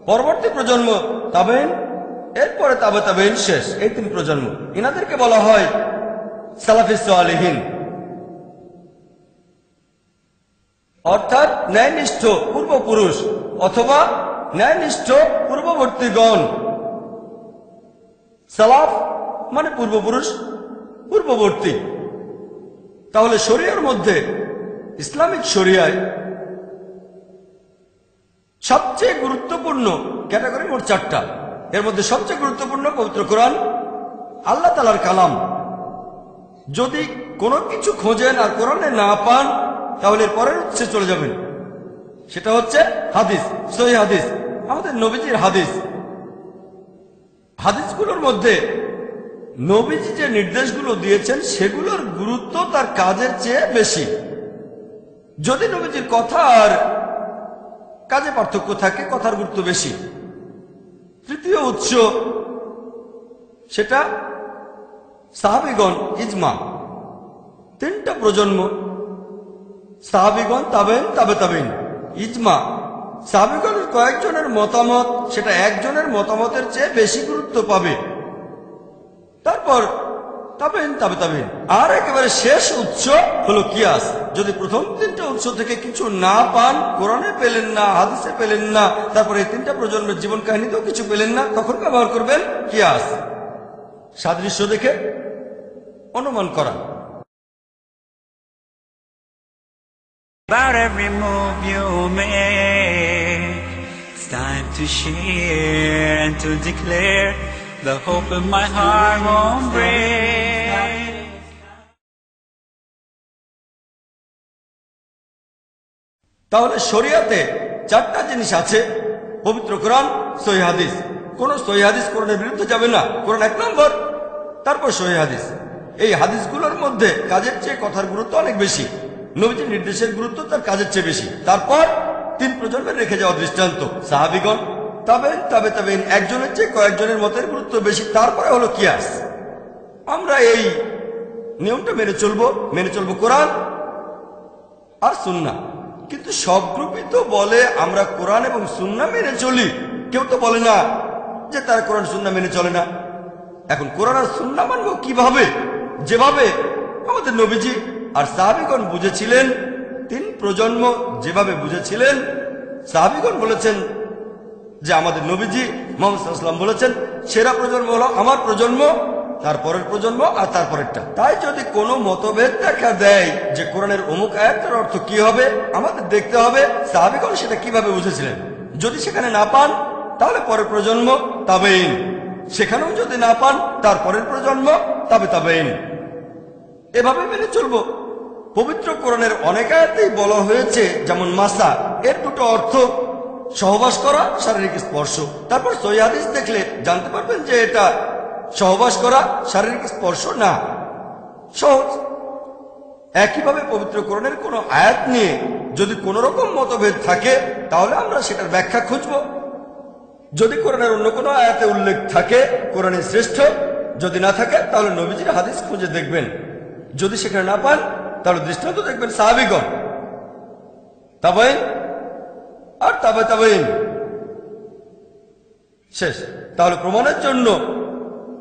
পরবর্তী প্রজন্ম তাবেঈন, এরপরে তাবে তাবেঈন, শেষ। এই ৩ প্রজন্ম, এনাদেরকে বলা হয় সালাফিস সালিহিন, অর্থাৎ ন্যায়নিষ্ঠ পূর্বপুরুষ অথবা ন্যায়নিষ্ঠ পূর্ববর্তীগণ। সালাফ মানে পূর্বপুরুষ, পূর্ববর্তী। তাহলে শরিয়ার মধ্যে, ইসলামিক শরিয়ায় সবচেয়ে গুরুত্বপূর্ণ ক্যাটাগরি মোট ৪টা। এর মধ্যে সবচেয়ে গুরুত্বপূর্ণ পবিত্র কোরআন, আল্লাহ তাআলার কালাম। যদি কোনো কিছু খোঁজেন আর কোরআনে না পান, তাহলে পরের উৎসে চলে যাবেন, সেটা হচ্ছে হাদিস, সহিহ হাদিস, আমাদের নবীজির হাদিস। হাদিসগুলোর মধ্যে নবীজি যে নির্দেশগুলো দিয়েছেন সেগুলোর গুরুত্ব তার কাজের চেয়ে বেশি। যদি নবীজির কথা আর কাজে পার্থক্য থাকে, কথার গুরুত্ব বেশি। তৃতীয় উৎস, সেটা সাহাবীগণ, ইজমা। 3টা প্রজন্ম, সাহাবীগণ, তাবেঈন, তাবে তাবেঈন, ইজমা। সাহাবীগণের কয়েকজনের মতামত, সেটা একজনের মতামতের চেয়ে বেশি গুরুত্ব পাবে। তারপর তাবেঈন, তাবে তাবেঈন। আর একেবারে শেষ উৎস হলো কিয়াস। যদি প্রথম 3টা উৎস থেকে কিছু না পান, কোরআনে পেলেন না, হাদিসে পেলেন না, তারপরে এই 3টা প্রজন্মের জীবন কাহিনীতেও কিছু পেলেন না, তখন ব্যবহার করবেন কিয়াস, সাদৃশ্য দেখে অনুমান করা।
About every move you make, it's time to share and to declare the hope of my heart won't break.
তাহলে শরিয়াতে 4টা জিনিস আছে, পবিত্র কোরআন, সহিহ হাদিস। কোন সহিহ হাদিস কোরআনের বিরুদ্ধে যাবে না, কোরআন 1 নম্বর, তারপর সহিহ হাদিস। এই হাদিসগুলোর মধ্যে কাজের চেয়ে কথার গুরুত্ব অনেক বেশি, নবীজির নির্দেশের গুরুত্ব তার কাজের চেয়ে বেশি। তারপর 3 প্রজন্মের রেখে যাওয়া দৃষ্টান্ত। সাহাবিগণ, তাবেইন, তাবেইন, একজনের চেয়ে কয়েকজনের মতের গুরুত্ব বেশি, তারপরে হলো কিয়াস। আমরা এই নিয়মটা মেনে চলবো কোরআন আর সুন্নাহ। কিন্তু সব গ্রুপই তো বলে আমরা কোরআন এবং সুন্নাহ মেনে চলি, কেউ তো বলে না যে তারা কোরআন সুন্নাহ মেনে চলে না। এখন কোরআন আর সুন্নাহ মানব কিভাবে? যেভাবে আমাদের নবীজি আর সাহাবীগণ বুঝেছিলেন, 3 প্রজন্ম যেভাবে বুঝেছিলেন। সাহাবীগণ বলেছেন যে আমাদের নবীজি মুহাম্মদ সাল্লাল্লাহু আলাইহি ওয়াসাল্লাম বলেছেন সেরা প্রজন্ম হলো আমার প্রজন্ম, তারপরের প্রজন্ম আর তারপরেরটা। তাই যদি কোনো মতভেদ দেখা দেয় যে কোরআনের অমুক আয়াতের অর্থ কি হবে, আমাদের দেখতে হবে সাহাবীগণ সেটা কিভাবে বুঝেছিলেন। যদি সেখানে না পান তাহলে পরের প্রজন্ম তাবেইন, সেখানেও যদি না পান তারপরের প্রজন্ম তাবেইন, এভাবে মেনে চলবো। পবিত্র কোরআনের অনেক আয়াতেই বলা হয়েছে, যেমন মাসা, এর দুটো অর্থ সহবাস করা, শারীরিক স্পর্শ। তারপর সহিহ হাদিস দেখলে জানতে পারবেন যে এটা সহবাস করা, শারীরিক স্পর্শ না। সহজ। একইভাবে পবিত্র কোরআনের কোনো আয়াত নিয়ে যদি কোনো রকম মতভেদ থাকে তাহলে আমরা সেটার ব্যাখ্যা খুঁজব। যদি কোরআনের অন্য কোনো আয়াতে উল্লেখ থাকে কোরআনে শ্রেষ্ঠ, যদি না থাকে তাহলে নবীজির হাদিস খুঁজে দেখবেন। যদি সেখানে না পান তাহলে দৃষ্টান্ত দেখবেন সাহাবীগণ, তাবেইন আর তাবেইন। শেষ। তাহলে প্রমাণের জন্য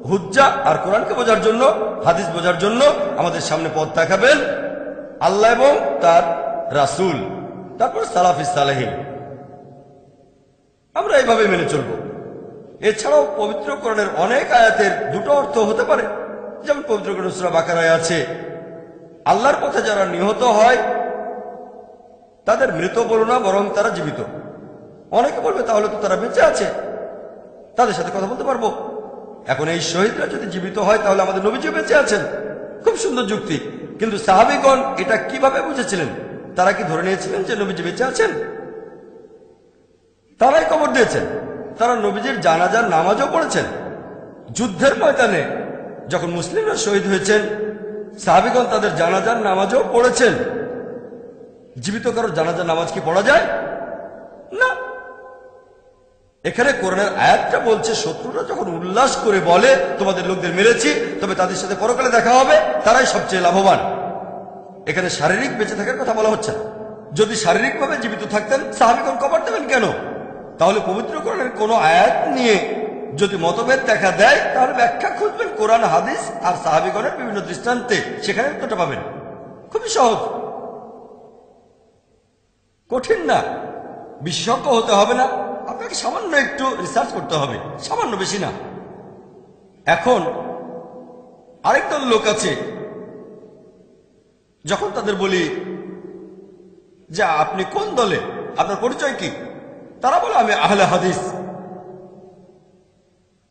হুজ্জা আর কোরআনকে বোঝার জন্য, হাদিস বোঝার জন্য আমাদের সামনে পথ দেখাবেন আল্লাহ এবং তার রাসূল, তারপর সালাফিস সালেহিন। আমরা এইভাবে মেনে চলব। এছাড়াও পবিত্র কোরআনের অনেক আয়াতের দুটো অর্থ হতে পারে। যেমন পবিত্র কোরআন সূরা বাকারায় আছে, আল্লাহর পথে যারা নিহত হয় তাদের মৃত বলো না, বরং তারা জীবিত। অনেকে বলবে তাহলে তো তারা বেঁচে আছে, তাদের সাথে কথা বলতে পারবো। এখন এই শহীদরা যদি জীবিত হয় তাহলে আমাদের নবীজিও বেঁচে আছেন। খুব সুন্দর যুক্তি। কিন্তু সাহাবীগণ এটা কিভাবে বুঝেছিলেন? তারা কি ধরে নিয়েছিলেন যে নবীজি বেঁচে আছেন? তারাই কবর দিয়েছেন। তারা নবীজির জানাজার নামাজও পড়েছেন। যুদ্ধের ময়দানে যখন মুসলিমরা শহীদ হয়েছেন, সাহাবীগণ তাদের জানাজার নামাজও পড়েছেন। জীবিত কারোর জানাজার নামাজ কি পড়া যায়? না। এখানে কোরআনের আয়াতটা বলছে শত্রুরা যখন উল্লাস করে বলে তোমাদের লোকদের মেরেছি, তবে তাদের সাথে পরকালে দেখা হবে, তারাই সবচেয়ে লাভবান। এখানে শারীরিক বেঁচে থাকার কথা বলা হচ্ছে না। যদি শারীরিকভাবে জীবিত থাকতেন সাহাবীগণ কবর দেবেন কেন? তাহলে পবিত্র কোরআনের কোনো আয়াত নিয়ে যদি মতভেদ দেখা দেয় তাহলে ব্যাখ্যা খুঁজবেন কোরআন, হাদিস আর সাহাবীগণের বিভিন্ন দৃষ্টান্তে, সেখানে উত্তরটা পাবেন। খুবই সহজ, কঠিন না। বিশেষজ্ঞ হতে হবে না, আপনাকে সামান্য একটু রিসার্চ করতে হবে, সামান্য, বেশি না। এখন আরেক দল লোক আছে, যখন তাদের বলি যে আপনি কোন দলে, আপনার পরিচয় কি, তারা বলে আমি আহলে হাদিস।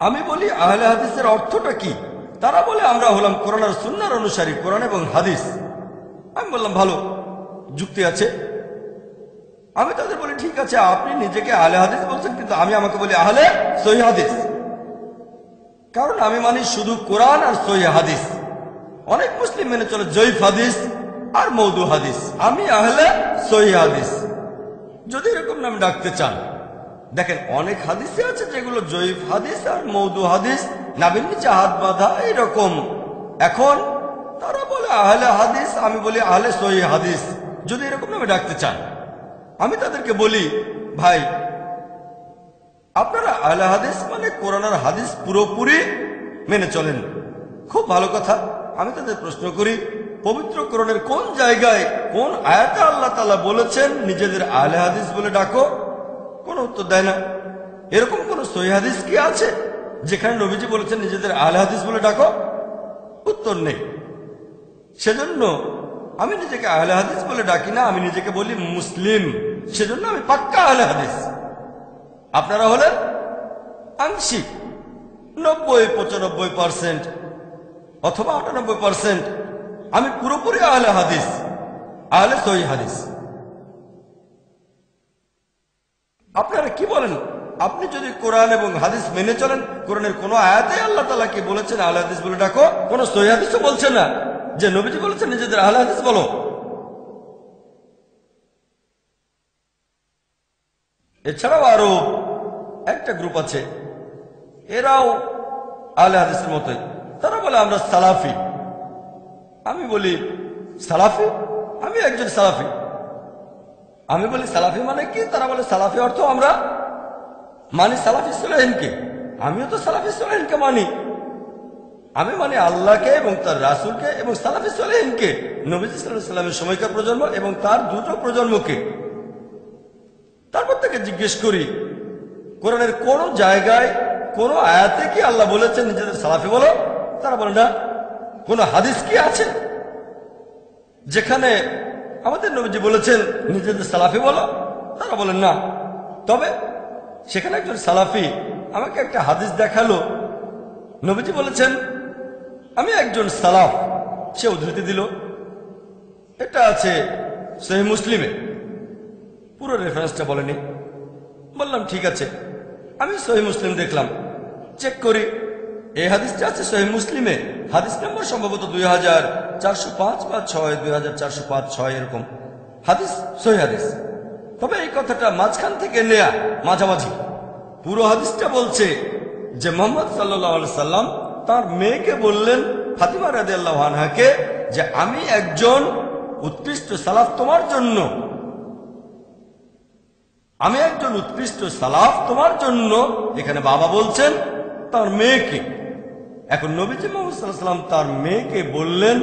আমি বলি আহলে হাদিসের অর্থটা কি? তারা বলে আমরা হলাম কোরআন আর সুন্নাহর অনুসারী, কোরআন এবং হাদিস। আমি বললাম ভালো, যুক্তি আছে। আমি তাদের বলি ঠিক আছে, আপনি নিজেকে আহলে হাদিস বলছেন, কিন্তু আমি আমাকে বলি আহলে সহিহ হাদিস, কারণ আমি মানি শুধু কোরআন আর সহিহ হাদিস। অনেক মুসলিম মেনে চলে জয়ীফ হাদিস আর মওদু হাদিস, আমি আহলে সহিহ হাদিস। যদি এরকম নাম ডাকতে চান, দেখেন অনেক হাদিসে আছে যেগুলো জয়ীফ হাদিস আর মওদু হাদিস, নাবির নিচে হাত বাঁধা এরকম। এখন তারা বলে আহলে হাদিস, আমি বলি আহলে সহিহ হাদিস। যদি এরকম নামে ডাকতে চান, আমি তাদেরকে বলি ভাই আপনারা আহলে হাদিস মানে কোরআন আর হাদিস পুরোপুরি মেনে চলেন, খুব ভালো কথা। আমি তাদের প্রশ্ন করি, পবিত্র কোরআনের কোন জায়গায় কোন আয়াতে আল্লাহ তাআলা বলেছেন নিজেদের আহলে হাদিস বলে ডাকো? কোনো উত্তর দেয় না। এরকম কোন সহিহ হাদিস কি আছে যেখানে নবীজি বলেছেন নিজেদের আহলে হাদিস বলে ডাকো? উত্তর নেই। সেজন্য আমি নিজেকে আহলে হাদিস বলে ডাকি না, আমি নিজেকে বলি মুসলিম। সেজন্য আমি পাক্কা আহলে হাদিস। আপনারা হলেন আংশিক 90-95% অথবা 98%। আমি পুরোপুরি আহলে হাদিস, আহলে সহিহ হাদিস। আপনারা কি বলেন? আপনি যদি কোরআন এবং হাদিস মেনে চলেন, কোরআনের কোন আয়াতে আল্লাহ তাআলা কি বলেছেন আহলে হাদিস বলে ডাকো? কোন সহিহ হাদিসও বলছে না যে নবীজি বলেছেন নিজেদের আহলে হাদিস বলো। এছাড়াও আরো একটা গ্রুপ আছে, এরাও আহলে হাদিসের মতোই। তারা বলে আমরা সালাফি। আমি বলি সালাফি? আমি একজন সালাফি। আমি বলি সালাফি মানে কি? তারা বলে সালাফি অর্থ আমরা মানি সালাফি সালেহিনকে। আমিও তো সালাফি সালেহিনকে মানি। আমি মানে আল্লাহকে এবং তার রাসূলকে এবং সালাফি সালেহিনকে, নবীজি সাল্লাল্লাহু আলাইহি ওয়াসাল্লামের সময়কার প্রজন্ম এবং তার দুটো প্রজন্মকে। তারপর থেকে জিজ্ঞেস করি, কোরআনের কোন জায়গায় কোন আয়াতে কি আল্লাহ বলেছেন নিজেদের সালাফি বলো? তারা বলে না। কোন হাদিস কি আছে যেখানে আমাদের নবীজি বলেছেন নিজেদের সালাফি বলো? তারা বলেন না। তবে সেখানে একজন সালাফি আমাকে একটা হাদিস দেখালো, নবীজি বলেছেন আমি একজন সালাফ। সে উদ্ধৃতি দিল, এটা আছে সহিহ মুসলিমে, পুরো রেফারেন্সটা বলেনি। বললাম ঠিক আছে। আমি সহিহ মুসলিম দেখলাম, চেক করি, এই হাদিসটা আছে সহিহ মুসলিমে, হাদিস নম্বর সম্ভবত 2405 বা 6, 2405-6 এরকম হাদিস, সহিহ হাদিস। তবে এই কথাটা মাঝখান থেকে নেয়া, মাঝামাঝি। পুরো হাদিসটা বলছে যে মুহাম্মদ সাল্লাল্লাহু আলাইহি সাল্লাম তার মেয়েকে বললেন, ফাতিমা রাদিয়াল্লাহু আনহাকে, যে আমি একজন উৎকৃষ্ট সালাফ তোমার জন্য, আমি একজন উৎকৃষ্ট সালাফ তোমার জন্য। এখানে বাবা বলছেন তার মেয়েকে। এখন নবীজি মুহাম্মদ সাল্লাল্লাহু আলাইহি ওয়াসাল্লাম তার মেয়েকে বললেন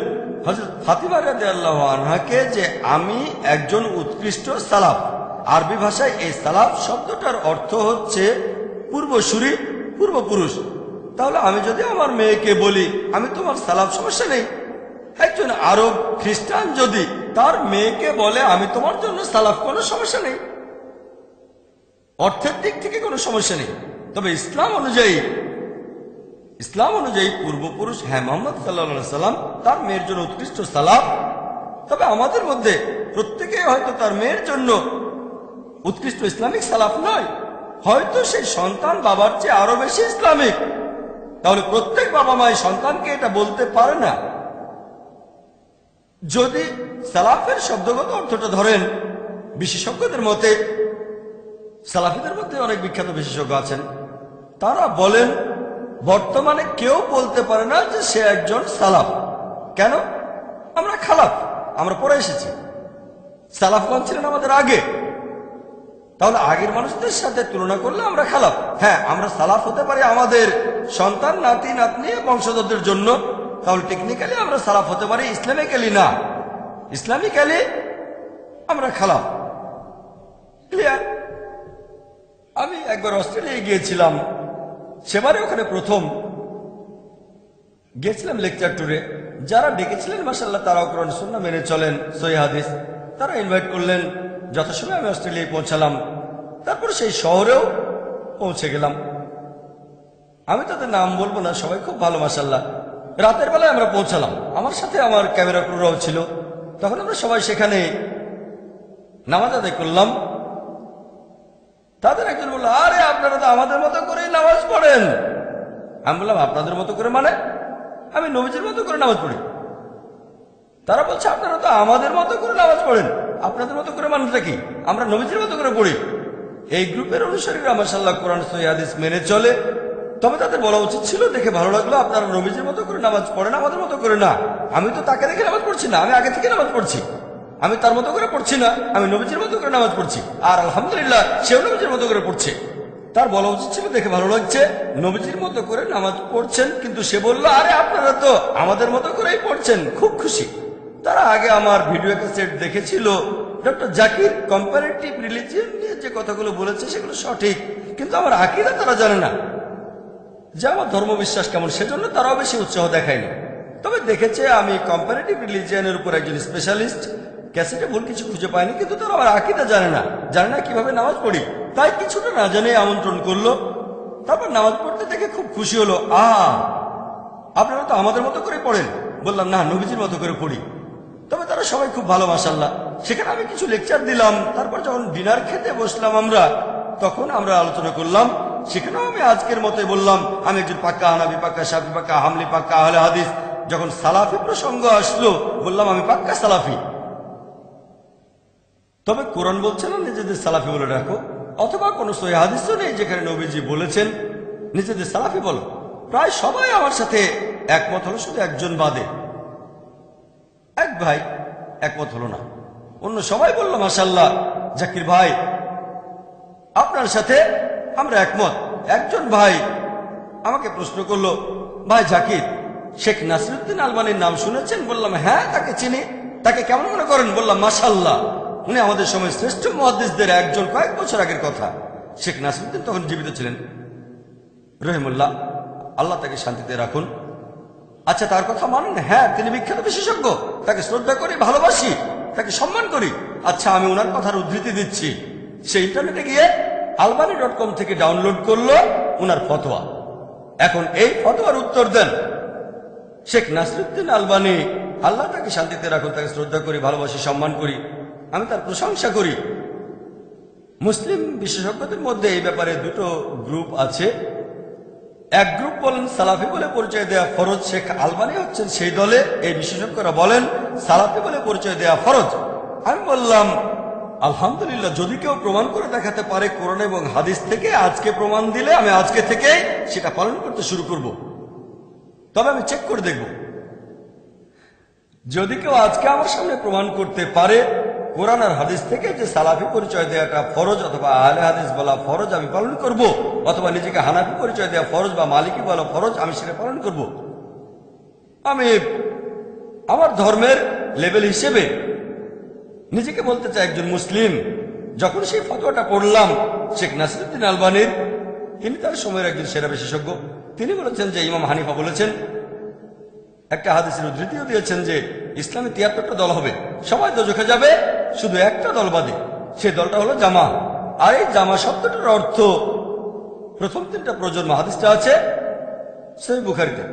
হযরত ফাতিমা রাদিয়াল্লাহু আনহাকে যে আমি একজন উৎকৃষ্ট সালাফ। আরবি ভাষায় এই সালাফ শব্দটার অর্থ হচ্ছে পূর্বসূরি, পূর্বপুরুষ। তাহলে আমি যদি আমার মেয়েকে বলি আমি তোমার সালাফ, সমস্যা নেই। একজন আরব খ্রিস্টান যদি তার মেয়েকে বলে আমি তোমার জন্য সালাফ, কোনো সমস্যা নেই। অর্থের দিক থেকে কোনো সমস্যা নেই। তবে ইসলাম অনুযায়ী পূর্বপুরুষ, হ্যাঁ, মুহাম্মদ সাল্লাল্লাহু আলাইহি সাল্লাম তার মেয়ের জন্য উৎকৃষ্ট সালাফ। তবে আমাদের মধ্যে প্রত্যেকে হয়তো তার মেয়ের জন্য উৎকৃষ্ট ইসলামিক সালাফ নয়, হয়তো সেই সন্তান বাবার চেয়ে আরো বেশি ইসলামিক। তাহলে প্রত্যেক বাবা মাই সন্তানকে এটা বলতে পারে না। যদি সালাফের শব্দগত অর্থটা ধরেন, বিশেষজ্ঞদের মতে, সালাফিদের মধ্যে অনেক বিখ্যাত বিশেষজ্ঞ আছেন, তারা বলেন বর্তমানে কেউ বলতে পারে না যে সে একজন সালাফ। কেন? আমরা খালাফ, আমরা পরে এসেছি। সালাফগণ ছিলেন আমাদের আগে। তাহলে আগের মানুষদের সাথে তুলনা করলে আমরা খালাফ। হ্যাঁ, আমরা সালাফ হতে পারি আমাদের সন্তান, নাতি নাতনি, বংশধরদের জন্য। তাহলে টেকনিক্যালি আমরা সালাফ হতে পারি, ইসলামিক্যালি না। ইসলামিক্যালি আমরা খালাফ। ক্লিয়ার? আমি একবার অস্ট্রেলিয়ায় গিয়েছিলাম, সেবারে ওখানে প্রথম গিয়েছিলাম লেকচার ট্যুরে। যারা ডেকেছিলেন মাশাআল্লাহ তারাও কোরআন সুন্নাহ মেনে চলেন, সহিহ হাদিস। তারা ইনভাইট করলেন, যথাসময়ে আমি অস্ট্রেলিয়ায় পৌঁছালাম। তারপর সেই শহরেও পৌঁছে গেলাম। আমি তাদের নাম বলবো না, সবাই খুব ভালো মাশাআল্লাহ। রাতের বেলায় আমরা পৌঁছালাম, আমার সাথে আমার ক্যামেরা ক্রুরাও ছিল। তখন আমরা সবাই সেখানে নামাজ আদায় করলাম। তাদের একজন বলল, আরে আপনারা তো আমাদের মতো করেই নামাজ পড়েন। আমি বললাম, আপনাদের মতো করে মানে? আমি নবীজির মতো করে নামাজ পড়ি। তারা বলছে, আপনারা তো আমাদের মতো করে নামাজ পড়েন, আপনাদের মতো করে মানেটা কি? আমরা নবীজির মতো করে পড়ি। এই গ্রুপের অনুসারীরা মাশাআল্লাহ কোরআন সহিহ হাদিস মেনে চলে। তবে তাদের বলা উচিত ছিল, দেখে ভালো লাগলো আপনারা নবীজির মতো করে নামাজ পড়েন, আমাদের মতো করে না। আমি তো তাকে দেখে নামাজ পড়ছি না, আমি আগে থেকে নামাজ পড়ছি। আমি তার মতো করে পড়ছি না, আমি নবীজির মতো করে নামাজ পড়ছি। আর আলহামদুলিল্লাহ সেও নবীজির মতো করে পড়ছে। তার বলা উচিত ছিল, দেখে ভালো লাগছে, নবীজির মতো করে নামাজ পড়ছেন। কিন্তু সে বলল, আরে আপনারা তো আমাদের মতো করেই পড়ছেন, খুব খুশি। তারা আগে আমার ভিডিও ক্যাসেট দেখেছিল। ডক্টর জাকির কম্পারেটিভ রিলিজিয়ন নিয়ে যে কথাগুলো বলেছে সেগুলো সঠিক, কিন্তু আমার আকীদা তারা জানে না, যে আমার ধর্মবিশ্বাস কেমন। সেজন্য তারাও বেশি উৎসাহ দেখায়নি। তবে দেখেছে আমি কম্পারেটিভ রিলিজিয়নের উপর একজন স্পেশালিস্ট, ক্যাসেটে ভুল কিছু খুঁজে পায়নি। কিন্তু তারা আমার আকীদা জানে না কিভাবে নামাজ পড়ি। তাই কিছুটা না জানে আমন্ত্রণ করলো। তারপর নামাজ পড়তে দেখে খুব খুশি হলো, আপনারা তো আমাদের মতো করে পড়েন। বললাম, না, নবীজির মতো করে পড়ি। তবে তারা সবাই খুব ভালো মাশাআল্লাহ। সেখানে আমি কিছু লেকচার দিলাম। তারপর যখন ডিনার খেতে বসলাম আমরা, তখন আমরা আলোচনা করলাম। সেখানেও আমি আজকের মতোই বললাম, আমি একজন পাক্কা হানাফি, পাক্কা শাফি, পাক্কা হামলি, পাক্কা আহলে হাদিস। যখন সালাফি প্রসঙ্গ আসলো, বললাম আমি পাক্কা সালাফি। তবে কোরআন বলছে না নিজেদের সালাফি বলে রাখো। অথবা কোনো সহিহ হাদিসও নেই যেখানে নবীজি বলেছেন নিজেদের সালাফি বলো। প্রায় সবাই আমার সাথে একমত হলো, শুধু একজন বাদে। এক ভাই একমত হলো না, অন্য সবাই বলল মাশাআল্লাহ জাকির ভাই আপনার সাথে আমরা একমত। একজন ভাই আমাকে প্রশ্ন করলো, ভাই জাকির, শেখ নাসিরুদ্দিন আলবানীর নাম শুনেছেন? বললাম হ্যাঁ, তাকে চিনি। তাকে কেমন মনে করেন? বললাম মাশাআল্লাহ, উনি আমাদের সময় শ্রেষ্ঠ মুহাদ্দিসদের একজন, কয়েক বছর আগের কথা। শেখ নাসিরুদ্দিন তখন জীবিত ছিলেন রহিমুল্লাহ, আল্লাহ তাকে শান্তিতে রাখুন। আচ্ছা, তার কথা মানেন? হ্যাঁ, তিনি বিখ্যাত বিশেষজ্ঞ, তাকে শ্রদ্ধা করি, ভালোবাসি, তাকে সম্মান করি। আচ্ছা, আমি ওনার কথার উদ্ধৃতি দিচ্ছি। সে ইন্টারনেটে গিয়ে albani.com থেকে ডাউনলোড করলো ওনার ফতোয়া। এখন এই ফতোয়ার উত্তর দেন শেখ নাসিরুদ্দিন আলবানী, আল্লাহ তাকে শান্তিতে রাখুন, তাকে শ্রদ্ধা করি, ভালোবাসি, সম্মান করি, আমি তার প্রশংসা করি। মুসলিম বিশেষজ্ঞদের মধ্যে এই ব্যাপারে দুটো গ্রুপ আছে। এক গ্রুপ বলেন সালাফি বলে পরিচয় দেওয়া ফরজ, শেখ আলবানী হচ্ছেন সেই দলে। এই বিশেষজ্ঞরা বলেন সালাফি বলে পরিচয় দেওয়া ফরজ। আমি বললাম আলহামদুলিল্লাহ, যদি কেউ প্রমাণ করে দেখাতে পারে কোরআন এবং হাদিস থেকে, আজকে প্রমাণ দিলে আমি আজকে থেকে সেটা পালন করতে শুরু করব। তবে আমি চেক করে দেখব, যদি কেউ আজকে আমার সামনে প্রমাণ করতে পারে কোরআন আর হাদিস থেকে যে সালাফি পরিচয় দেওয়াটা ফরজ অথবা আহলে হাদিস বলা ফরজ, আমি পালন করব। অথবা নিজেকে হানাফি পরিচয় দেওয়া ফরজ বা মালিকি বলা ফরজ, আমি সেটা পালন করব। আমি আমার ধর্মের লেভেল হিসেবে নিজেকে বলতে চাই একজন মুসলিম। যখন সেই ফতোয়াটা পড়লাম শেখ নাসিরুদ্দিন আলবানীর, তিনি তার সময়ের একজন সেরা বিশেষজ্ঞ, তিনি বলেছেন যে ইমাম হানিফা বলেছেন, একটা হাদিসের উদ্ধৃতিও দিয়েছেন যে ইসলামে ৭৩টা দল হবে, সবাই দোজখে যাবে, শুধু একটা দল বাদে, সেই দলটা হলো জামা। আর এই জামা শব্দটার অর্থ প্রথম ৩টা প্রজন্ম, হাদিসটা আছে সহিহ বুখারীতে।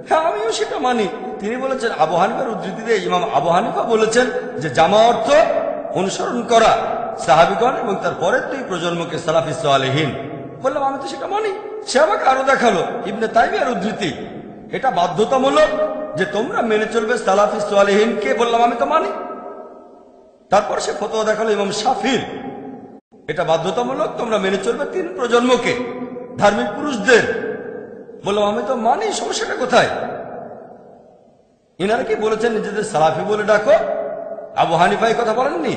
হ্যাঁ, আমিও সেটা মানি। তিনি বলেছেন, আবু হানিফার উদ্ধৃতিতে ইমাম আবু হানিফা বলেছেন যে জামা অর্থ অনুসরণ করা সাহাবীগণ এবং তার পরের ২ প্রজন্মকে সালাফি সালেহীন। বললাম আমি তো সেটা মানি। সে আমাকে আরো দেখালো ইবনে তাইমিয়ার উদ্ধৃতি, এটা বাধ্যতামূলক যে তোমরা মেনে চলবে সালাফি সালেহীনকে। বললাম আমি তো মানি। তারপর সে ফতোয়া দেখালো ইমাম শাফির, এটা বাধ্যতামূলক, তোমরা মেনে চলবে ৩ প্রজন্মকে, ধার্মিক পুরুষদের। বললাম আমি তো মানি, সমস্যাটা কোথায়? ইনারা কি বলেছেন নিজেদের সালাফি বলে ডাকো? আবু হানিফা এই কথা বলেননি,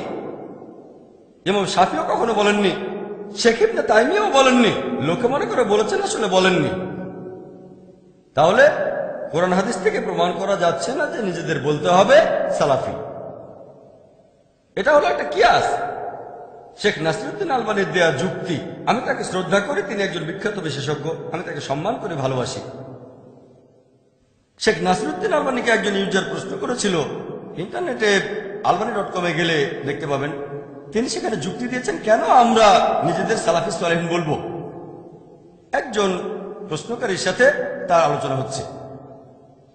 ইমাম শাফিও কখনো বলেননি, শেখ ইবনে তাইমিয়াও বলেননি। লোকে মনে করে বলেছেন, আসলে বলেননি। তাহলে কোরআন হাদিস থেকে প্রমাণ করা যাচ্ছে না যে নিজেদের বলতে হবে সালাফি। এটা হলো একটা কিয়াস, শেখ নাসিরুদ্দিন আলবানীর দেয়া যুক্তি। আমি তাকে শ্রদ্ধা করি, তিনি একজন বিখ্যাত বিশেষজ্ঞ, আমি তাকে সম্মান করে ভালোবাসি। শেখ নাসিরুদ্দিন আলবানীকে একজন ইউজার প্রশ্ন করেছিল, ইন্টারনেটে albani.com গেলে দেখতে পাবেন, তিনি সেখানে যুক্তি দিয়েছেন কেন আমরা নিজেদের সালাফি সালেহীন বলবো। একজন প্রশ্নকারীর সাথে তার আলোচনা হচ্ছে,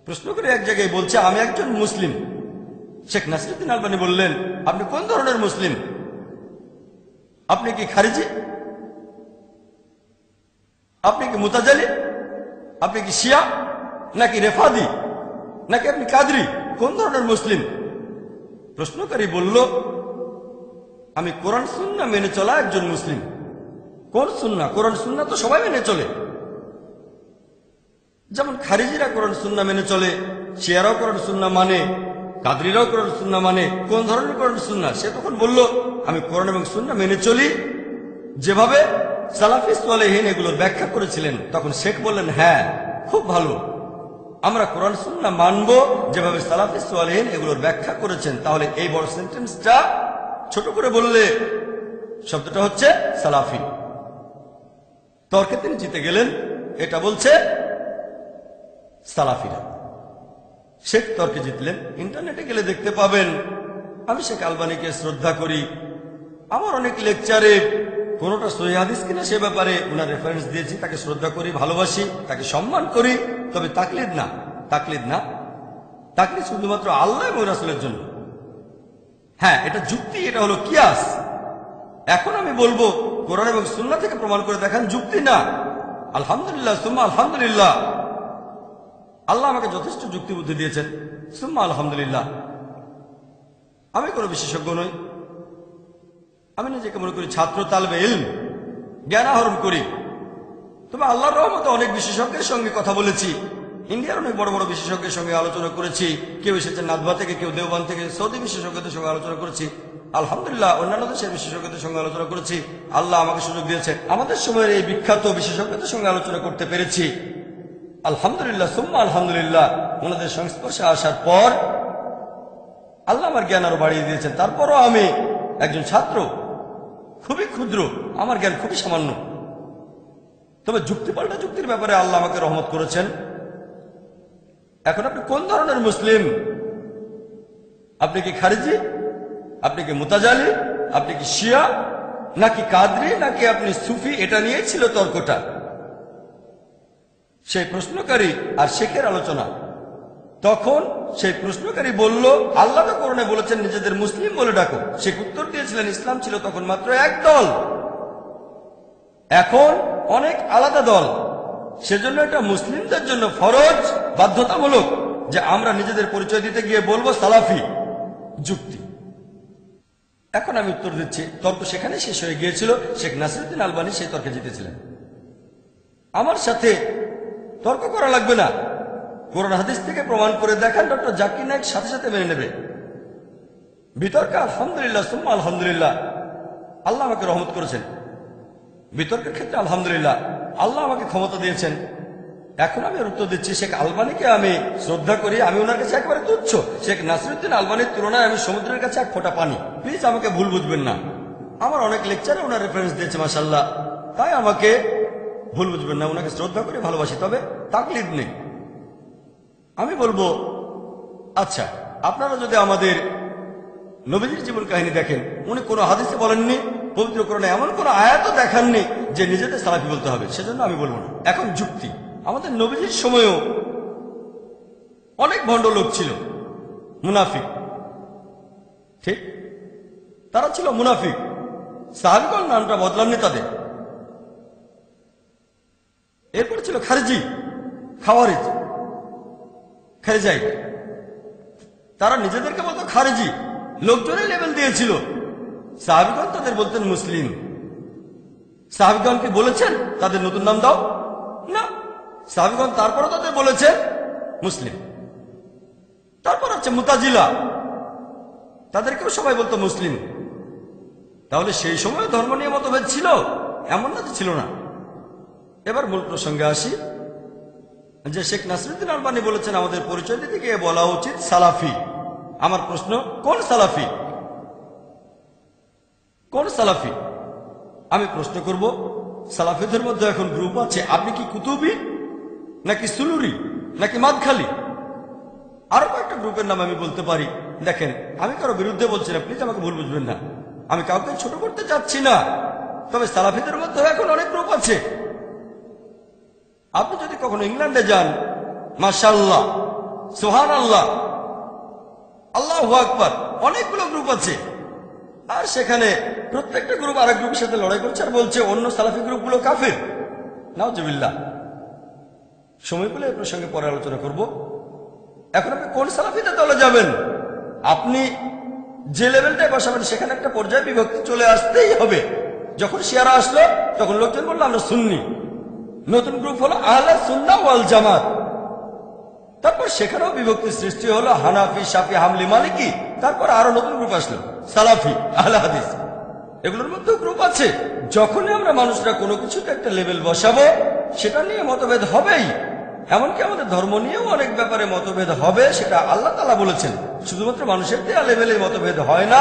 প্রশ্নকারী এক জায়গায় বলছে আমি একজন মুসলিম। শেখ নাসিরুদ্দিন আলবানী বললেন, আপনি কোন ধরনের মুসলিম? আপনি কি খারিজি? আপনি কি মুতাজালি? আপনি কি শিয়া নাকি রেফাদি নাকি আপনি কাদরি? কোন ধরনের মুসলিম? প্রশ্নকারী বলল, আমি কোরআন সুন্নাহ মেনে চলা একজন মুসলিম। কোন সুন্নাহ? কোরআন সুন্নাহ তো সবাই মেনে চলে, যেমন খারিজিরা কোরআন সুন্নাহ মেনে চলে, শিয়ারাও কোরআন সুন্নাহ মানে, কাদরিরাও কোরআন সুন্নাহ মানে। কোন ধরনের কোরআন সুন্নাহ? সে তখন বলল, আমি কোরআন এবং সুন্নাহ মেনে চলি যেভাবে সালাফি সালেহীন এগুলোর ব্যাখ্যা করেছিলেন। তখন শেখ বললেন, হ্যাঁ খুব ভালো, আমরা কোরআন সুন্নাহ মানবো যেভাবে সালাফি সালেহীন এগুলোর ব্যাখ্যা করেছেন। তাহলে এই বড় সেন্টেন্সটা ছোট করে বললে শব্দটা হচ্ছে সালাফি। তর্কে তিনি জিতে গেলেন, এটা বলছে সালাফিরা। শেখ তর্কে জিতলেন। ইন্টারনেটে গেলে দেখতে পাবেন আমি শেখ আলবানীকে শ্রদ্ধা করি। আমার অনেক লেকচারে কোনোটা সহিহ হাদিস কিনা সে ব্যাপারে ওনার রেফারেন্স দিয়েছি। তাকে শ্রদ্ধা করি, ভালোবাসি, তাকে সম্মান করি, তবে তাকলিদ না। তাকলিদ না, তাকলিদ শুধুমাত্র আল্লাহ এবং রাসূলের জন্য। হ্যাঁ, এটা যুক্তি, এটা হলো কিয়াস। এখন আমি বলবো কোরআন এবং সুন্নাহ থেকে প্রমাণ করে দেখান, যুক্তি না। আলহামদুলিল্লাহ সুম্মা আলহামদুলিল্লাহ, আল্লাহ আমাকে যথেষ্ট যুক্তি বুদ্ধি দিয়েছেন, সুম্মা আলহামদুলিল্লাহ। আমি কোনো বিশেষজ্ঞ নই, আমি নিজেকে মনে করি ছাত্র, তালবে ইলম। জ্ঞান আহরণ করি। তবে আল্লাহর রহমতে অনেক বিশেষজ্ঞের সঙ্গে কথা বলেছি, ইন্ডিয়ার অনেক বড় বড় বিশেষজ্ঞের সঙ্গে আলোচনা করেছি। কেউ এসেছেন নাদবা থেকে, কেউ দেওবান থেকে, সৌদি বিশেষজ্ঞদের সঙ্গে আলোচনা করেছি। আলহামদুলিল্লাহ অন্যান্য দেশের বিশেষজ্ঞদের সঙ্গে আলোচনা করেছি। আল্লাহ আমাকে সুযোগ দিয়েছেন আমাদের সময়ের এই বিখ্যাত বিশেষজ্ঞদের সঙ্গে আলোচনা করতে পেরেছি। আলহামদুলিল্লাহ সুম্মা আলহামদুলিল্লাহ। ওনাদের সংস্পর্শে আসার পর আল্লাহ আমার জ্ঞান আরো বাড়িয়ে দিয়েছেন। তারপরও আমি একজন ছাত্র, খুবই ক্ষুদ্র, আমার জ্ঞান খুবই সামান্য। তবে যুক্তিপাল্টা যুক্তির ব্যাপারে আল্লাহ আমাকে রহমত করেছেন। এখন আপনি কোন ধরনের মুসলিম? আপনি কি খারিজি, আপনি কি মুতাজালি, আপনি কি শিয়া, নাকি কাদরি, নাকি আপনি সুফি? এটা নিয়ে ছিল তর্কটা। সেই প্রশ্নকারী আর শেখের আলোচনা। তখন সেই প্রশ্নকারী বলল, আল্লাহ তো কোরআনে বলেছেন নিজেদের মুসলিম বলে ডাকো। শেখ উত্তর দিয়েছিলেন, ইসলাম ছিল তখন মাত্র এক দল, এখন অনেক আলাদা দল। সেজন্য এটা মুসলিমদের জন্য ফরজ, বাধ্যতামূলক যে আমরা নিজেদের পরিচয় দিতে গিয়ে বলবো সালাফি। যুক্তি। এখন আমি উত্তর দিচ্ছি। তর্ক সেখানে শেষ হয়ে গিয়েছিল। শেখ নাসিরউদ্দিন আলবানী সেই তর্কে জিতেছিলেন। আমার সাথে তর্ক করা লাগবে না, কোরআন হাদিস থেকে প্রমাণ করে দেখান। ডক্টর জাকির নায়েক সাথে সাথে মেনে নেবে। বিতর্কে আলহামদুলিল্লাহ সুম্মা আলহামদুলিল্লাহ আল্লাহ আমাকে রহমত করেছেন। বিতর্কের ক্ষেত্রে আলহামদুলিল্লাহ আল্লাহ আমাকে ক্ষমতা দিয়েছেন। এখন আমি উত্তর দিচ্ছি। শেখ আলবানীকে আমি শ্রদ্ধা করি, আমি ওনার কাছে একেবারে তুচ্ছ। শেখ নাসিরউদ্দিন আলবানীর তুলনায় আমি সমুদ্রের কাছে এক ফোঁটা পানি। প্লিজ আমাকে ভুল বুঝবেন না। আমার অনেক লেকচারে ওনার রেফারেন্স দিয়েছে মাশাআল্লাহ, তাই আমাকে ভুল বুঝবেন না। ওনাকে শ্রদ্ধা করে ভালোবাসি, তবে তাকলিদ নেই। আমি বলবো, আচ্ছা আপনারা যদি আমাদের নবীজির জীবন কাহিনী দেখেন, উনি কোনো হাদিসে বলেননি, পবিত্র কোরআনে এমন কোনো আয়াতও দেখাননি যে নিজেদের সালাফি বলতে হবে। সেজন্য আমি বলবো না। এখন যুক্তি। আমাদের নবীজির সময়ও অনেক ভণ্ড লোক ছিল, মুনাফিক। ঠিক, তারা ছিল মুনাফিক। সাহাবীগণ নামটা বদলাননি তাদের। এরপরে ছিল খারিজি, খাওয়ারিজ, খারিজাই। তারা নিজেদেরকে বলতো খারিজি, লোকজনের লেভেল দিয়েছিল। সাহাবীগণ তাদের বলতেন মুসলিম। সাহাবীগণকে বলেছেন তাদের নতুন নাম দাও না, সাহাবীগণ তারপরও তাদের বলেছেন মুসলিম। তারপর আছে মুতাজিলা, তাদেরকেও সবাই বলতো মুসলিম। তাহলে সেই সময় ধর্ম নিয়ে মতভেদ ছিল? এমন না যে ছিল না। এবার মূল প্রসঙ্গে আসি, যে শেখ নাসিরউদ্দিন আলবানী বলেছেন আমাদের পরিচয় দিতে গিয়ে বলা উচিত সালাফি। আমার প্রশ্ন, কোন সালাফি? কোন সালাফি? আমি প্রশ্ন করব, সালাফিদের মধ্যে এখন গ্রুপ আছে। আপনি কি কুতুবি, নাকি সুলুরি, নাকি মাদখালি? আরো কয়েকটা গ্রুপের নাম আমি বলতে পারি। দেখেন, আমি কারো বিরুদ্ধে বলছি না, প্লিজ আমাকে ভুল বুঝবেন না। আমি কাউকে ছোট করতে চাচ্ছি না। তবে সালাফিদের মধ্যে এখন অনেক গ্রুপ আছে। আপনি যদি কখনো ইংল্যান্ডে যান, মাশাআল্লাহ, সুবহানাল্লাহ, আল্লাহু আকবার, অনেকগুলো গ্রুপ আছে। আর সেখানে প্রত্যেকটা গ্রুপ আরেক গ্রুপের সাথে লড়াই করছে আর বলছে অন্য সালাফি গ্রুপগুলো কাফির। নাউজুবিল্লাহ। সময় পেলে এই প্রসঙ্গে পরে আলোচনা করব। এখন আপনি কোন সালাফিতে দলে যাবেন? আপনি যে লেভেলটায় বসাবেন সেখানে একটা পর্যায়ে বিভক্তি চলে আসতেই হবে। যখন শিয়ারা আসলো তখন লোকজন বললো আমরা সুন্নি। নতুন গ্রুপ হলো আহলে সুন্নাহ ওয়াল জামাত। তারপর সেখানেও বিভক্তি সৃষ্টি হলো হানাফি, শাফি, হামলি, মালিকি। তারপর আরো নতুন গ্রুপ আসলো সালাফি, আহলে হাদিস। এগুলোর মধ্যেও গ্রুপ আছে। যখনই আমরা মানুষরা কোনো কিছুতে একটা লেভেল বসাবো, সেটা নিয়ে মতভেদ হবেই। এমনকি আমাদের ধর্ম নিয়েও অনেক ব্যাপারে মতভেদ হবে, সেটা আল্লাহ তাআলা বলেছেন। শুধুমাত্র মানুষের দেয়া লেভেলে মতভেদ হয় না।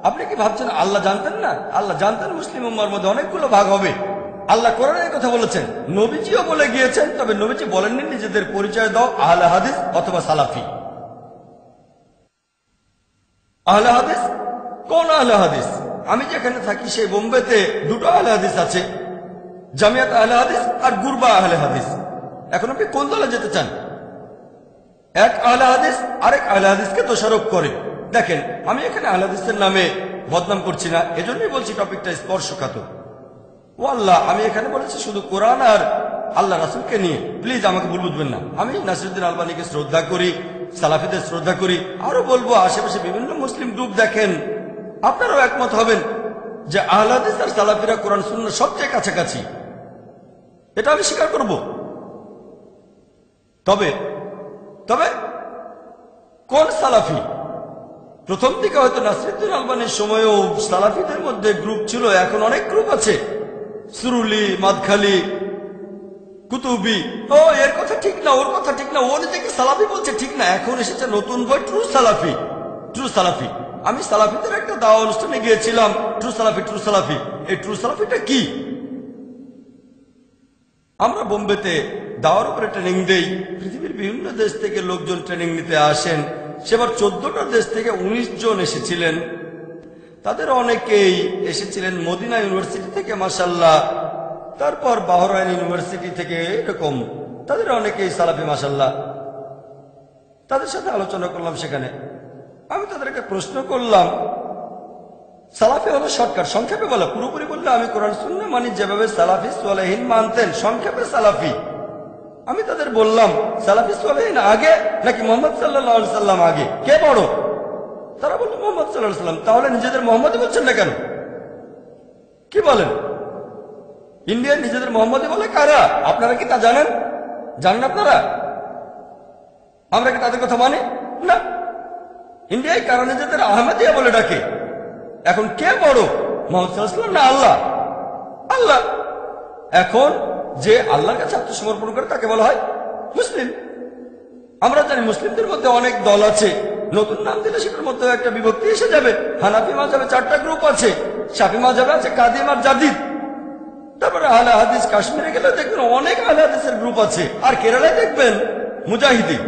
আপনি কি ভাবছেন আল্লাহ জানতেন না? আল্লাহ জানতেন মুসলিম উম্মার মধ্যে অনেকগুলো ভাগ হবে। আল্লাহ কোরআনের কথা বলেছেন, নবীজিও বলে গিয়েছেন। তবে নবীজি বলেননি নিজেদের পরিচয় দাও আহলে হাদিস অথবা সালাফি। আহলে হাদিস কোন আহলে হাদিস? আমি যেখানে থাকি সেই বোম্বেতে দুটো আহলে হাদিস আছে, জামিয়াত আহলে হাদিস আর গুরবা আহলে হাদিস। এখন আপনি কোন দলে যেতে চান? এক আহলে হাদিস আরেক আহলে হাদিসকে দোষারোপ করে। দেখেন, আমি এখানে আহলে হাদিসের নামে বদনাম করছি না, এজন্যই বলছি টপিকটা স্পর্শকাতর। ও আল্লাহ, আমি এখানে বলেছি শুধু কোরআন আর আল্লাহ রাসূলকে নিয়ে। প্লিজ আমাকে ভুল বুঝবেন না। আমি নাসিরউদ্দিন আলবানীকে শ্রদ্ধা করি, সালাফিদের শ্রদ্ধা করি। আরো বলবো, আশেপাশে বিভিন্ন মুসলিম গ্রুপ দেখেন, আপনারাও একমত হবেন যে আহলে হাদিস আর সালাফিরা কোরআন সুন্নাহ সবচেয়ে কাছাকাছি, এটা আমি স্বীকার করব। তবে তবে কোন সালাফি? প্রথম দিকে হয়তো নাসিরুদ্দিন আলবানীর সময়ও সালাফিদের মধ্যে গ্রুপ ছিল, এখন অনেক গ্রুপ আছে, সুরুলি, মাদখালি, কুতুবি। ও এর কথা ঠিক না, ওর কথা ঠিক না, ও নিজেকে সালাফি বলছে ঠিক না। এখন এসেছে নতুন বই, ট্রু সালাফি। ট্রু সালাফি, আমি সালাফিদের একটা দাওয়া অনুষ্ঠানে গিয়েছিলাম। ট্রু সালাফি, ট্রু সালাফি, এই ট্রু সালাফিটা কি? আমরা বোম্বেতে দাওয়ার উপরে ট্রেনিং দেই, পৃথিবীর বিভিন্ন দেশ থেকে লোকজন ট্রেনিং নিতে আসেন। সেবার 14টা দেশ থেকে 19 জন এসেছিলেন। তাদের অনেকেই এসেছিলেন মদিনা ইউনিভার্সিটি থেকে, মাশাআল্লাহ, তারপর বাহরাইন ইউনিভার্সিটি থেকে, এরকম তাদের অনেকেই সালাফি, মাশাআল্লাহ। তাদের সাথে আলোচনা করলাম সেখানে। আমি তাদেরকে প্রশ্ন করলাম, সালাফি হলো শর্টকাট, সংক্ষেপে বলা। পুরোপুরি বললে আমি কোরআন সুন্নাহ মানি যেভাবে সালাফি সালেহীন মানতেন, সংক্ষেপে সালাফি। আমি তাদের বললাম, সালাফি সালেহীন আগে নাকি মুহাম্মদ সাল্লাল্লাহু আলাইহি সাল্লাম আগে, কে বড়? তারা বলল মুহাম্মদ সাল্লাল্লাহু আলাইহি সাল্লাম। তাহলে নিজেদের মোহাম্মদই বলছেন না কেন? কি বলেন? ইন্ডিয়ার নিজেদের মোহাম্মদই বলে কারা? আপনারা কি তা জানেন? জানেন আপনারা? আমরা কি তাদের কথা মানি না? ইন্ডিয়ায় কারা নিজেদের আহমদিয়া বলে ডাকে। এখন কে বড়, মুহাম্মদ সাল্লাল্লাহু আলাইহি সাল্লাম না আল্লাহ? আল্লাহ। এখন যে আল্লাহর কাছে আত্মসমর্পণ করে তাকে বলা হয় মুসলিম। আমরা জানি মুসলিমদের মধ্যে অনেক দল আছে, নতুন নাম দিলে সেটার মধ্যে একটা বিভক্তি এসে যাবে। হানাফি মাযহাবে 4টা গ্রুপ আছে, শাফি মাযহাবে আছে কাদিম আর জাদিদ। তারপরে আহলে হাদিস, কাশ্মীরে গেলে দেখবেন অনেক আহলে হাদিসের গ্রুপ আছে। আর কেরালায় দেখবেন মুজাহিদি,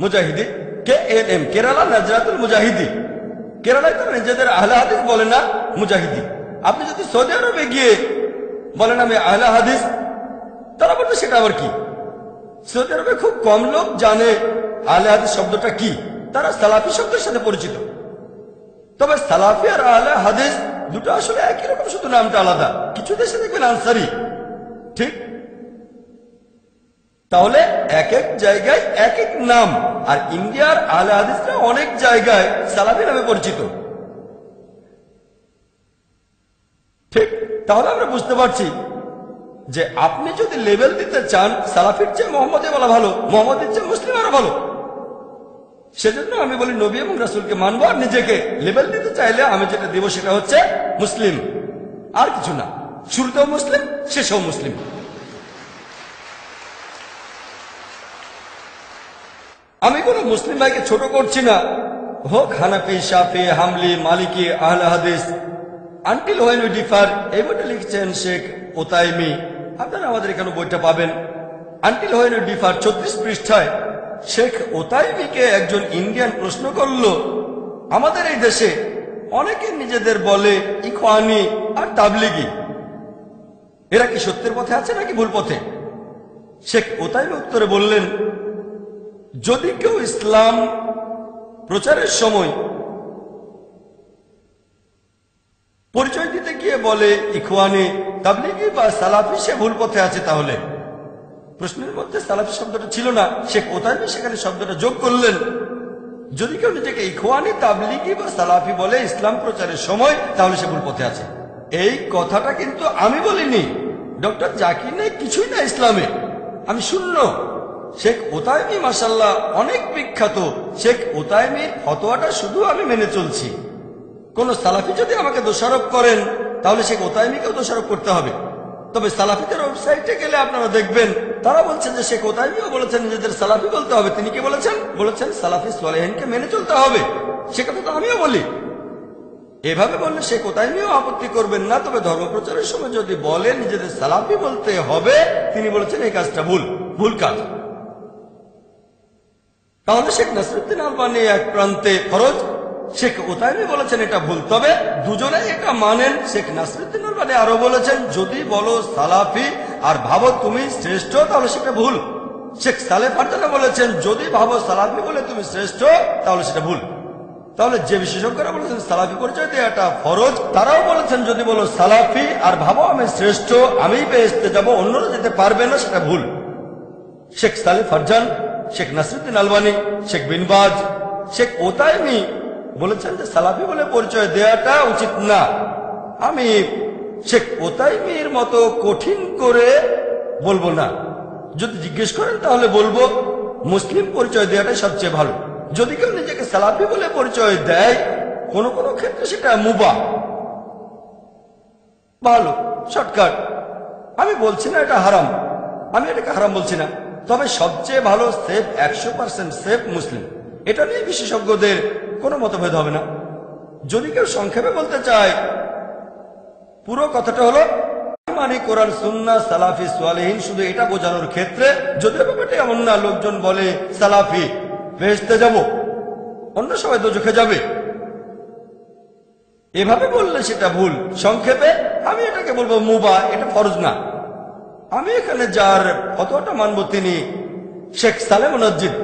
মুজাহিদি KNM, কেরালা নাজরাতুল মুজাহিদি। কেরালায় তারা নিজেদের আহলে হাদিস বলে না, মুজাহিদি। আপনি যদি সৌদি আরবে গিয়ে বলেন আমি আহলে হাদিস, তারা বলবে সেটা আবার কি? সৌদি আরবে খুব কম লোক জানে আহলে হাদিস শব্দটা কি। তারা সালাফি শব্দের সাথে পরিচিত। তবে সালাফি আর আহলে হাদিস দুটো আসলে একই রকম, শুধু নামটা আলাদা। কিছু দেশে দেখবেন আনসারি, ঠিক? তাহলে এক এক জায়গায় এক এক নাম। আর ইন্ডিয়ার আহলে হাদিসরা অনেক জায়গায় সালাফি নামে পরিচিত, ঠিক? তাহলে আমরা বুঝতে পারছি যে আপনি যদি লেভেল দিতে চান, সালাফির চেয়ে মোহাম্মদে বলা ভালো, মোহাম্মদের চেয়ে মুসলিম আরো ভালো। সেজন্য আমি বলি নবী এবং রাসূলকে মানবো। আর নিজেকে লেভেল দিতে চাইলে আমি যেটা দেব সেটা হচ্ছে মুসলিম, আর কিছু না। শুরুতেও মুসলিম, শেষেও মুসলিম। আমি কোনো মুসলিম ভাইকে ছোট করছি না, হোক হানাফি, শাফি, হামলি, মালিকি, আহলে হাদিস। আনটিল হোয়েন উই ডিফার, এই বইটা লিখছেন শেখ ওতাইমি। আপনারা আমাদের এখানে বইটা পাবেন। আনটিল হোয়েন উই ডিফার 34 পৃষ্ঠায় শেখ ওতাইমিকে একজন ইন্ডিয়ান প্রশ্ন করল, আমাদের এই দেশে অনেকে নিজেদের বলে ইখওয়ানি আর তাবলিগি, এরা কি সত্যের পথে আছে নাকি ভুল পথে? শেখ ওতাইমি উত্তরে বললেন, যদি কেউ ইসলাম প্রচারের সময় পরিচয় দিতে গিয়ে বলে ইখওয়ানি, তাবলিগি বা সালাফি, সে ভুল পথে আছে। তাহলে প্রশ্নের মধ্যে সালাফি শব্দটা ছিল না, শেখ ওতাইমি সেখানে শব্দটা যোগ করলেন। যদি কেউ নিজেকে ইখওয়ানি, তাবলিগি বা সালাফি বলে ইসলাম প্রচারের সময়, তাহলে সে ভুল পথে আছে। এই কথাটা কিন্তু আমি বলিনি, ডক্টর জাকির নায়েক কিছুই না ইসলামে, আমি শূন্য। শেখ ওতাইমি মাশাআল্লাহ অনেক বিখ্যাত। শেখ ওতাইমির ফতোয়াটা শুধু আমি মেনে চলছি। কোন সালাফি যদি আমাকে দোষারোপ করেন, তাহলে শেখ ওতাইমিকেও দোষারোপ করতে হবে। তবে সালাফিদের ওয়েবসাইটে গেলে আপনারা দেখবেন তারা বলছেন যে শেখ ওতাইমিও বলেছেন নিজেদের সালাফি বলতে হবে। তিনি কি বলেছেন? বলেছেন সালাফি সালেহিনকে মেনে চলতে হবে। সে কথা তো আমিও বলি। এভাবে বললে শেখ ওতাইমিও আপত্তি করবেন না। তবে ধর্মপ্রচারের সময় যদি বলেন নিজেদের সালাফি বলতে হবে, তিনি বলেছেন এই কাজটা ভুল, ভুল কাজ। তাহলে শেখ নাসিরুদ্দিন আলবানী এক প্রান্তে ফরজ, শেখ ওতাইমি বলেছেন এটা ভুল। তবে দুজনে এটা মানেন। শেখ নাসিরুদ্দিন আলবানী আরো বলেছেন, যদি বলো সালাফি আর ভাবো তুমি শ্রেষ্ঠ, তাহলে সেটা ভুল। শেখ সালেহ ফারজানা বলেছেন, যদি ভাবো সালাফি বলে তুমি শ্রেষ্ঠ, তাহলে সেটা ভুল। তাহলে যে বিশেষজ্ঞরা বলেছেন সালাফি পরিচয় দেওয়াটা ফরজ, তারাও বলেছেন যদি বলো সালাফি আর ভাবো আমি শ্রেষ্ঠ, আমি বেহেশতে যাব, অন্যরা যেতে পারবে না, সেটা ভুল। শেখ সালেহ ফারজান, শেখ নাসিরুদ্দিন আলবানী, শেখ বিন বাজ, শেখ ওতাইমি বলেছেন যে সালাফি বলে পরিচয় দেওয়াটা উচিত না। আমি শেখ ওতাইমির মতো কঠিন করে বলবো না। যদি জিজ্ঞেস করেন তাহলে বলবো মুসলিম পরিচয় দেওয়াটাই সবচেয়ে ভালো। যদি কেউ নিজেকে সালাফি বলে পরিচয় দেয়, কোন কোন ক্ষেত্রে সেটা মুবাহ, ভালো, শর্টকাট। আমি বলছি না এটা হারাম, আমি এটাকে হারাম বলছি না, তবে সবচেয়ে ভালো সেফ, 100% সেফ মুসলিম। এটা নিয়ে বিশেষজ্ঞদের কোনো মতভেদ হবে না। যদি কেউ সংক্ষেপে বলতে চায়, পুরো কথাটা হলো মানে কোরআন, সুন্নাহ, সালাফি, সালেহীন, শুধু এটা বোঝানোর ক্ষেত্রে। যদিও ব্যাপারটা এমন না, লোকজন বলে সালাফি বেহেশতে যাব, অন্য সবাই দোজখে যাবে, এভাবে বললে সেটা ভুল। সংক্ষেপে আমি এটাকে বলবো মুবাহ, এটা ফরজ না। আমি এখানে যার ফতোয়াটা মানব তিনি শেখ সালেহ মুনাজ্জিদ।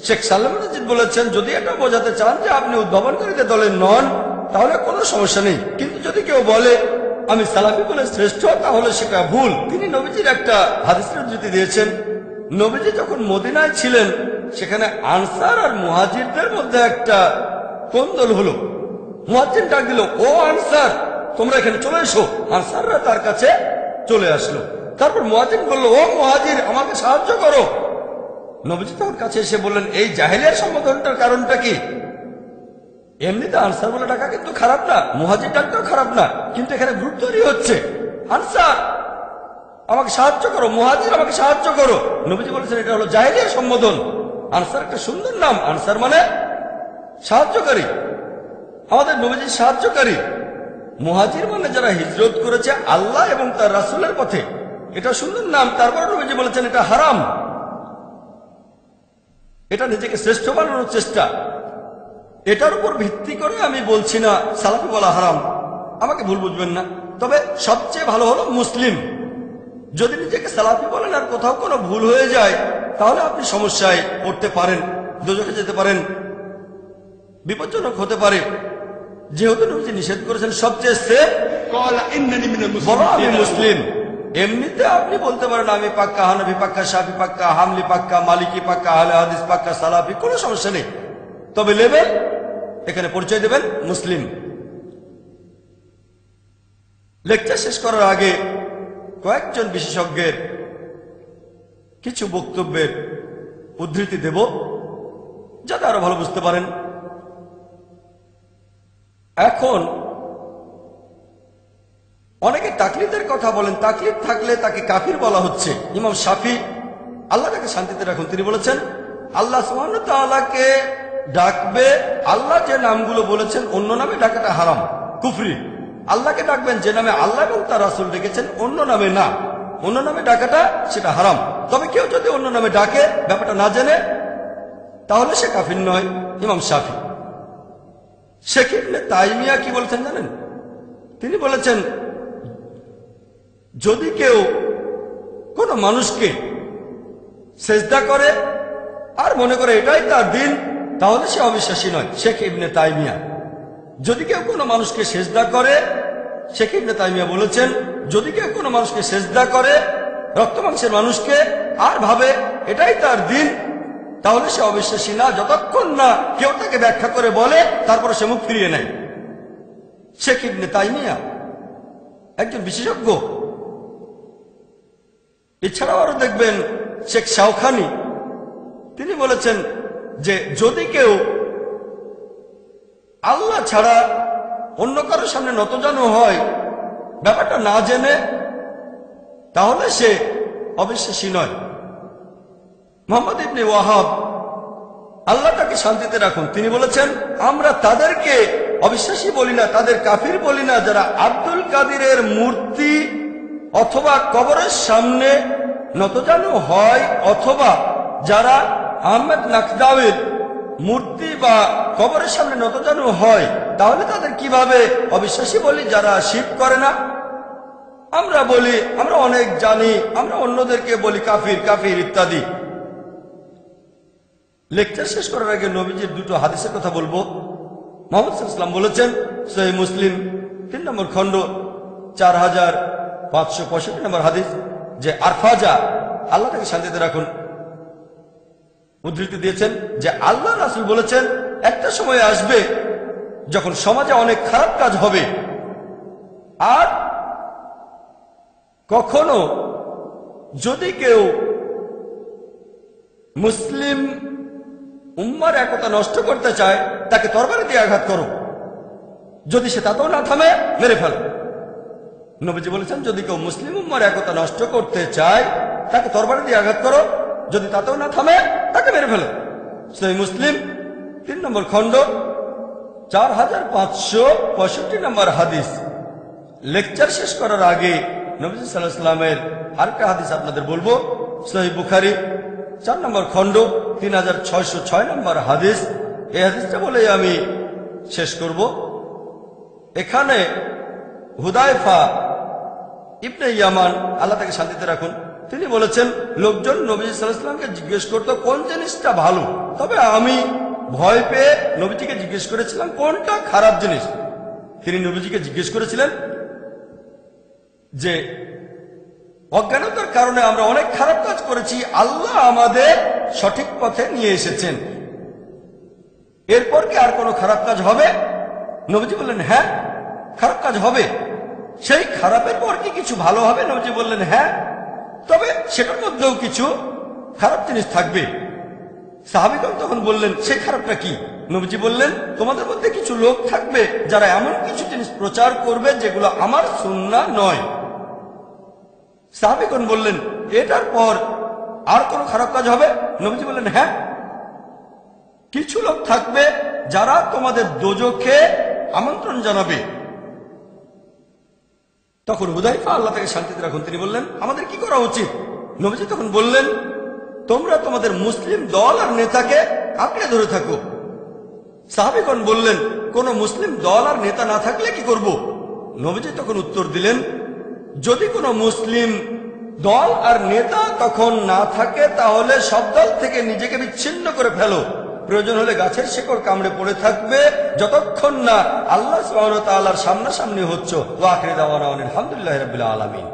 শেখ সালেহ মুনাজ্জিদ বলেছেন, যদি এটা বোঝাতে চান যে আপনি উদ্ভাবনকারীদের দলের নন, তাহলে কোনো সমস্যা নেই। কিন্তু যদি কেউ বলে আমি সালাফি বলে শ্রেষ্ঠ, তাহলে সেটা ভুল। তিনি নবীজির একটা হাদিসের উদ্ধৃতি দিয়েছেন। নবীজি যখন মদিনায় ছিলেন, সেখানে আনসার আর মুহাজিরদের মধ্যে একটা কোন্দল হলো। মুয়াজ্জিন ডাক দিল, ও আনসার, তোমরা এখানে চলে এসো। আনসাররা তার কাছে চলে আসলো। তারপর মুয়াজ্জিন বলল, ও মুহাজির, আমাকে সাহায্য করো। নবীজি তার কাছে এসে বললেন, এই জাহেলিয়ার সম্বোধনটার কারণটা কি? এমনিতে আনসার বলে ডাকা কিন্তু খারাপ না, মুহাজির ডাকটাও খারাপ না, কিন্তু এখানে গ্রুপ তৈরি হচ্ছে। আনসার আমাকে সাহায্য করো, মুহাজির আমাকে সাহায্য করো। নবীজি বলেছেন এটা হলো জাহেলিয়ার সম্বোধন। আনসার একটা সুন্দর নাম, আনসার মানে সাহায্যকারী, আমাদের নবীজির সাহায্যকারী। মুহাজির মানে যারা হিজরত করেছে আল্লাহ এবং তার রাসূলের পথে, এটা সুন্দর নাম। তারপর নবীজি বলেছেন এটা হারাম, এটা নিজেকে শ্রেষ্ঠ বানানোর চেষ্টা। এটার উপর ভিত্তি করে আমি বলছি না সালাফি বলা হারাম, আমাকে ভুল বুঝবেন না। তবে সবচেয়ে ভালো হলো মুসলিম। যদি নিজেকে সালাফি বলেন আর কোথাও কোনো ভুল হয়ে যায়, তাহলে আপনি সমস্যায় পড়তে পারেন, দোজখে যেতে পারেন, বিপজ্জনক হতে পারে। যেহেতু নবীজি নিষেধ করেছেন সবচেয়ে সেফ, বলো আমি মুসলিম। এমনিতে আপনি বলতে পারেন আমি পাক্কা হানাফি, পাক্কা শাফি, পাক্কা হামলি, পাক্কা মালিকি, পাক্কা আহলে হাদিস, পাক্কা সালাফি, কোনো সমস্যা নেই। তবে লেভেল, এখানে পরিচয় দেবেন মুসলিম। লেকচার শেষ করার আগে কয়েকজন বিশেষজ্ঞের কিছু বক্তব্যের উদ্ধৃতি দেব, যাতে আরো ভালো বুঝতে পারেন। এখন অনেকে তাকলিদের কথা বলেন, তাকলিদ থাকলে তাকে কাফির বলা হচ্ছে। ইমাম শাফি, আল্লাহ তাকে শান্তিতে রাখুন, তিনি বলেছেন আল্লাহ সুবহানাহু ওয়া তাআলাকে ডাকবে, আল্লাহ যে নামগুলো বলেছেন অন্য নামে ডাকাটা হারাম, কুফরি। আল্লাহকে ডাকবেন যে নামে আল্লাহ এবং তার রাসূল ডেকেছেন, অন্য নামে না, অন্য নামে ডাকাটা সেটা হারাম। তবে কেউ যদি অন্য নামে ডাকে ব্যাপারটা না জেনে, তাহলে সে কাফির নয়। ইমাম শাফি। শেখ ইবনে তাইমিয়া কি বলেছেন জানেন? তিনি বলেছেন যদি কেউ কোন মানুষকে সেজদা করে আর মনে করে এটাই তার দিন, তাহলে সে অবিশ্বাসী নয়। শেখ ইবনে তাইমিয়া। যদি কেউ কোনো মানুষকে সেজদা করে, শেখ ইবনে তাইমিয়া বলেছেন যদি কেউ কোনো মানুষকে সেজদা করে, রক্ত মাংসের মানুষকে, আর ভাবে এটাই তার দিন, তাহলে সে অবিশ্বাসী না, যতক্ষণ না কেউ তাকে ব্যাখ্যা করে বলে, তারপরে সে মুখ ফিরিয়ে নেয়। শেখ ইবনে তাইমিয়া একজন বিশেষজ্ঞ। এছাড়াও আরো দেখবেন শেখ শাওখানি, তিনি বলেছেন যে যদি কেউ আল্লাহ ছাড়া অন্য কারোর সামনে নতজানু হয় ব্যাপারটা না জেনে, তাহলে সে অবিশ্বাসী নয়। মুহাম্মদ ইবনে ওয়াহাব, আল্লাহ তাকে শান্তিতে রাখুন, তিনি বলেছেন আমরা তাদেরকে অবিশ্বাসী বলি না, তাদের কাফির বলি না, যারা আব্দুল কাদিরের মূর্তি অথবা কবরের সামনে নতজানু হয়, অথবা যারা আহমেদ নাকদাওয়ের মূর্তি বা কবরের সামনে নতজানু হয়, তাহলে তাদের কিভাবে অবিশ্বাসী বলি যারা শিরক করে না? আমরা বলি আমরা অনেক জানি, আমরা অন্যদেরকে বলি কাফির কাফির ইত্যাদি। লেকচার শেষ করার আগে নবীজির দুটো হাদিসের কথা বলবো। মুহাম্মদ সাল্লাল্লাহু আলাইহি ওয়াসাল্লাম বলেছেন, সহিহ মুসলিম 3 নম্বর খণ্ড 4565 নম্বর হাদিস, যে আরফাজা, আল্লাহ তাকে শান্তিতে রাখুন, উদ্ধৃতি দিয়েছেন যে আল্লাহ রাসূল বলেছেন একটা সময় আসবে যখন সমাজে অনেক খারাপ কাজ হবে, আর কখনো যদি কেউ মুসলিম উম্মার একতা নষ্ট করতে চায় তাকে তরবারি দিয়ে আঘাত করো, যদি সে তাতেও না থামে মেরে ফেলো। নবীজি বলেছেন যদি কেউ মুসলিম উম্মার একতা নষ্ট করতে চায় তাকে তরবারি দিয়ে আঘাত করো, যদি তাতেও না থামে তাকে মেরে ফেলো। সহিহ মুসলিম 3 নম্বর খণ্ড 4565 নম্বর হাদিস। লেকচার শেষ করার আগে নবীজি সাল্লাল্লাহু আলাইহি ওয়াসাল্লামের আরেকটা হাদিস আপনাদের বলবো। সহিহ বুখারী 4 নম্বর খণ্ড 3606 নম্বর হাদিস। এই হাদিসটা বলে আমি শেষ করব। এখানে হুদায়ফা ইবনে ইয়ামান, আল্লাহ তাকে শান্তিতে রাখুন, তিনি বলেছেন লোকজন নবী সাল্লাল্লাহু আলাইহি ওয়াসাল্লামকে জিজ্ঞেস করতো কোন জিনিসটা ভালো, তবে আমি ভয় পেয়ে নবীজিকে জিজ্ঞেস করেছিলাম কোনটা খারাপ জিনিস। তিনি নবীজিকে জিজ্ঞেস করেছিলেন যে অজ্ঞানতার কারণে আমরা অনেক খারাপ কাজ করেছি, আল্লাহ আমাদের সঠিক পথে নিয়ে এসেছেন, এরপর কি আর কোনো খারাপ কাজ হবে? নবীজি বললেন হ্যাঁ খারাপ কাজ হবে। সেই খারাপের পর কি কিছু ভালো হবে? নবীজি বললেন হ্যাঁ, তবে সেটার মধ্যেও কিছু খারাপ জিনিস থাকবে। সাহাবীগণ তখন বললেন সেই খারাপটা কি? নবীজি বললেন তোমাদের মধ্যে কিছু লোক থাকবে যারা এমন কিছু জিনিস প্রচার করবে যেগুলো আমার সুন্নাহ নয়। সাহাবীগণ বললেন এটার পর আর কোনো খারাপ কাজ হবে? নবীজি বললেন হ্যাঁ, কিছু লোক থাকবে যারা তোমাদের দোজখে আমন্ত্রণ জানাবে। তখন হুদায়ফা, আল্লাহ তাকে শান্তিতে রাখুন, তিনি বললেন আমাদের কি করা উচিত? নবীজি তখন বললেন তোমরা তোমাদের মুসলিম দল আর নেতাকে আঁকড়ে ধরে থাকো। সাহাবীগণ বললেন কোন মুসলিম দল আর নেতা না থাকলে কি করব? নবীজি তখন উত্তর দিলেন যদি কোনো মুসলিম দল আর নেতা তখন না থাকে তাহলে সব দল থেকে নিজেকে বিচ্ছিন্ন করে ফেলো, প্রয়োজন হলে গাছের শেকড় কামড়ে পড়ে থাকবে যতক্ষণ না আল্লাহ সুবহানাহু ওয়া তাআলার সামনাসামনি হচ্ছ। ওয়া আখিরু দাওয়ানা আলহামদুলিল্লাহি রাব্বিল আলামিন।